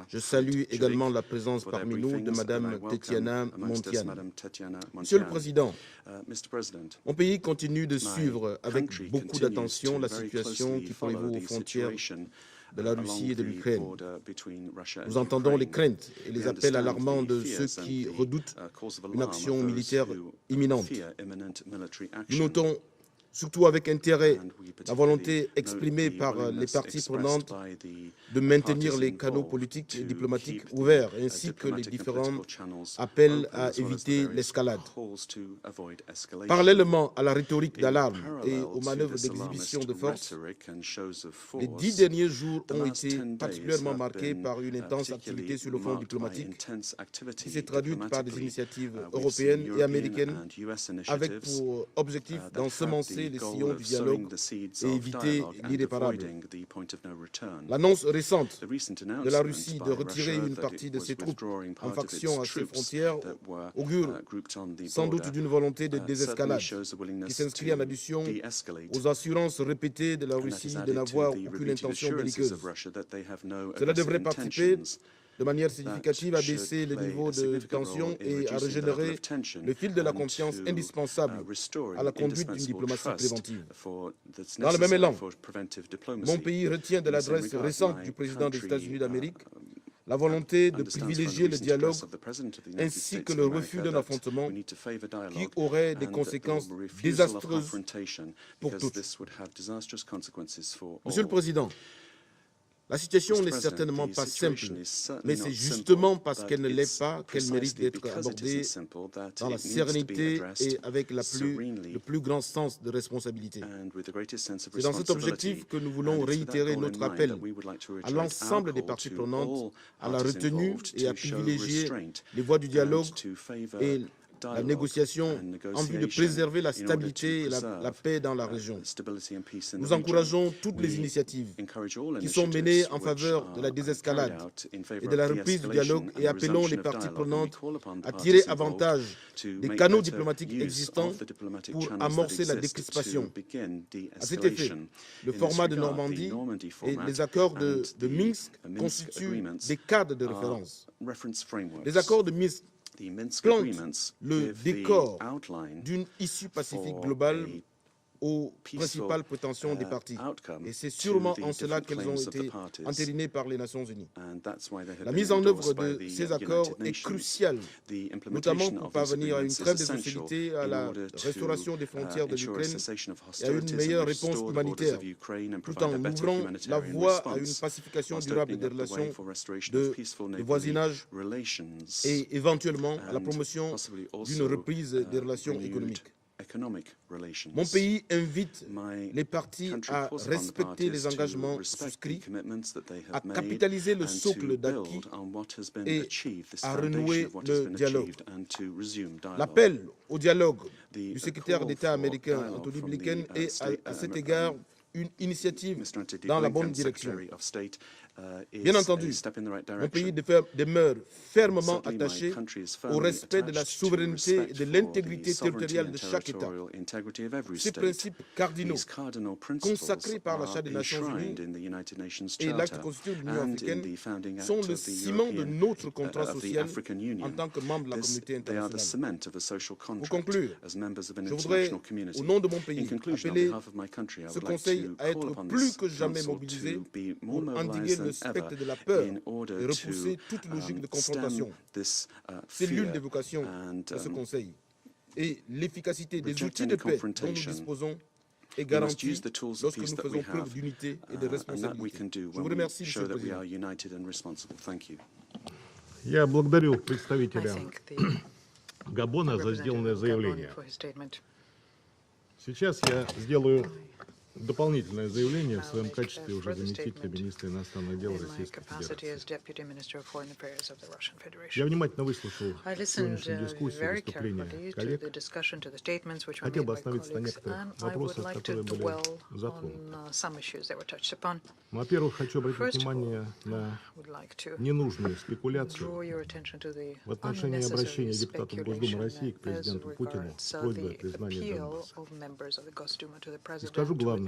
Je salue également la présence parmi nous de Madame Tetiana Montian. Monsieur le Président, mon pays continue de suivre avec beaucoup d'attention la situation qui prévaut aux frontières de la Russie et de l'Ukraine. Nous entendons les craintes et les appels alarmants de ceux qui redoutent une action militaire imminente. Nous notons surtout avec intérêt la volonté exprimée par les parties prenantes de maintenir les canaux politiques et diplomatiques ouverts, ainsi que les différents appels à éviter l'escalade. Parallèlement à la rhétorique d'alarme et aux manœuvres d'exhibition de force, les 10 derniers jours ont été particulièrement marqués par une intense activité sur le front diplomatique qui s'est traduite par des initiatives européennes et américaines avec pour objectif d'ensemencer les sillons du dialogue et éviter l'irréparable. L'annonce récente de la Russie de retirer une partie de ses troupes en faction à ses frontières augure sans doute d'une volonté de désescalade qui s'inscrit en addition aux assurances répétées de la Russie de n'avoir aucune intention belliqueuse. Cela devrait participer de manière significative à baisser le niveau de tension et à régénérer le fil de la confiance indispensable à la conduite d'une diplomatie préventive. Dans le même élan, mon pays retient de l'adresse récente du président des États-Unis d'Amérique la volonté de privilégier le dialogue ainsi que le refus d'un affrontement qui aurait des conséquences désastreuses pour tous. Monsieur le Président, la situation n'est certainement pas simple, mais c'est justement parce qu'elle ne l'est pas qu'elle mérite d'être abordée dans la sérénité et avec le plus grand sens de responsabilité. C'est dans cet objectif que nous voulons réitérer notre appel à l'ensemble des parties prenantes à la retenue et à privilégier les voies du dialogue et la négociation en vue de préserver la stabilité et la paix dans la région. Nous encourageons toutes les initiatives qui sont menées en faveur de la désescalade et de la reprise du dialogue et appelons les parties prenantes à tirer avantage des canaux diplomatiques existants pour amorcer la décrispation. À cet effet, le format de Normandie et les accords de Minsk constituent des cadres de référence. Les accords de Minsk plante le décor d'une issue pacifique globale aux principales prétentions des parties. Et c'est sûrement en cela qu'elles ont été entérinées par les Nations Unies. La mise en œuvre de ces accords est cruciale, notamment pour parvenir à une trêve des hostilités, à la restauration des frontières de l'Ukraine et à une meilleure réponse humanitaire, tout en ouvrant la voie à une pacification durable des relations de voisinage et éventuellement à la promotion d'une reprise des relations économiques. Mon pays invite les parties à respecter les engagements souscrits, à capitaliser le socle d'acquis et à renouer le dialogue. L'appel au dialogue du secrétaire d'État américain Anthony Blinken est à cet égard une initiative dans la bonne direction. Bien entendu, mon pays demeure fermement attaché au respect de la souveraineté et de l'intégrité territoriale de chaque État. Ces principes cardinaux, consacrés par la Charte des Nations Unies et l'acte constitutif de l'Union africaine, sont le ciment de notre contrat social en tant que membre de la communauté internationale. Pour conclure, je voudrais, au nom de mon pays, appeler ce Conseil à être plus que jamais mobilisé pour endiguer le spectre de la peur et repousser toute logique de confrontation. C'est l'une des vocations de ce Conseil. Et l'efficacité des outils de paix dont nous disposons est garantie lorsque nous faisons preuve d'unité et de responsabilité. Je vous remercie, Monsieur le Président. Я благодарю представителя Габона за сделанное заявление. Сейчас я сделаю дополнительное заявление в своем качестве уже заместителя министра иностранных дел Российской Федерации. Я внимательно выслушал сегодняшнюю дискуссию, выступления коллег. Хотел бы остановиться на некоторых вопросах, которые были затронуты. Во-первых, хочу обратить внимание на ненужную спекуляцию в отношении обращения депутатов Госдумы России к президенту Путину с просьбой о признании Донбасса. И скажу главное.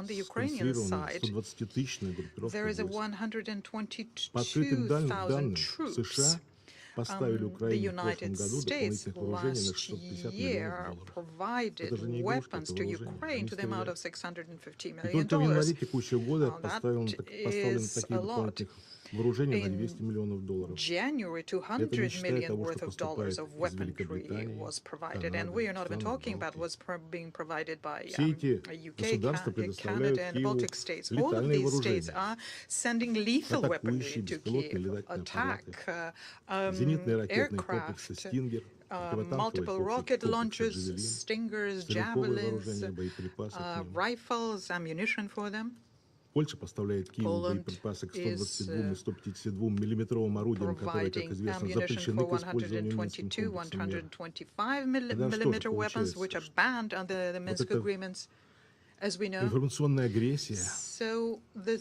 on the Ukrainian side, there is a 122,000 troops. The United States last year provided weapons to Ukraine to the amount of $650 million. That is a lot. In January, $200 million worth of dollars of weaponry was provided, and we are not even talking about what's being provided by UK, Canada, and the Baltic states. All of these states are sending lethal weaponry to Kiev, attack aircraft, multiple rocket launchers, Stingers, Javelins, rifles, ammunition for them. Польша поставляет Киеву боеприпасы к 122 и 152 миллиметровым орудиям, которые, как известно, запрещены к использованию Минским комплексом мер. А что же получается, что информационная агрессия,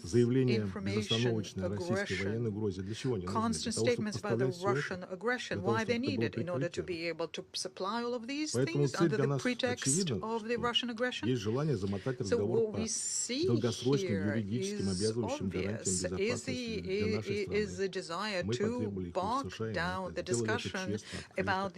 заявления безостановочной российской военной угрозе, для чего они нужны? Для того, чтобы поставлять все это, для того, чтобы это было прикрытие. Поэтому цель для нас очевидна, что есть желание замотать разговор по долгосрочным юридическим обязывающим гарантиям безопасности для нашей страны. Мы потребовали их в США, и мы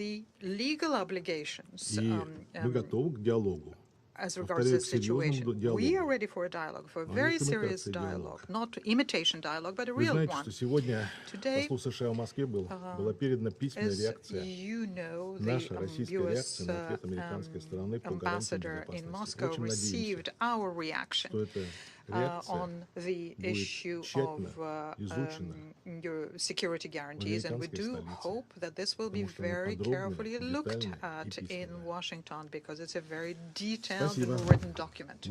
сделали это честно, открыто. И мы готовы к диалогу. As regards the situation, we are ready for a dialogue, for a very serious dialogue, not imitation dialogue, but a real one. Today, as you know, the U.S. ambassador in Moscow received our reaction on the issue of your security guarantees, and we do hope that this will be very carefully looked at in Washington, because it's a very detailed and written document.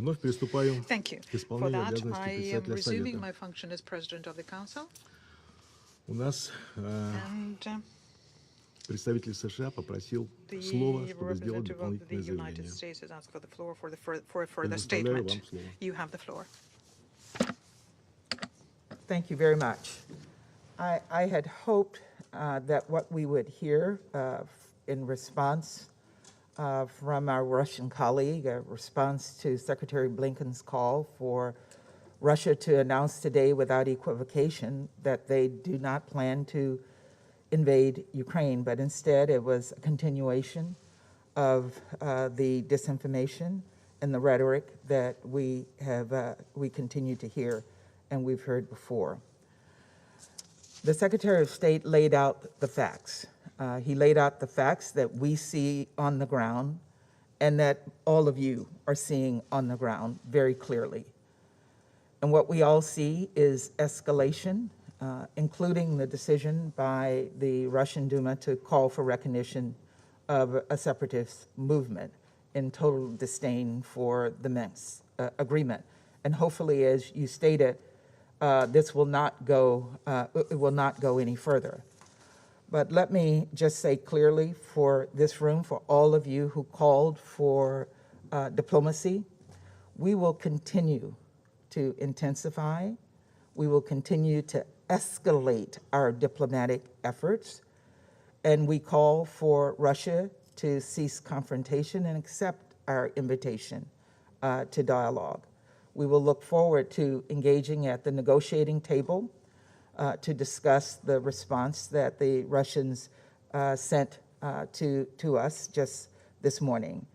Thank you. For that, I am resuming my function as President of the Council. Представитель США попросил слова, чтобы сделать дополнительное заявление. Предоставляю вам слово. You have the floor. Thank you very much. I had hoped that what we would hear in response from our Russian colleague, a response to Secretary Blinken's call for Russia to announce today without equivocation that they do not plan to invade Ukraine, but instead it was a continuation of the disinformation and the rhetoric that we continue to hear and we've heard before. The Secretary of State laid out the facts. He laid out the facts that we see on the ground and that all of you are seeing on the ground very clearly. And what we all see is escalation, including the decision by the Russian Duma to call for recognition of a separatist movement in total disdain for the Minsk agreement. And hopefully, as you stated, this will not go, it will not go any further. But let me just say clearly for this room, for all of you who called for diplomacy, we will continue to intensify, we will continue to escalate our diplomatic efforts, and we call for Russia to cease confrontation and accept our invitation to dialogue. We will look forward to engaging at the negotiating table to discuss the response that the Russians sent to us just this morning.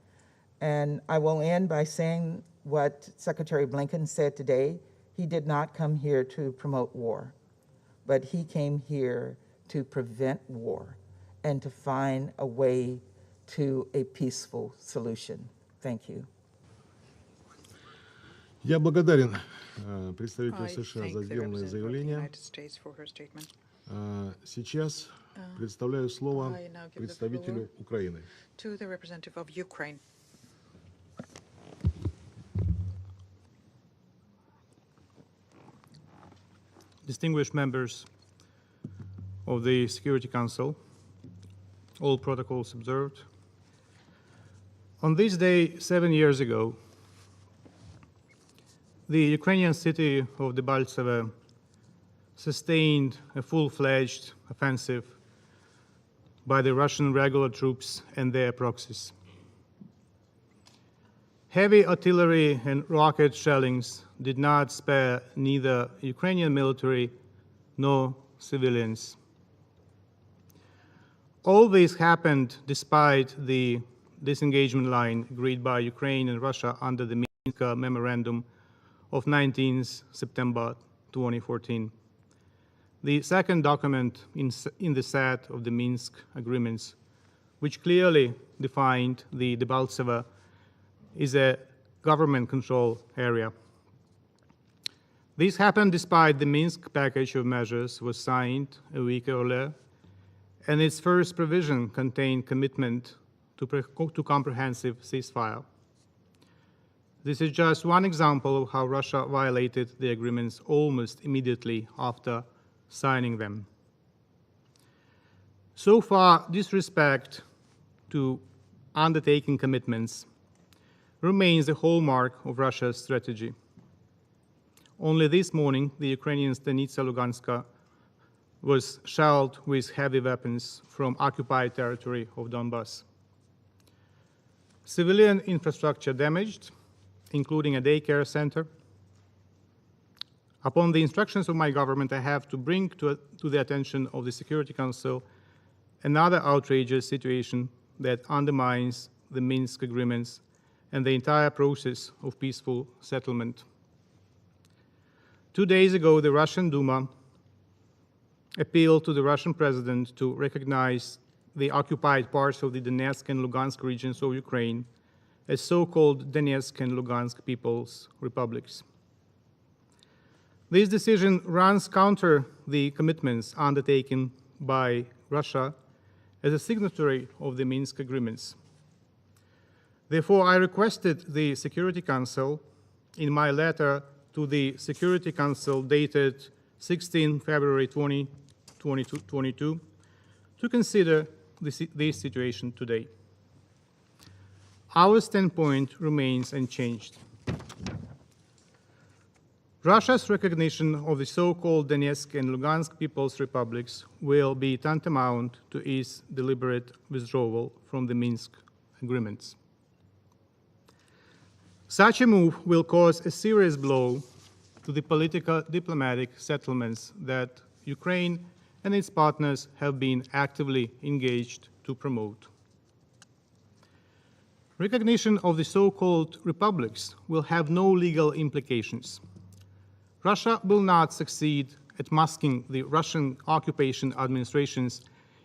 And I will end by saying what Secretary Blinken said today. He did not come here to promote war, but he came here to prevent war and to find a way to a peaceful solution. Thank you. Я благодарен представителю США за сделанное заявление. Сейчас предоставляю слово представителю Украины. To the representative of Ukraine. Distinguished members of the Security Council, all protocols observed. On this day 7 years ago, the Ukrainian city of Debaltseve sustained a full-fledged offensive by the Russian regular troops and their proxies. Heavy artillery and rocket shellings did not spare neither Ukrainian military nor civilians. All this happened despite the disengagement line agreed by Ukraine and Russia under the Minsk Memorandum of 19th September 2014. The second document in the set of the Minsk agreements, which clearly defined the Debaltseve is a government-controlled area. This happened despite the Minsk package of measures was signed a week earlier, and its first provision contained commitment to comprehensive ceasefire. This is just one example of how Russia violated the agreements almost immediately after signing them. So far, disrespect to undertaking commitments remains the hallmark of Russia's strategy. Only this morning, the Ukrainian Stanitsa Luganska was shelled with heavy weapons from occupied territory of Donbas. Civilian infrastructure damaged, including a daycare center. Upon the instructions of my government, I have to bring to the attention of the Security Council another outrageous situation that undermines the Minsk agreements and the entire process of peaceful settlement. 2 days ago, the Russian Duma appealed to the Russian president to recognize the occupied parts of the Donetsk and Lugansk regions of Ukraine as so-called Donetsk and Lugansk People's Republics. This decision runs counter the commitments undertaken by Russia as a signatory of the Minsk agreements. Therefore, I requested the Security Council in my letter to the Security Council dated 16 February 2022 to consider this situation today. Our standpoint remains unchanged. Russia's recognition of the so-called Donetsk and Lugansk People's Republics will be tantamount to its deliberate withdrawal from the Minsk agreements. Such a move will cause a serious blow to the political diplomatic settlements that Ukraine and its partners have been actively engaged to promote. Recognition of the so-called republics will have no legal implications. Russia will not succeed at masking the Russian occupation administrations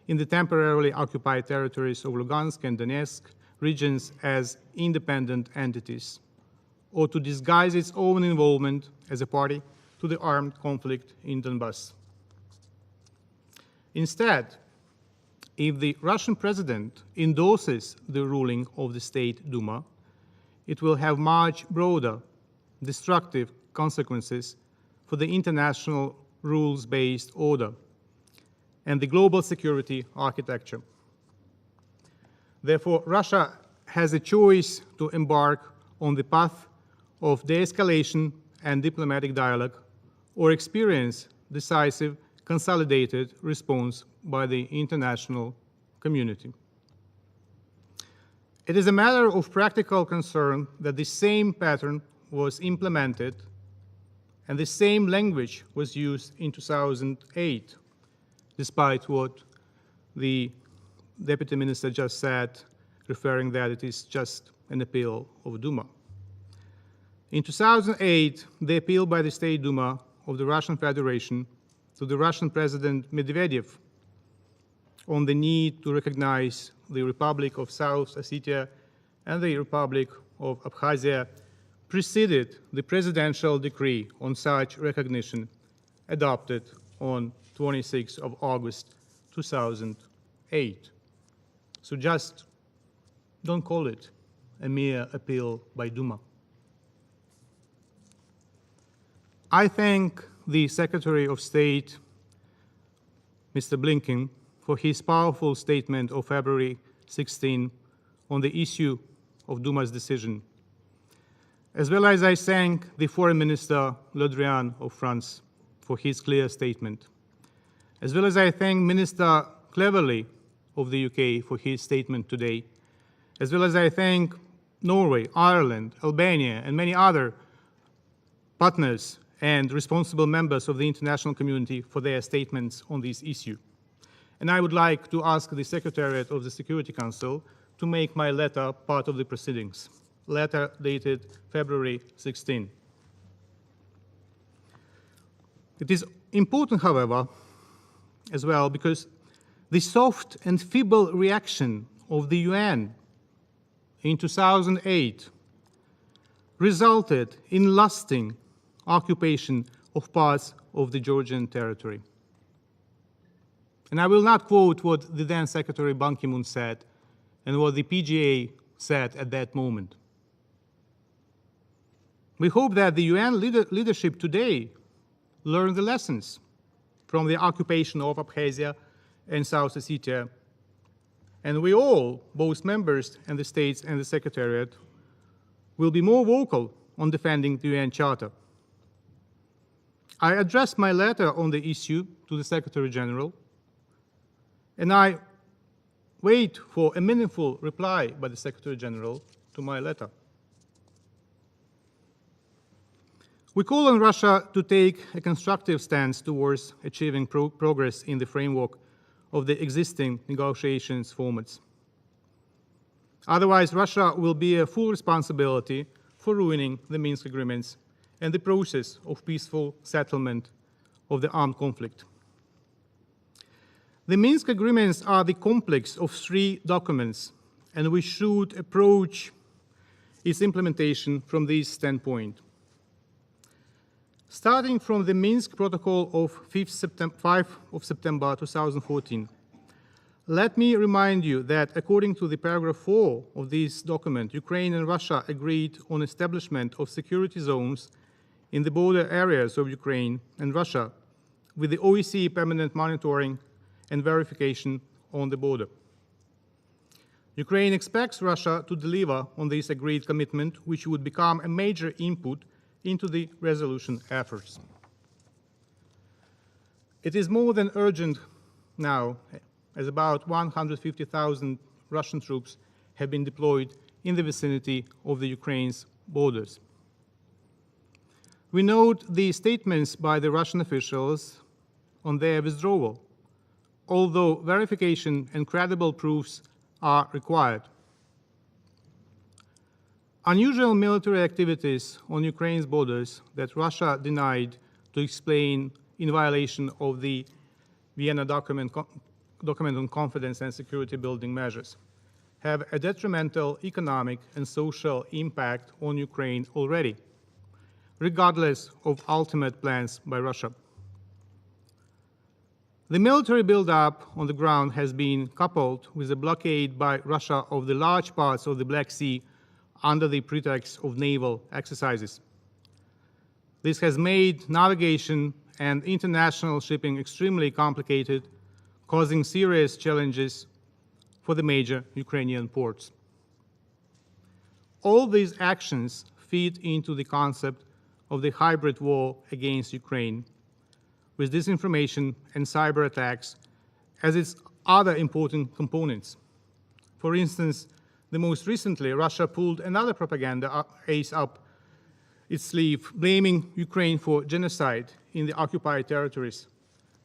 in the temporarily occupied territories of Lugansk and Donetsk regions as independent entities, or to disguise its own involvement as a party to the armed conflict in Donbas. Instead, if the Russian president endorses the ruling of the State Duma, it will have much broader, destructive consequences for the international rules-based order and the global security architecture. Therefore, Russia has a choice to embark on the path of de-escalation and diplomatic dialogue, or experience decisive, consolidated response by the international community. It is a matter of practical concern that the same pattern was implemented and the same language was used in 2008, despite what the Deputy Minister just said, referring that it is just an appeal of Duma. In 2008, the appeal by the State Duma of the Russian Federation to the Russian President Medvedev on the need to recognize the Republic of South Ossetia and the Republic of Abkhazia preceded the presidential decree on such recognition adopted on 26 of August 2008. So just don't call it a mere appeal by Duma. I thank the Secretary of State, Mr. Blinken, for his powerful statement of February 16 on the issue of Duma's decision, as well as I thank the Foreign Minister Le Drian of France for his clear statement, as well as I thank Minister Cleverly of the UK for his statement today, as well as I thank Norway, Ireland, Albania, and many other partners and responsible members of the international community for their statements on this issue. And I would like to ask the Secretariat of the Security Council to make my letter part of the proceedings. Letter dated February 16. It is important, however, as well, because the soft and feeble reaction of the UN in 2008 resulted in lasting occupation of parts of the Georgian territory. And I will not quote what the then Secretary Ban Ki-moon said and what the PGA said at that moment. We hope that the UN leadership today learned the lessons from the occupation of Abkhazia and South Ossetia. And we all, both members and the states and the Secretariat, will be more vocal on defending the UN Charter. I addressed my letter on the issue to the Secretary General, and I wait for a meaningful reply by the Secretary General to my letter. We call on Russia to take a constructive stance towards achieving progress in the framework of the existing negotiations formats. Otherwise, Russia will bear full responsibility for ruining the Minsk agreements and the process of peaceful settlement of the armed conflict. The Minsk agreements are the complex of 3 documents, and we should approach its implementation from this standpoint. Starting from the Minsk Protocol of 5 of September 2014, let me remind you that according to the paragraph 4 of this document, Ukraine and Russia agreed on establishment of security zones in the border areas of Ukraine and Russia with the OSCE permanent monitoring and verification on the border. Ukraine expects Russia to deliver on this agreed commitment, which would become a major input into the resolution efforts. It is more than urgent now, as about 150,000 Russian troops have been deployed in the vicinity of the Ukraine's borders. We note the statements by the Russian officials on their withdrawal, although verification and credible proofs are required. Unusual military activities on Ukraine's borders that Russia denied to explain in violation of the Vienna document on confidence and security building measures have a detrimental economic and social impact on Ukraine already, regardless of ultimate plans by Russia. The military buildup on the ground has been coupled with a blockade by Russia of the large parts of the Black Sea under the pretext of naval exercises. This has made navigation and international shipping extremely complicated, causing serious challenges for the major Ukrainian ports. All these actions feed into the concept of the hybrid war against Ukraine, with disinformation and cyber attacks as its other important components. For instance, the most recently, Russia pulled another propaganda ace up its sleeve, blaming Ukraine for genocide in the occupied territories.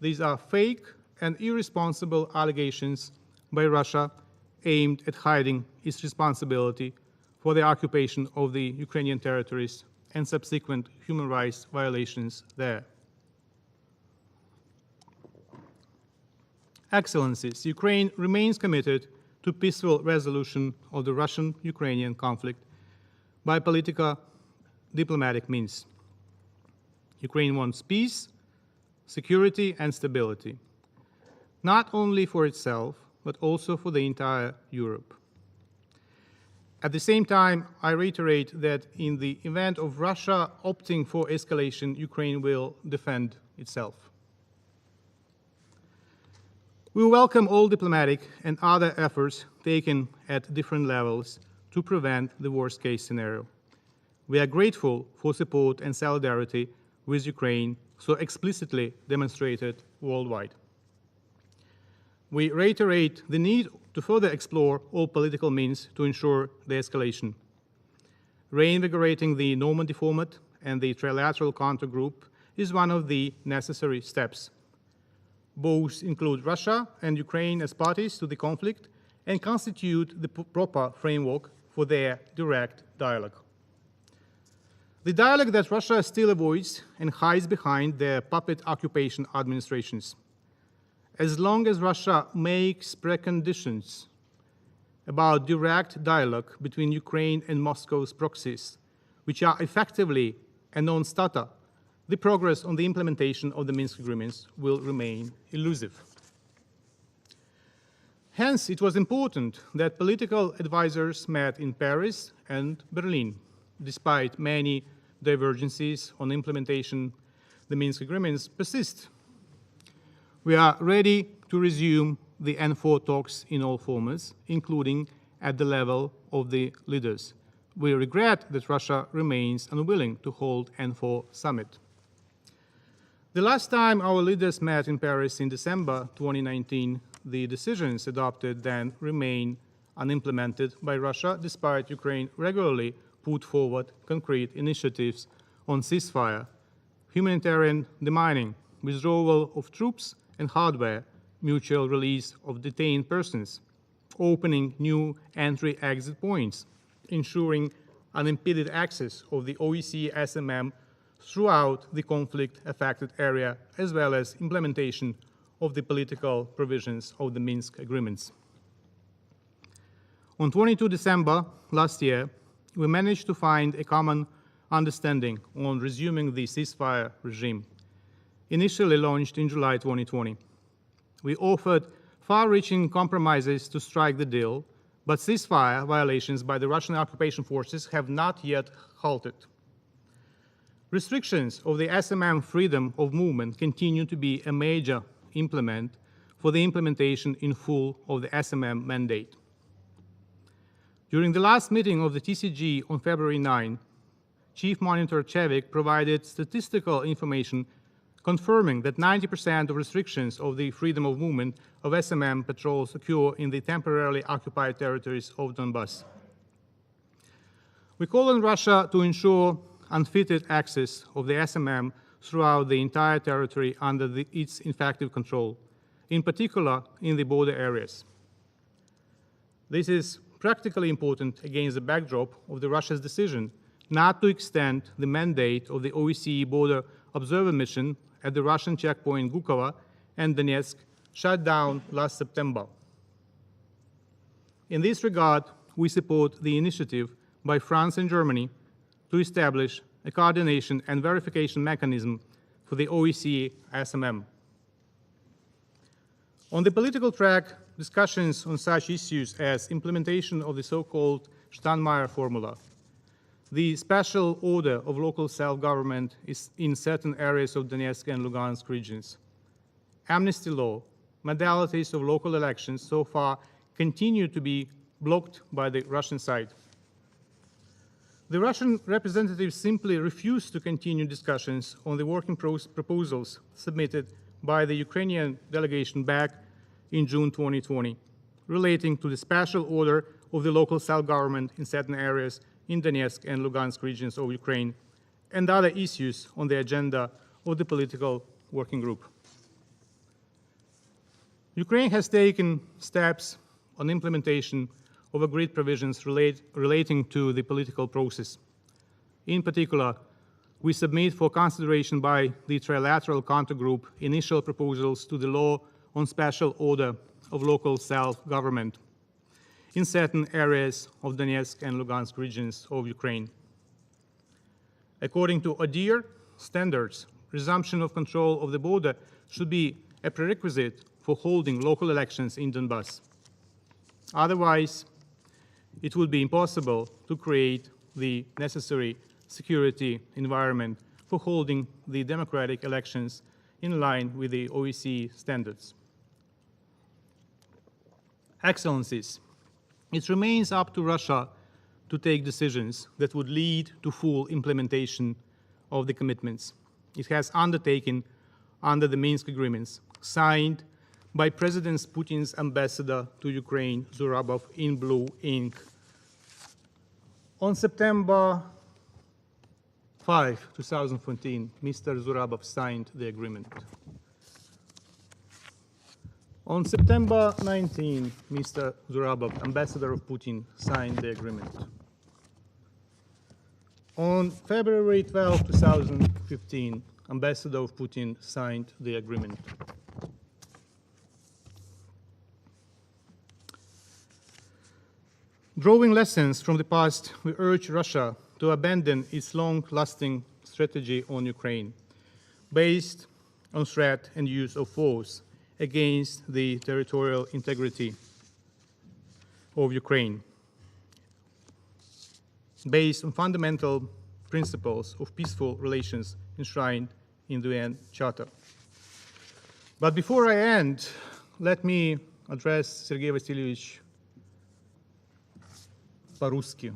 These are fake and irresponsible allegations by Russia aimed at hiding its responsibility for the occupation of the Ukrainian territories and subsequent human rights violations there. Excellencies, Ukraine remains committed to peaceful resolution of the Russian-Ukrainian conflict by political diplomatic means. Ukraine wants peace, security, and stability, not only for itself, but also for the entire Europe. At the same time, I reiterate that in the event of Russia opting for escalation, Ukraine will defend itself. We welcome all diplomatic and other efforts taken at different levels to prevent the worst-case scenario. We are grateful for support and solidarity with Ukraine so explicitly demonstrated worldwide. We reiterate the need to further explore all political means to ensure the escalation. Reinvigorating the Normandy format and the trilateral countergroup is one of the necessary steps. Both include Russia and Ukraine as parties to the conflict and constitute the proper framework for their direct dialogue. The dialogue that Russia still avoids and hides behind their puppet occupation administrations. As long as Russia makes preconditions about direct dialogue between Ukraine and Moscow's proxies, which are effectively a non-starter, the progress on the implementation of the Minsk agreements will remain elusive. Hence, it was important that political advisors met in Paris and Berlin, despite many divergences on implementation. The Minsk agreements persist. We are ready to resume the N4 talks in all formats, including at the level of the leaders. We regret that Russia remains unwilling to hold N4 summit. The last time our leaders met in Paris in December 2019, the decisions adopted then remain unimplemented by Russia, despite Ukraine regularly put forward concrete initiatives on ceasefire, humanitarian demining, withdrawal of troops and hardware, mutual release of detained persons, opening new entry-exit points, ensuring unimpeded access of the OSCE SMM throughout the conflict-affected area, as well as implementation of the political provisions of the Minsk agreements. On 22 December last year, we managed to find a common understanding on resuming the ceasefire regime, initially launched in July 2020. We offered far-reaching compromises to strike the deal, but ceasefire violations by the Russian occupation forces have not yet halted. Restrictions of the SMM freedom of movement continue to be a major impediment for the implementation in full of the SMM mandate. During the last meeting of the TCG on February 9, Chief Monitor Chevik provided statistical information confirming that 90% of restrictions of the freedom of movement of SMM patrols occur in the temporarily occupied territories of Donbass. We call on Russia to ensure unfettered access of the SMM throughout the entire territory under its effective control, in particular in the border areas. This is practically important against the backdrop of Russia's decision not to extend the mandate of the OSCE border observer mission at the Russian checkpoint Gukova and Donetsk, shut down last September. In this regard, we support the initiative by France and Germany to establish a coordination and verification mechanism for the OSCE SMM. On the political track, discussions on such issues as implementation of the so-called Steinmeier formula, the special order of local self-government is in certain areas of Donetsk and Lugansk regions, amnesty law, modalities of local elections so far continue to be blocked by the Russian side. The Russian representatives simply refused to continue discussions on the working proposals submitted by the Ukrainian delegation back in June 2020, relating to the special order of the local self-government in certain areas in Donetsk and Lugansk regions of Ukraine, and other issues on the agenda of the political working group. Ukraine has taken steps on implementation of agreed provisions relating to the political process. In particular, we submit for consideration by the trilateral countergroup initial proposals to the law on special order of local self-government in certain areas of Donetsk and Lugansk regions of Ukraine. According to ODIHR standards, resumption of control of the border should be a prerequisite for holding local elections in Donbass. Otherwise, it would be impossible to create the necessary security environment for holding the democratic elections in line with the OSCE standards. Excellencies, it remains up to Russia to take decisions that would lead to full implementation of the commitments it has undertaken under the Minsk agreements, signed by President Putin's ambassador to Ukraine, Zurabov, in blue ink. On September 5, 2014, Mr. Zurabov signed the agreement. On September 19, Mr. Zurabov, ambassador of Putin, signed the agreement. On February 12, 2015, ambassador of Putin signed the agreement. Drawing lessons from the past, we urge Russia to abandon its long-lasting strategy on Ukraine, based on threat and use of force against the territorial integrity of Ukraine based on fundamental principles of peaceful relations enshrined in the UN Charter. But before I end, let me address Sergei Vasilyevich по-русски.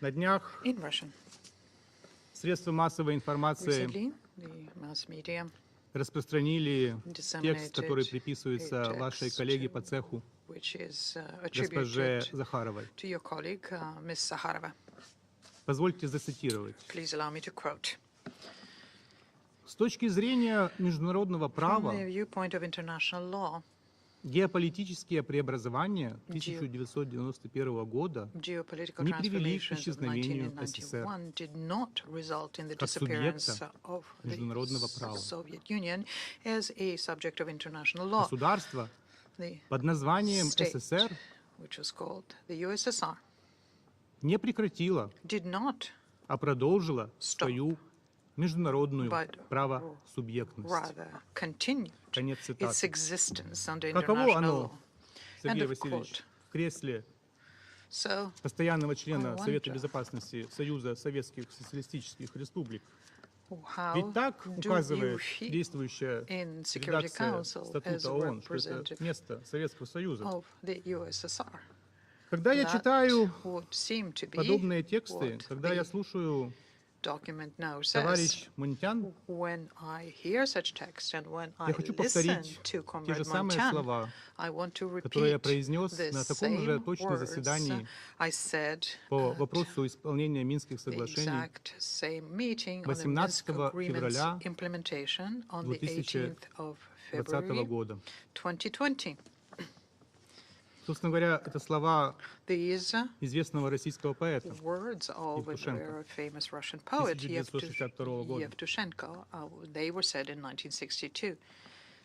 На днях In Russian. средства массовой информации Recently, the mass media распространили текст, который приписывается вашей коллеге по цеху, which is госпоже attributed Захаровой. to your colleague, Ms. Zakharova. Позвольте зацитировать. Please allow me to quote. С точки зрения международного From права, the viewpoint of international law, геополитические преобразования 1991 года geopolitical не привели к transformations of исчезновению СССР 1991 did not result in the как disappearance субъекта of the международного права. Soviet Union as a subject of international law. Государство The под названием state, СССР which was called the USSR, не прекратило, did not а продолжило свою международную but правосубъектность. rather continued Конец its цитаты. existence under Каково international оно, law. Сергей End of Васильевич, quote. в кресле So, постоянного члена I Совета wonder Безопасности Союза Советских Социалистических Республик? how Ведь так do указывает you feel действующая in Security редакция Council as Статута a ООН, что это representative место Советского Союза. of the USSR? Когда я That читаю would seem to be подобные тексты, what когда я the слушаю document now says. товарищ Монтян, When I hear such text and when I я хочу listen повторить to те Comrade же самые Montan, слова, I want to которые я repeat произнес the на таком же same точно words заседании I said по at вопросу исполнения Минских the соглашений exact same meeting on the 18 Minsk Agreement's февраля implementation on the 18th of 2020 February года. 2020. Собственно говоря, это слова These известного российского поэта words of a Евтушенко. very famous Russian poet, 1962 года. Yevtushenko, they were said in 1962.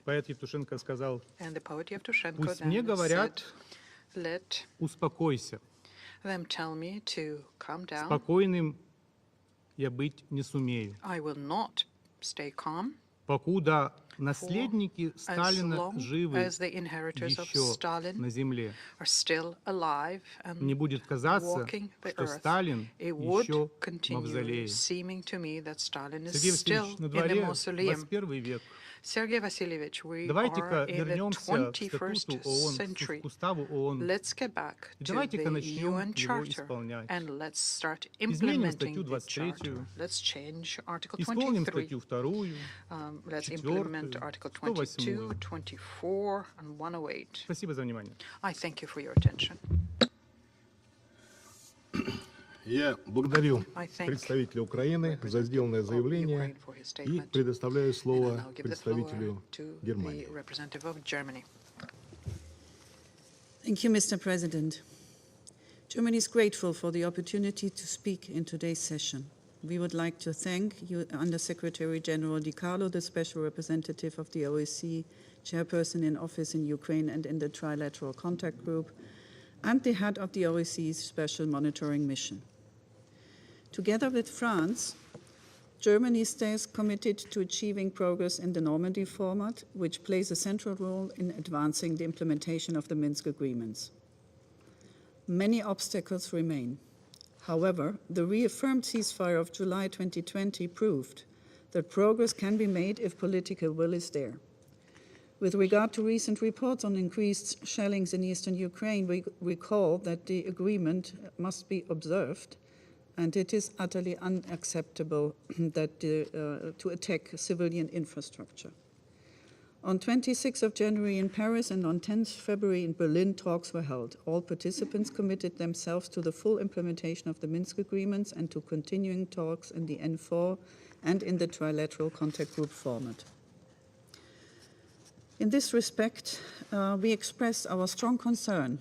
Поэт Евтушенко сказал: And the poet Yevtushenko «Пусть then мне говорят, said, let успокойся, them tell me to calm down. спокойным я быть не сумею, I will not stay calm покуда наследники as Сталина long живы as the inheritors of еще Stalin на земле. are still alive and Мне будет казаться, walking the что earth. Сталин It would еще в continue мавзолее». seeming to me that Stalin is Сергей still Васильевич, на in the дворе mausoleum. 21 век. Sergei Vasilyevich, we Давайте-ка are in the вернемся к 21st статуту ООН, century. к уставу ООН. Let's get back И to давайте-ка the начнем UN его Charter исполнять. and let's start Изменим implementing статью the Charter. 23, Let's change Article исполним 23. статью 2, Let's 4, implement Article 22, 24, and 108. Спасибо за внимание. I thank you for your attention. Я благодарю I thank представителя Украины за сделанное заявление Ukraine for his и statement. предоставляю And слово I'll give the floor представителю to Германии. the representative of Germany. Thank you, Mr. President. Germany is grateful for the opportunity to speak in today's session. We would like to thank you, Under-Secretary General Di Carlo, the Special Representative of the OSCE, Chairperson in office in Ukraine and in the Trilateral Contact Group, and the head of the OSCE's Special Monitoring Mission. Together with France, Germany stays committed to achieving progress in the Normandy format, which plays a central role in advancing the implementation of the Minsk agreements. Many obstacles remain. However, the reaffirmed ceasefire of July 2020 proved that progress can be made if political will is there. With regard to recent reports on increased shellings in eastern Ukraine, we recall that the agreement must be observed, and it is utterly unacceptable that to attack civilian infrastructure. On 26th of January in Paris and on 10th February in Berlin, talks were held. All participants committed themselves to the full implementation of the Minsk agreements and to continuing talks in the N4 and in the Trilateral Contact Group format. In this respect, we express our strong concern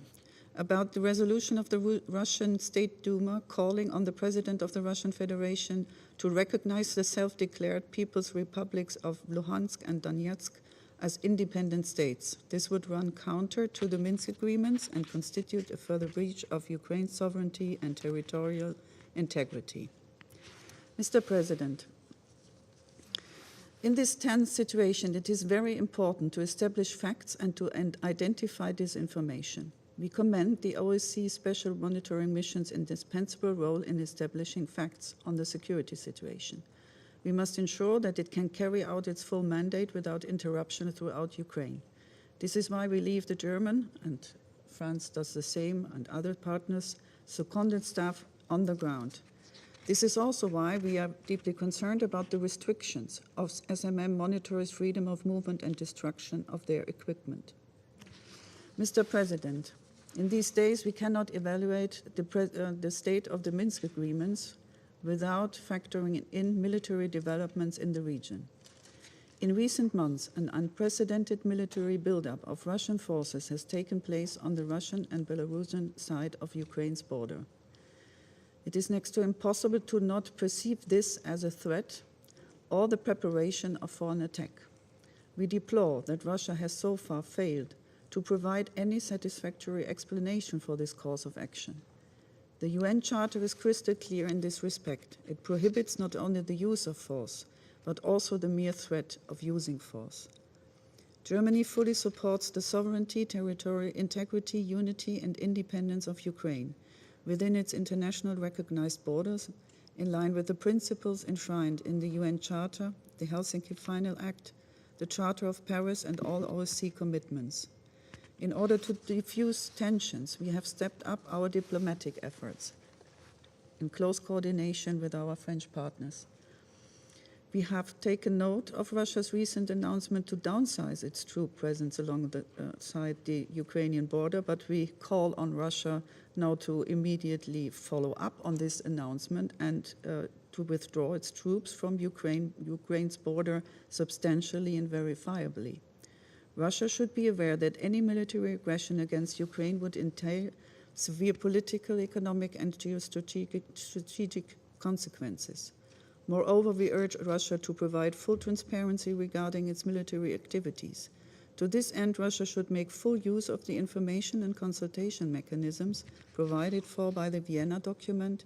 about the resolution of the Russian State Duma calling on the President of the Russian Federation to recognize the self-declared People's Republics of Luhansk and Donetsk as independent states. This would run counter to the Minsk agreements and constitute a further breach of Ukraine's sovereignty and territorial integrity. Mr. President, In this tense situation, it is very important to establish facts and to identify disinformation. We commend the OSCE Special Monitoring Mission's indispensable role in establishing facts on the security situation. We must ensure that it can carry out its full mandate without interruption throughout Ukraine. This is why we leave the German, and France does the same, and other partners, seconded staff on the ground. This is also why we are deeply concerned about the restrictions of SMM monitors' freedom of movement and destruction of their equipment. Mr. President, in these days we cannot evaluate the state of the Minsk agreements without factoring in military developments in the region. In recent months, an unprecedented military buildup of Russian forces has taken place on the Russian and Belarusian side of Ukraine's border. It is next to impossible to not perceive this as a threat or the preparation for an attack. We deplore that Russia has so far failed to provide any satisfactory explanation for this course of action. The UN Charter is crystal clear in this respect. It prohibits not only the use of force, but also the mere threat of using force. Germany fully supports the sovereignty, territorial integrity, unity, and independence of Ukraine within its international recognized borders, in line with the principles enshrined in the UN Charter, the Helsinki Final Act, the Charter of Paris, and all OSCE commitments. In order to diffuse tensions, we have stepped up our diplomatic efforts in close coordination with our French partners. We have taken note of Russia's recent announcement to downsize its troop presence alongside the Ukrainian border, but we call on Russia now to immediately follow up on this announcement and to withdraw its troops from Ukraine's border substantially and verifiably. Russia should be aware that any military aggression against Ukraine would entail severe political, economic, and geostrategic consequences. Moreover, we urge Russia to provide full transparency regarding its military activities. To this end, Russia should make full use of the information and consultation mechanisms provided for by the Vienna document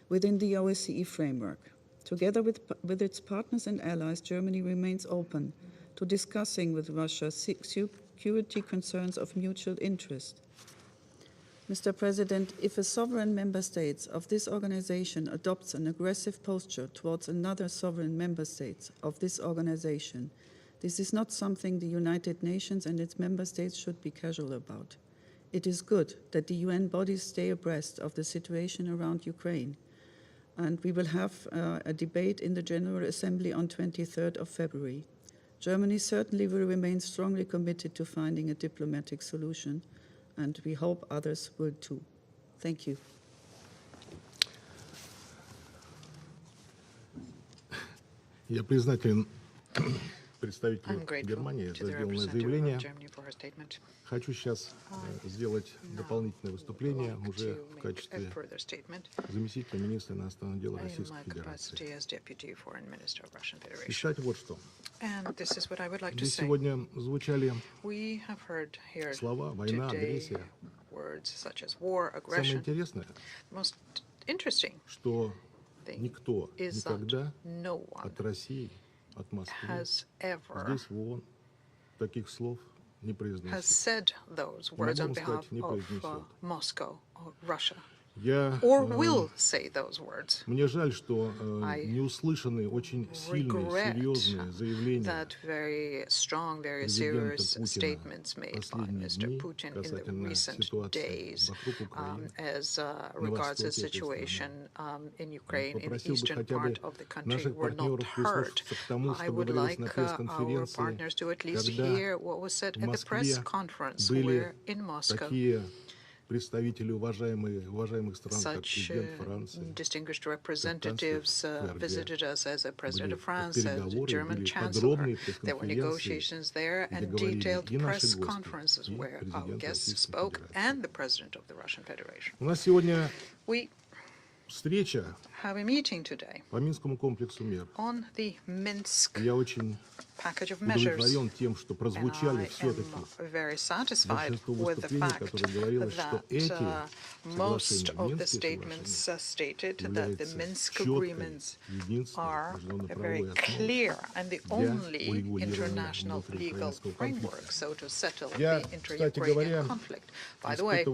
within the OSCE framework. Together with its partners and allies, Germany remains open to discussing with Russia security concerns of mutual interest. Mr. President, if a sovereign member state of this organization adopts an aggressive posture towards another sovereign member state of this organization, this is not something the United Nations and its member states should be casual about. It is good that the UN bodies stay abreast of the situation around Ukraine, and we will have a debate in the General Assembly on 23rd of February. Germany certainly will remain strongly committed to finding a diplomatic solution, and we hope others will too. Thank you. Я признателен представителю Германии за сделанное заявление. Хочу сейчас сделать дополнительное выступление уже в качестве заместителя министра иностранных дел Российской Федерации. И, кстати, вот что. Здесь сегодня звучали слова «война», «агрессия». Самое интересное, что никто никогда от России, от Москвы, здесь в ООН таких слов не произносит. Могу сказать, не произнесет. Мне жаль, что не услышаны очень сильные, серьезные заявления президента Путина последние дни касательно ситуации вокруг Украины, на востоке, попросил бы хотя бы наших партнеров прислушаться к тому, что говорилось на пресс-конференции, когда в Москве были такие представители уважаемых стран, как президент Франции, distinguished representatives visited us as the President of France, as the German Chancellor. There were negotiations there and detailed press conferences where our guests spoke and the President of the Russian Federation. У нас сегодня We встреча have a meeting today по Минскому комплексу мер. on the Minsk Я очень удовлетворен тем, что прозвучали все-таки большинство выступлений, которые говорилось, что эти Most of the statements stated that the Minsk agreements are a very clear and the only international legal framework, so to settle the inter-Ukrainian conflict. By the way, I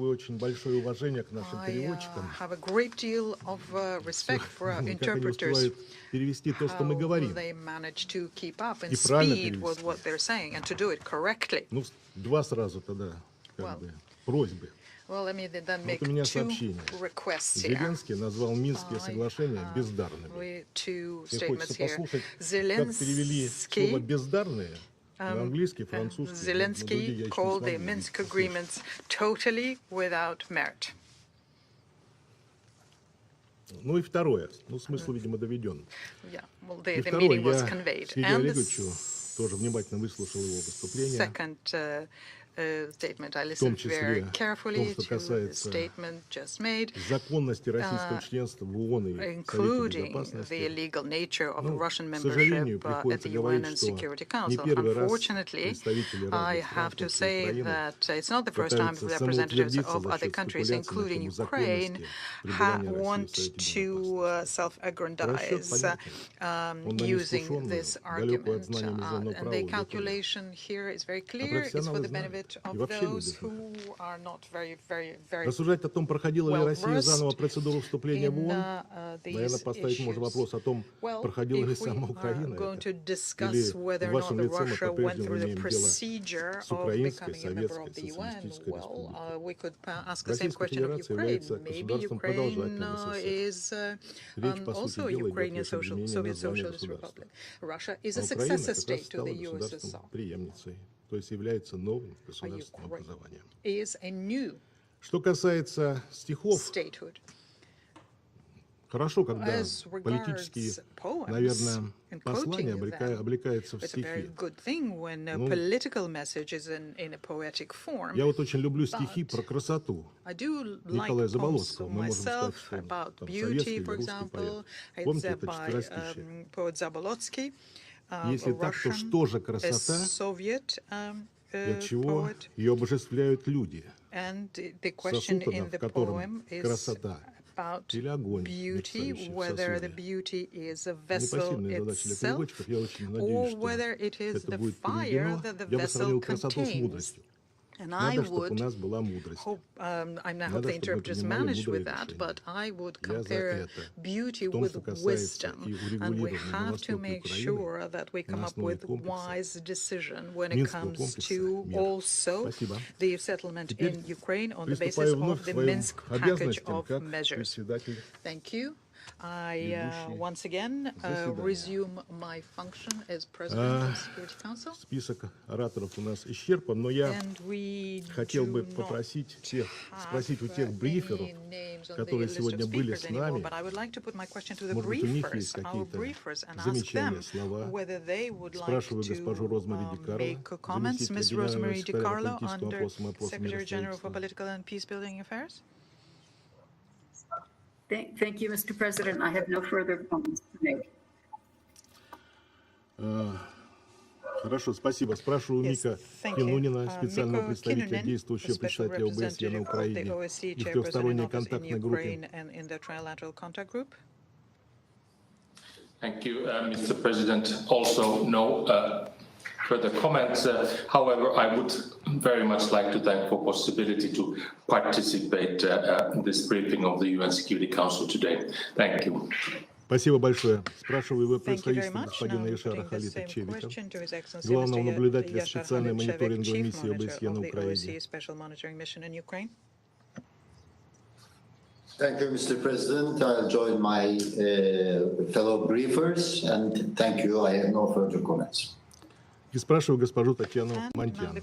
have a great deal of respect for our interpreters, how they manage to keep up in speed with what they're saying and to do it correctly. Well, let me then make two requests here. Two statements here. Zelensky called the Minsk agreements totally without merit. Ну и второе, ну смысл, видимо, доведен. Yeah, well, the meaning was conveyed. And тоже внимательно выслушал его выступление. Second statement. I listened very carefully to the statement just made, including the illegal nature of Russian membership at the UN and Security Council. Unfortunately, I have to say that it's not the first time representatives of other countries, including Ukraine, want to self-aggrandize using this argument. And the calculation here is very clear. It's for the benefit of those who are not very Рассуждать о том, проходила ли Россия заново процедуру вступления в ООН, наверное, поставить можно вопрос о том, проходила ли сама Украина это, или в вашем лице мы по-прежнему имеем дело с украинской, советской социалистической республикой. Российская Федерация является государством продолжателем СССР. Речь, по сути дела, идет лишь об изменении названия государства. А Украина как раз стала государством преемницей, то есть является новым государственным образованием. Что касается стихов, хорошо, когда политические, наверное, послания облекаются в стихи. Я вот очень люблю стихи про красоту Николая Заболоцкого. Мы можем сказать, что там советский или русский поэт. Помните, это четверостишие? Если так, то что же красота, и от чего ее обожествляют люди? Сосуд, в котором красота или огонь, мерцающий в сосуде. Непосильная задача для переводчиков. Я очень надеюсь, что это будет переведено. Я бы сравнил красоту с мудростью. Надо, чтобы у нас была мудрость. I hope the interpreters manage with that, but I would compare beauty with wisdom, and we have to make sure that we come up with wise decision when it comes to also the settlement in Ukraine on the basis of the Minsk package of measures. Thank you. I once again resume my function as President of the Security Council. Список ораторов у нас исчерпан, но я хотел бы спросить у тех бриферов, которые сегодня были с нами, может быть, у них есть какие-то замечания, слова. Спрашиваю госпожу Розмари Ди Карло, заместителя генерального секретаря по политическим вопросам и миростроительству. Thank you, Mr. President. I have no further comments to make. Хорошо, спасибо. Спрашиваю Мика Кинунина, специального представителя, действующего представителя ОБСЕ на Украине и в трехсторонней контактной группе. Thank you, Mr. President. Also, no further comments. However, I would very much like to thank for possibility to participate in this briefing of the UN Security Council today. Thank you. Спасибо большое. Спрашиваю его представительство господина Ишара Халита Чевика, главного наблюдателя специальной мониторинговой миссии ОБСЕ на Украине. Thank you, Mr. President. I'll join my fellow briefers, and thank you. I have no further comments. И спрашиваю госпожу Татьяну Монтян.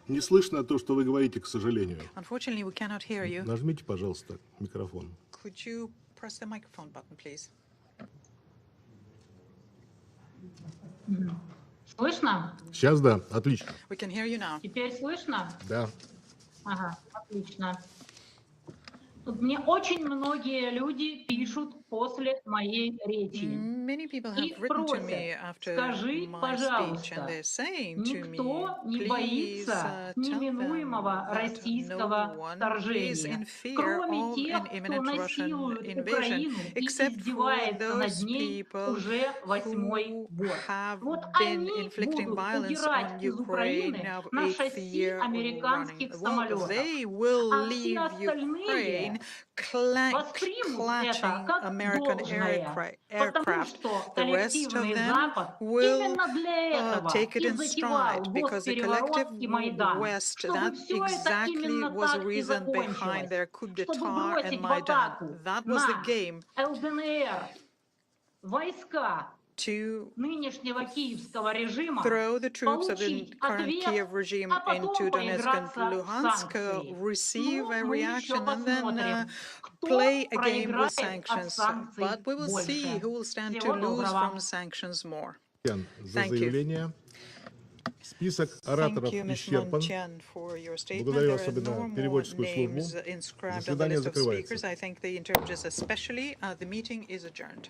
Не слышно то, что вы говорите, к сожалению. Нажмите, пожалуйста, микрофон. Press the microphone button, please. Слышно? Сейчас да, отлично. We can hear you now. Теперь слышно? Да. Ага, отлично. Мне очень многие люди пишут после моей речи. Many people have И written to просят, me after скажи, my speech, and пожалуйста, they're saying to me, никто не please боится tell them неминуемого that no российского one is вторжения, in fear кроме of тех, an кто imminent Russian насилует invasion, Украину и except for издевается над those ней people уже 8-й who год. have Вот been они inflicting будут violence удирать on из Ukraine Украины now на 8th шасси year running. американских Well, самолетов. they will А все leave остальные Ukraine воспримут это clutching как American должное, потому aircraft. что The rest of коллективный them Запад will именно для этого take it и in затевал stride, because the collective госпереворот и Майдан, West, чтобы that все это exactly именно was the так и reason behind закончилось, their coup чтобы d'etat and бросить в Maidan. атаку That was the на game ЛДНР войска to нынешнего киевского режима, throw the troops of the получить current ответ, Kiev regime а потом into Donetsk and поиграться в Luhansk, санкции. receive a Мы еще reaction, and then посмотрим, play кто a game with проиграет от sanctions. санкций But we will see больше. who will stand to Всего lose доброго. from sanctions more. За Thank you. заявление. Список Thank ораторов you, Ms. исчерпан. Montian, for your statement. Благодарю There are особенно no more переводческую names службу. inscribed on the Заседание list of закрывается. speakers. I thank the interpreters especially. The meeting is adjourned.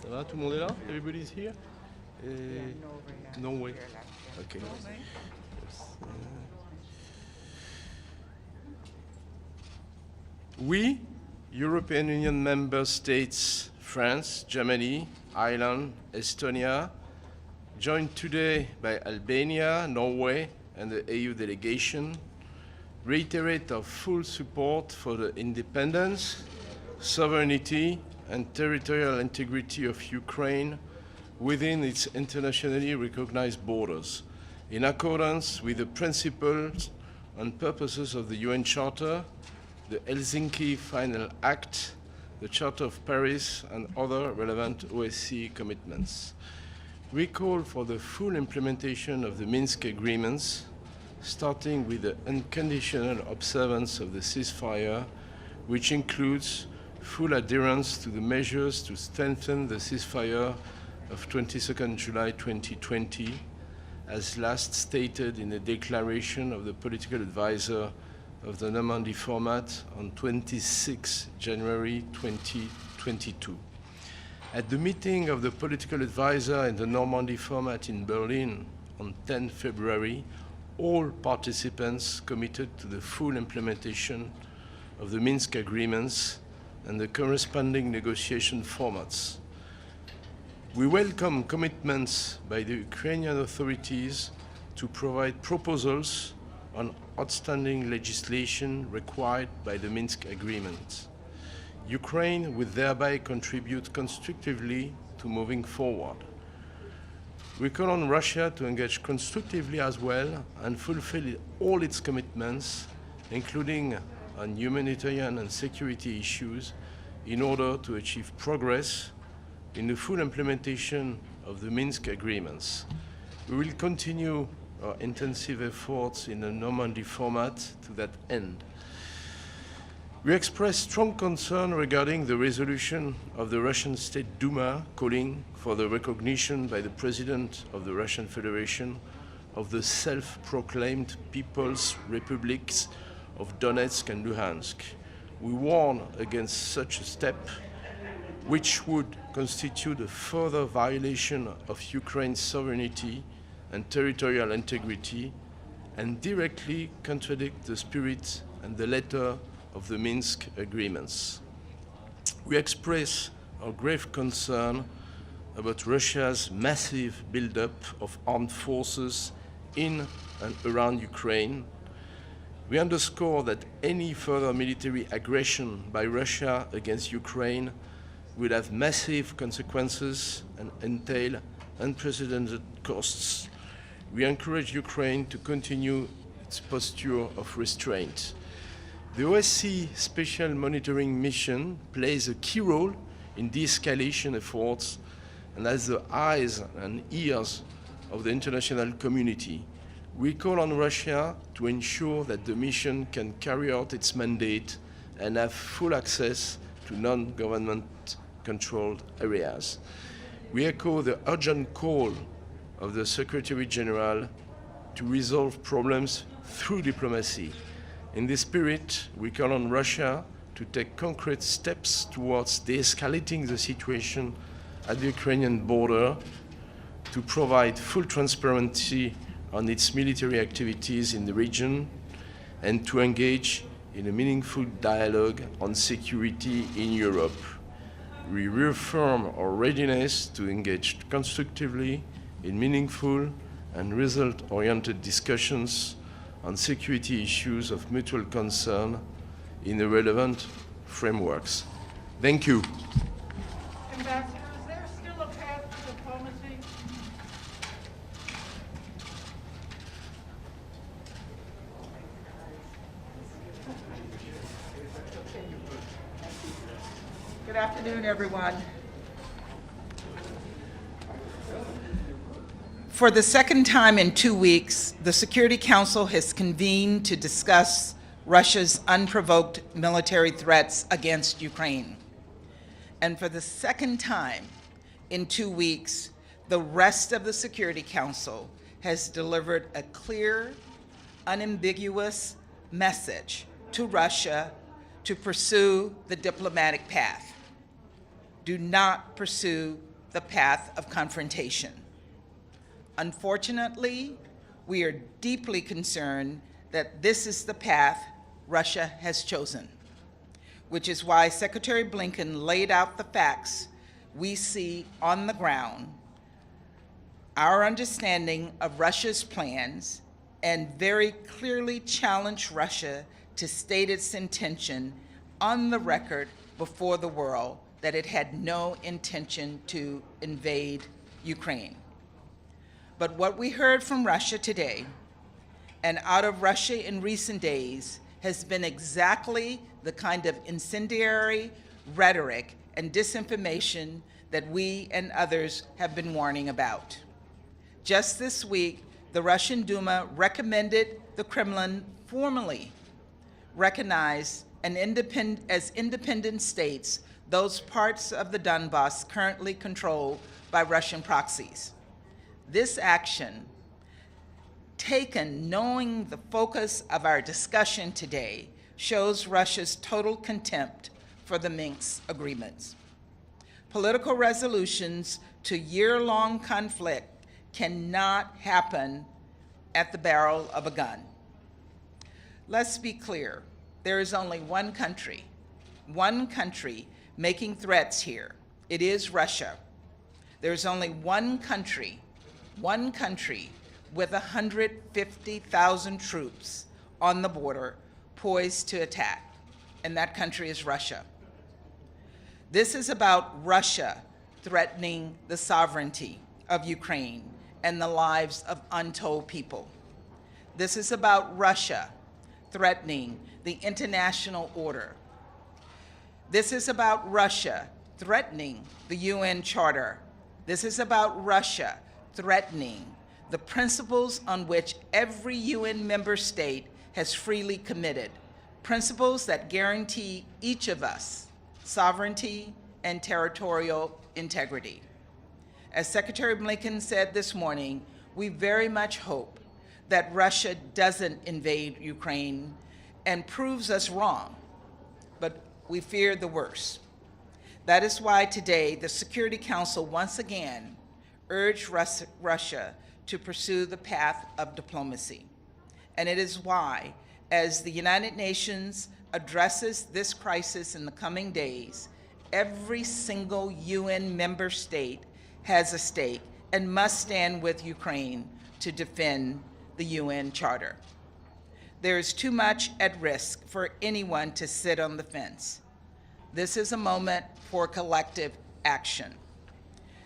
Ça va, tout le monde est là? Everybody's here? Norway. Okay. We, European Union member states, France, Germany, Ireland, Estonia, joined today by Albania, Norway, and the EU delegation, reiterate our full support for the independence, sovereignty, and territorial integrity of Ukraine within its internationally recognized borders, in accordance with the principles and purposes of the UN Charter, the Helsinki Final Act, the Charter of Paris, and other relevant OSCE commitments. We call for the full implementation of the Minsk agreements, starting with the unconditional observance of the ceasefire, which includes full adherence to the measures to strengthen the ceasefire of 22nd July 2020, as last stated in a declaration of the political advisor of the Normandy format on 26 January 2022. At the meeting of the political advisor in the Normandy format in Berlin on 10 February, all participants committed to the full implementation of the Minsk agreements and the corresponding negotiation formats. We welcome commitments by the Ukrainian authorities to provide proposals on outstanding legislation required by the Minsk agreement. Ukraine will thereby contribute constructively to moving forward. We call on Russia to engage constructively as well and fulfill all its commitments, including on humanitarian and security issues, in order to achieve progress in the full implementation of the Minsk agreements. We will continue our intensive efforts in the Normandy format to that end. We express strong concern regarding the resolution of the Russian State Duma calling for the recognition by the President of the Russian Federation of the self-proclaimed People's Republics of Donetsk and Luhansk. We warn against such a step, which would constitute a further violation of Ukraine's sovereignty and territorial integrity and directly contradict the spirit and the letter of the Minsk agreements. We express our grave concern about Russia's massive buildup of armed forces in and around Ukraine. We underscore that any further military aggression by Russia against Ukraine will have massive consequences and entail unprecedented costs. We encourage Ukraine to continue its posture of restraint. The OSCE Special Monitoring Mission plays a key role in de-escalation efforts and as the eyes and ears of the international community. We call on Russia to ensure that the mission can carry out its mandate and have full access to non-government controlled areas. We echo the urgent call of the Secretary General to resolve problems through diplomacy. In this spirit, we call on Russia to take concrete steps towards de-escalating the situation at the Ukrainian border, to provide full transparency on its military activities in the region, and to engage in a meaningful dialogue on security in Europe. We reaffirm our readiness to engage constructively in meaningful and result-oriented discussions on security issues of mutual concern in the relevant frameworks. Thank you. Ambassador, is there still a path to diplomacy? Good afternoon, everyone. For the second time in 2 weeks, the Security Council has convened to discuss Russia's unprovoked military threats against Ukraine. And for the second time in 2 weeks, the rest of the Security Council has delivered a clear, unambiguous message to Russia to pursue the diplomatic path. Do not pursue the path of confrontation. Unfortunately, we are deeply concerned that this is the path Russia has chosen, which is why Secretary Blinken laid out the facts we see on the ground, our understanding of Russia's plans, and very clearly challenged Russia to state its intention on the record before the world that it had no intention to invade Ukraine. But what we heard from Russia today and out of Russia in recent days has been exactly the kind of incendiary rhetoric and disinformation that we and others have been warning about. Just this week, the Russian Duma recommended the Kremlin formally recognize as independent states those parts of the Donbass currently controlled by Russian proxies. This action, taken knowing the focus of our discussion today, shows Russia's total contempt for the Minsk agreements. Political resolutions to year-long conflict cannot happen at the barrel of a gun. Let's be clear, there is only one country making threats here. It is Russia. There's only one country with 150,000 troops on the border poised to attack, and that country is Russia. This is about Russia threatening the sovereignty of Ukraine and the lives of untold people. This is about Russia threatening the international order. This is about Russia threatening the UN Charter. This is about Russia threatening the principles on which every UN member state has freely committed, principles that guarantee each of us sovereignty and territorial integrity. As Secretary Blinken said this morning, we very much hope that Russia doesn't invade Ukraine and proves us wrong, but we fear the worst. That is why today the Security Council once again urged Russia to pursue the path of diplomacy. And it is why, as the United Nations addresses this crisis in the coming days, every single UN member state has a stake and must stand with Ukraine to defend the UN Charter. There is too much at risk for anyone to sit on the fence. This is a moment for collective action.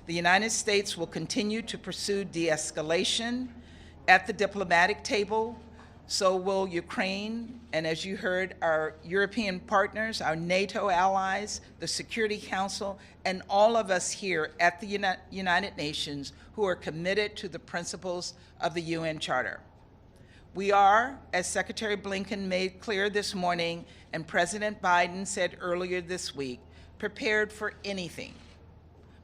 The United States will continue to pursue de-escalation at the diplomatic table. So will Ukraine, and as you heard, our European partners, our NATO allies, the Security Council, and all of us here at the United Nations who are committed to the principles of the UN Charter. We are, as Secretary Blinken made clear this morning and President Biden said earlier this week, prepared for anything,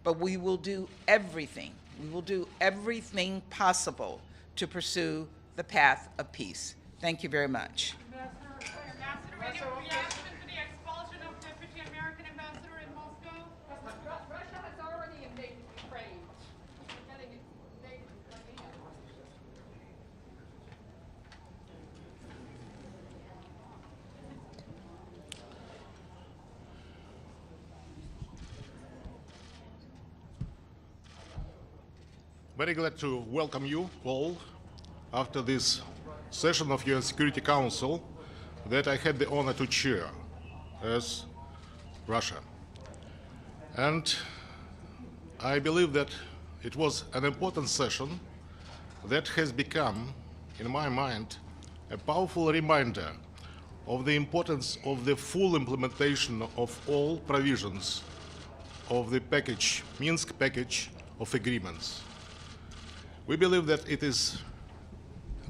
but we will do everything. We will do everything possible to pursue the path of peace. Thank you very much. Ambassador, any reaction to the expulsion of Deputy American Ambassador in Moscow? Russia has already invaded Ukraine. Very glad to welcome you all after this session of your Security Council that I had the honor to chair as Russia. And I believe that it was an important session that has become, in my mind, a powerful reminder of the importance of the full implementation of all provisions of the package, Minsk package of agreements. We believe that it is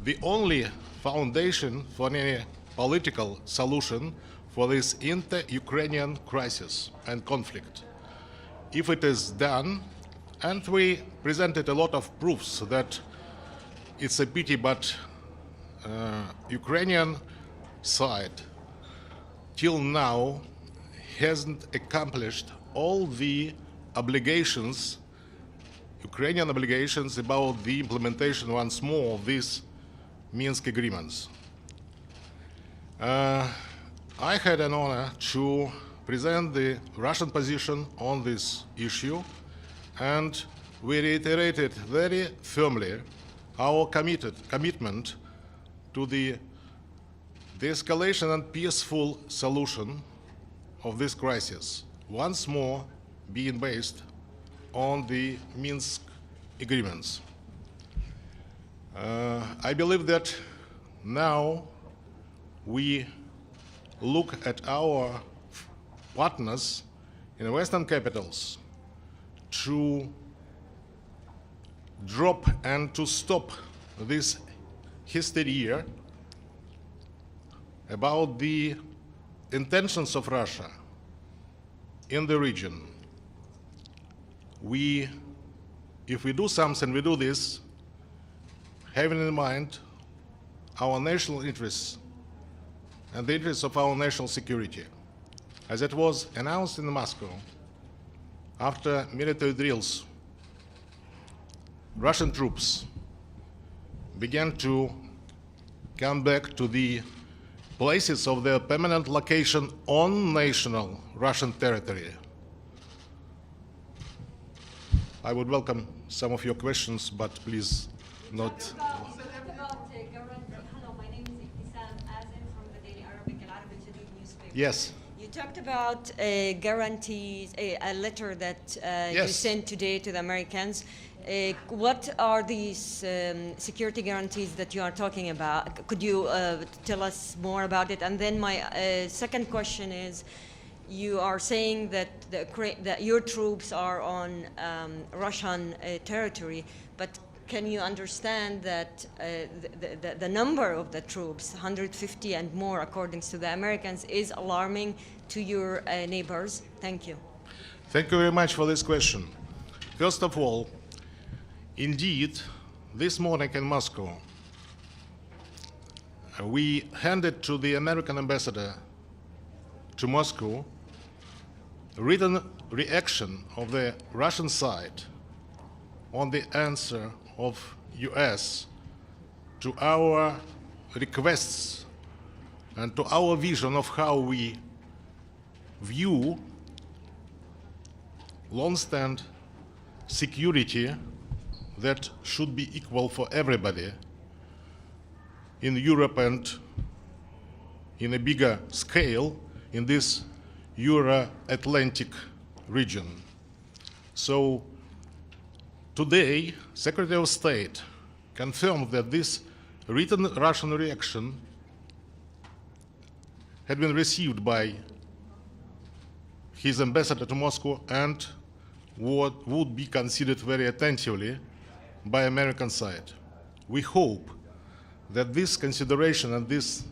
the only foundation for any political solution for this inter-Ukrainian crisis and conflict. If it is done, and we presented a lot of proofs that it's a pity, but Ukrainian side till now hasn't accomplished all the obligations, Ukrainian obligations about the implementation once more of these Minsk agreements. I had an honor to present the Russian position on this issue, and we reiterated very firmly our commitment to the de-escalation and peaceful solution of this crisis. Once more, being based on the Minsk agreements. I believe that now we look at our partners in Western capitals to drop and to stop this hysteria about the intentions of Russia in the region. If we do something, we do this having in mind our national interests and the interests of our national security. As it was announced in Moscow, after military drills, Russian troops began to come back to the places of their permanent location on national Russian territory. I would welcome some of your questions, but please not. Yes. You talked about guarantees, a letter that you Yes. sent today to the Americans. What are these security guarantees that you are talking about? Could you tell us more about it? And then my second question is, you are saying that that your troops are on Russian territory, but can you understand that the number of the troops, 150 and more, according to the Americans, is alarming to your neighbors? Thank you. Thank you very much for this question. First of all, indeed, this morning in Moscow, we handed to the American ambassador to Moscow a written reaction of the Russian side on the answer of US to our requests and to our vision of how we view long-standing security that should be equal for everybody in Europe and in a bigger scale in this Euro-Atlantic region. So today, Secretary of State confirmed that this written Russian reaction had been received by his ambassador to Moscow and what would be considered very attentively by American side. We hope that this consideration and this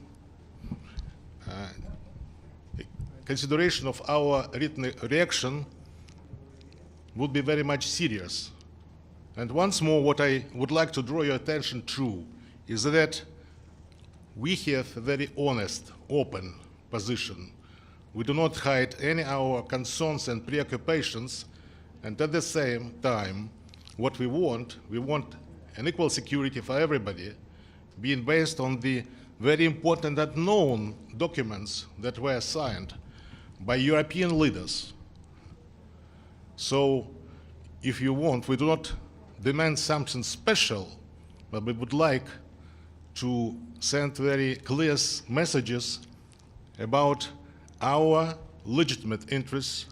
consideration of our written reaction would be very much serious. And once more, what I would like to draw your attention to is that we have a very honest, open position. We do not hide any of our concerns and preoccupations, and at the same time, what we want an equal security for everybody, being based on the very important and known documents that were signed by European leaders. So, if you want, we do not demand something special, but we would like to send very clear messages about our legitimate interests,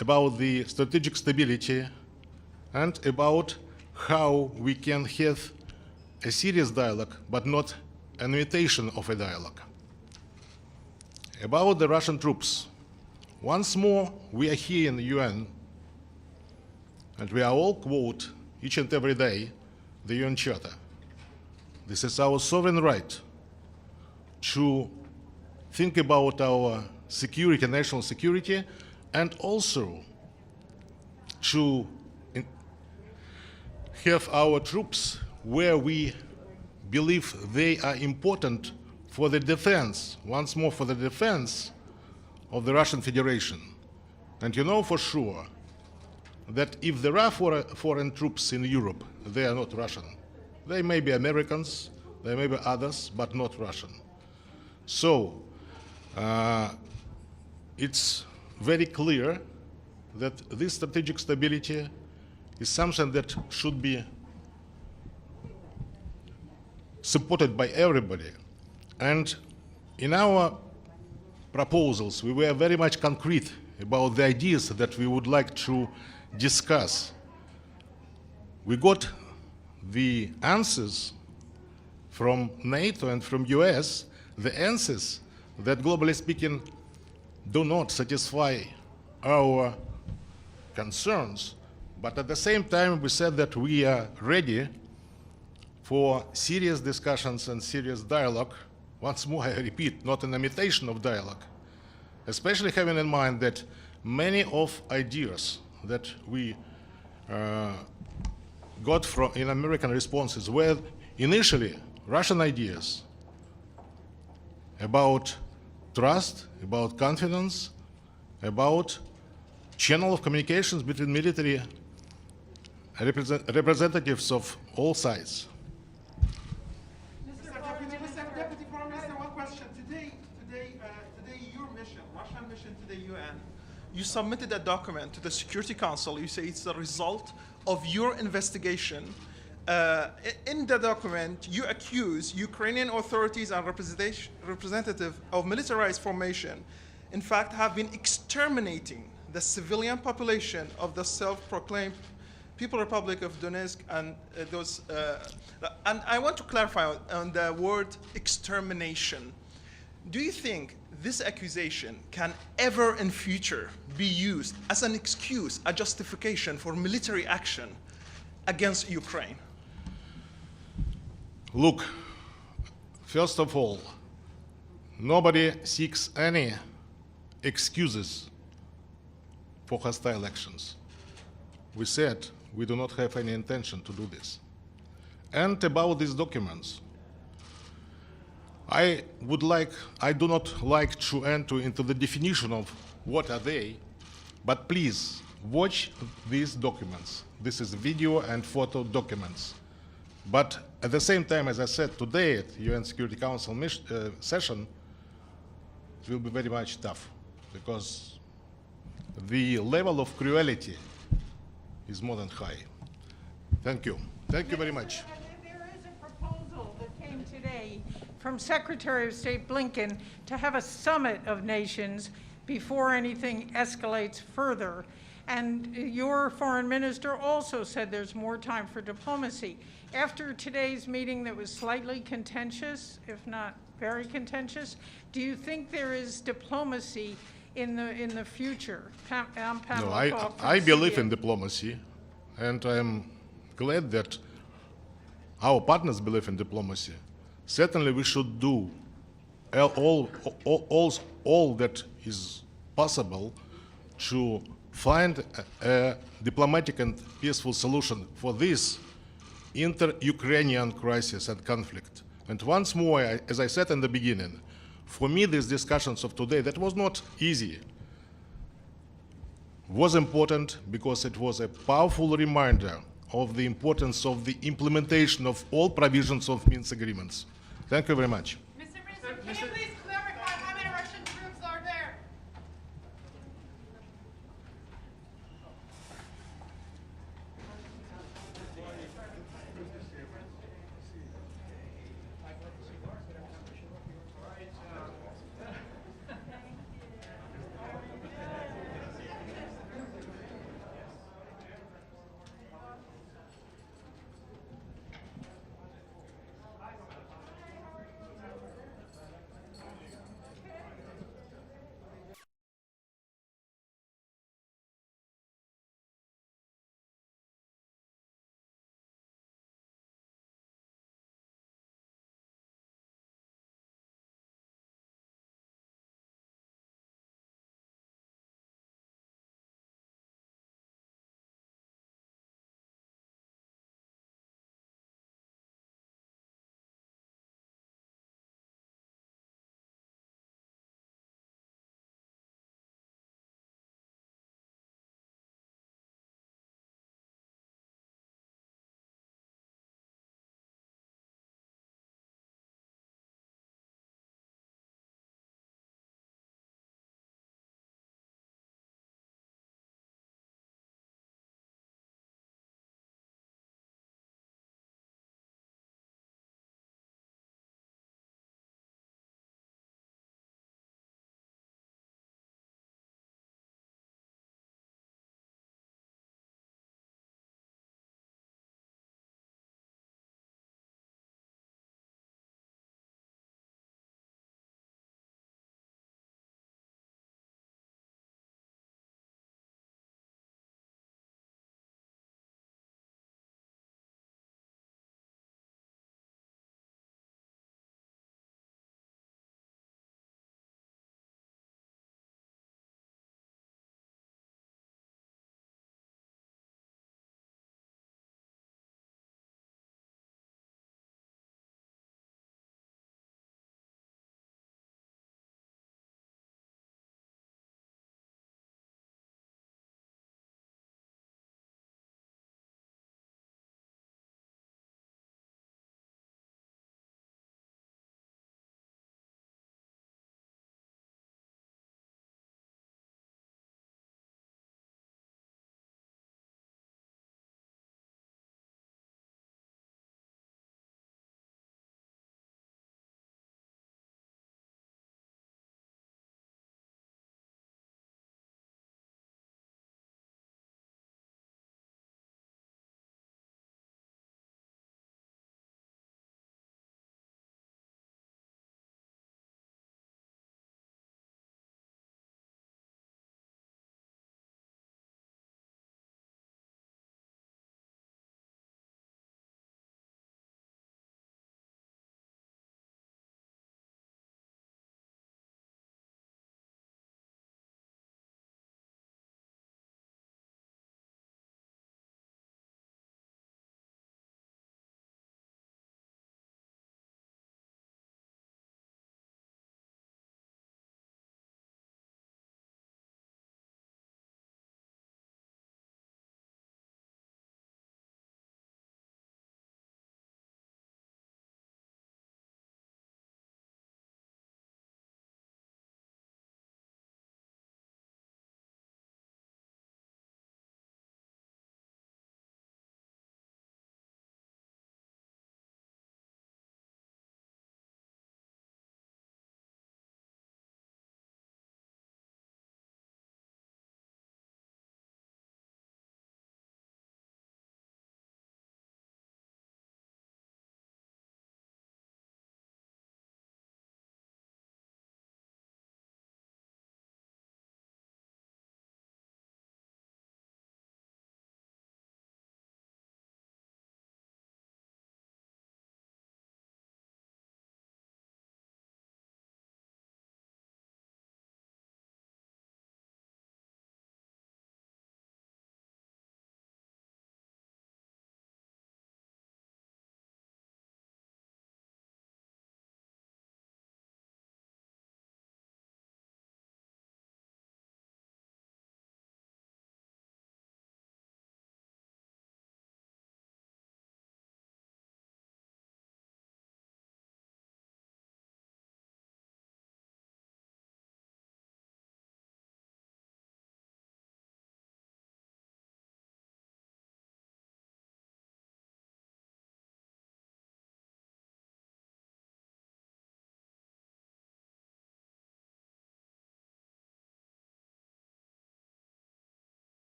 about the strategic stability, and about how we can have a serious dialogue, but not an imitation of a dialogue. About the Russian troops, once more, we are here in the UN, and we are all quote each and every day the UN Charter. This is our sovereign right to think about our security, national security, and also to have our troops where we believe they are important for the defense, once more for the defense of the Russian Federation. And you know for sure that if there are foreign troops in Europe, they are not Russian. They may be Americans, they may be others, but not Russian. So it's very clear that this strategic stability is something that should be supported by everybody. And in our proposals, we were very much concrete about the ideas that we would like to discuss. We got the answers from NATO and from US, the answers that, globally speaking, do not satisfy our concerns, but at the same time we said that we are ready for serious discussions and serious dialogue. Once more, I repeat, not an imitation of dialogue, especially having in mind that many of ideas that we got from in American responses were initially Russian ideas about trust, about confidence, about channel of communications between military representatives of all sides. Deputy Prime Minister, one question. Today, your mission, Russian mission to the UN, you submitted a document to the Security Council. You say it's the result of your investigation. In the document, you accuse Ukrainian authorities and representative of militarized formation, in fact, have been exterminating the civilian population of the self-proclaimed People Republic of Donetsk and those. And I want to clarify on the word extermination. Do you think this accusation can ever in future be used as an excuse, a justification for military action against Ukraine? Look, first of all, nobody seeks any excuses for hostile actions. We said we do not have any intention to do this. And about these documents, I do not like to enter into the definition of what are they, but please watch these documents. This is video and photo documents. But at the same time, as I said today at UN Security Council session, it will be very much tough because the level of cruelty is more than high. Thank you. Thank you very much. There is a proposal that came today from Secretary of State Blinken to have a summit of nations before anything escalates further. And your foreign minister also said there's more time for diplomacy. After today's meeting that was slightly contentious, if not very contentious, do you think there is diplomacy in the future? No, I believe in diplomacy, and I'm glad that our partners believe in diplomacy. Certainly we should do all that is possible to find a diplomatic and peaceful solution for this inter-Ukrainian crisis and conflict. And once more, as I said in the beginning, for me these discussions of today, that was not easy, was important because it was a powerful reminder of the importance of the implementation of all provisions of Minsk agreements. Thank you very much. Mr. Minister, can you please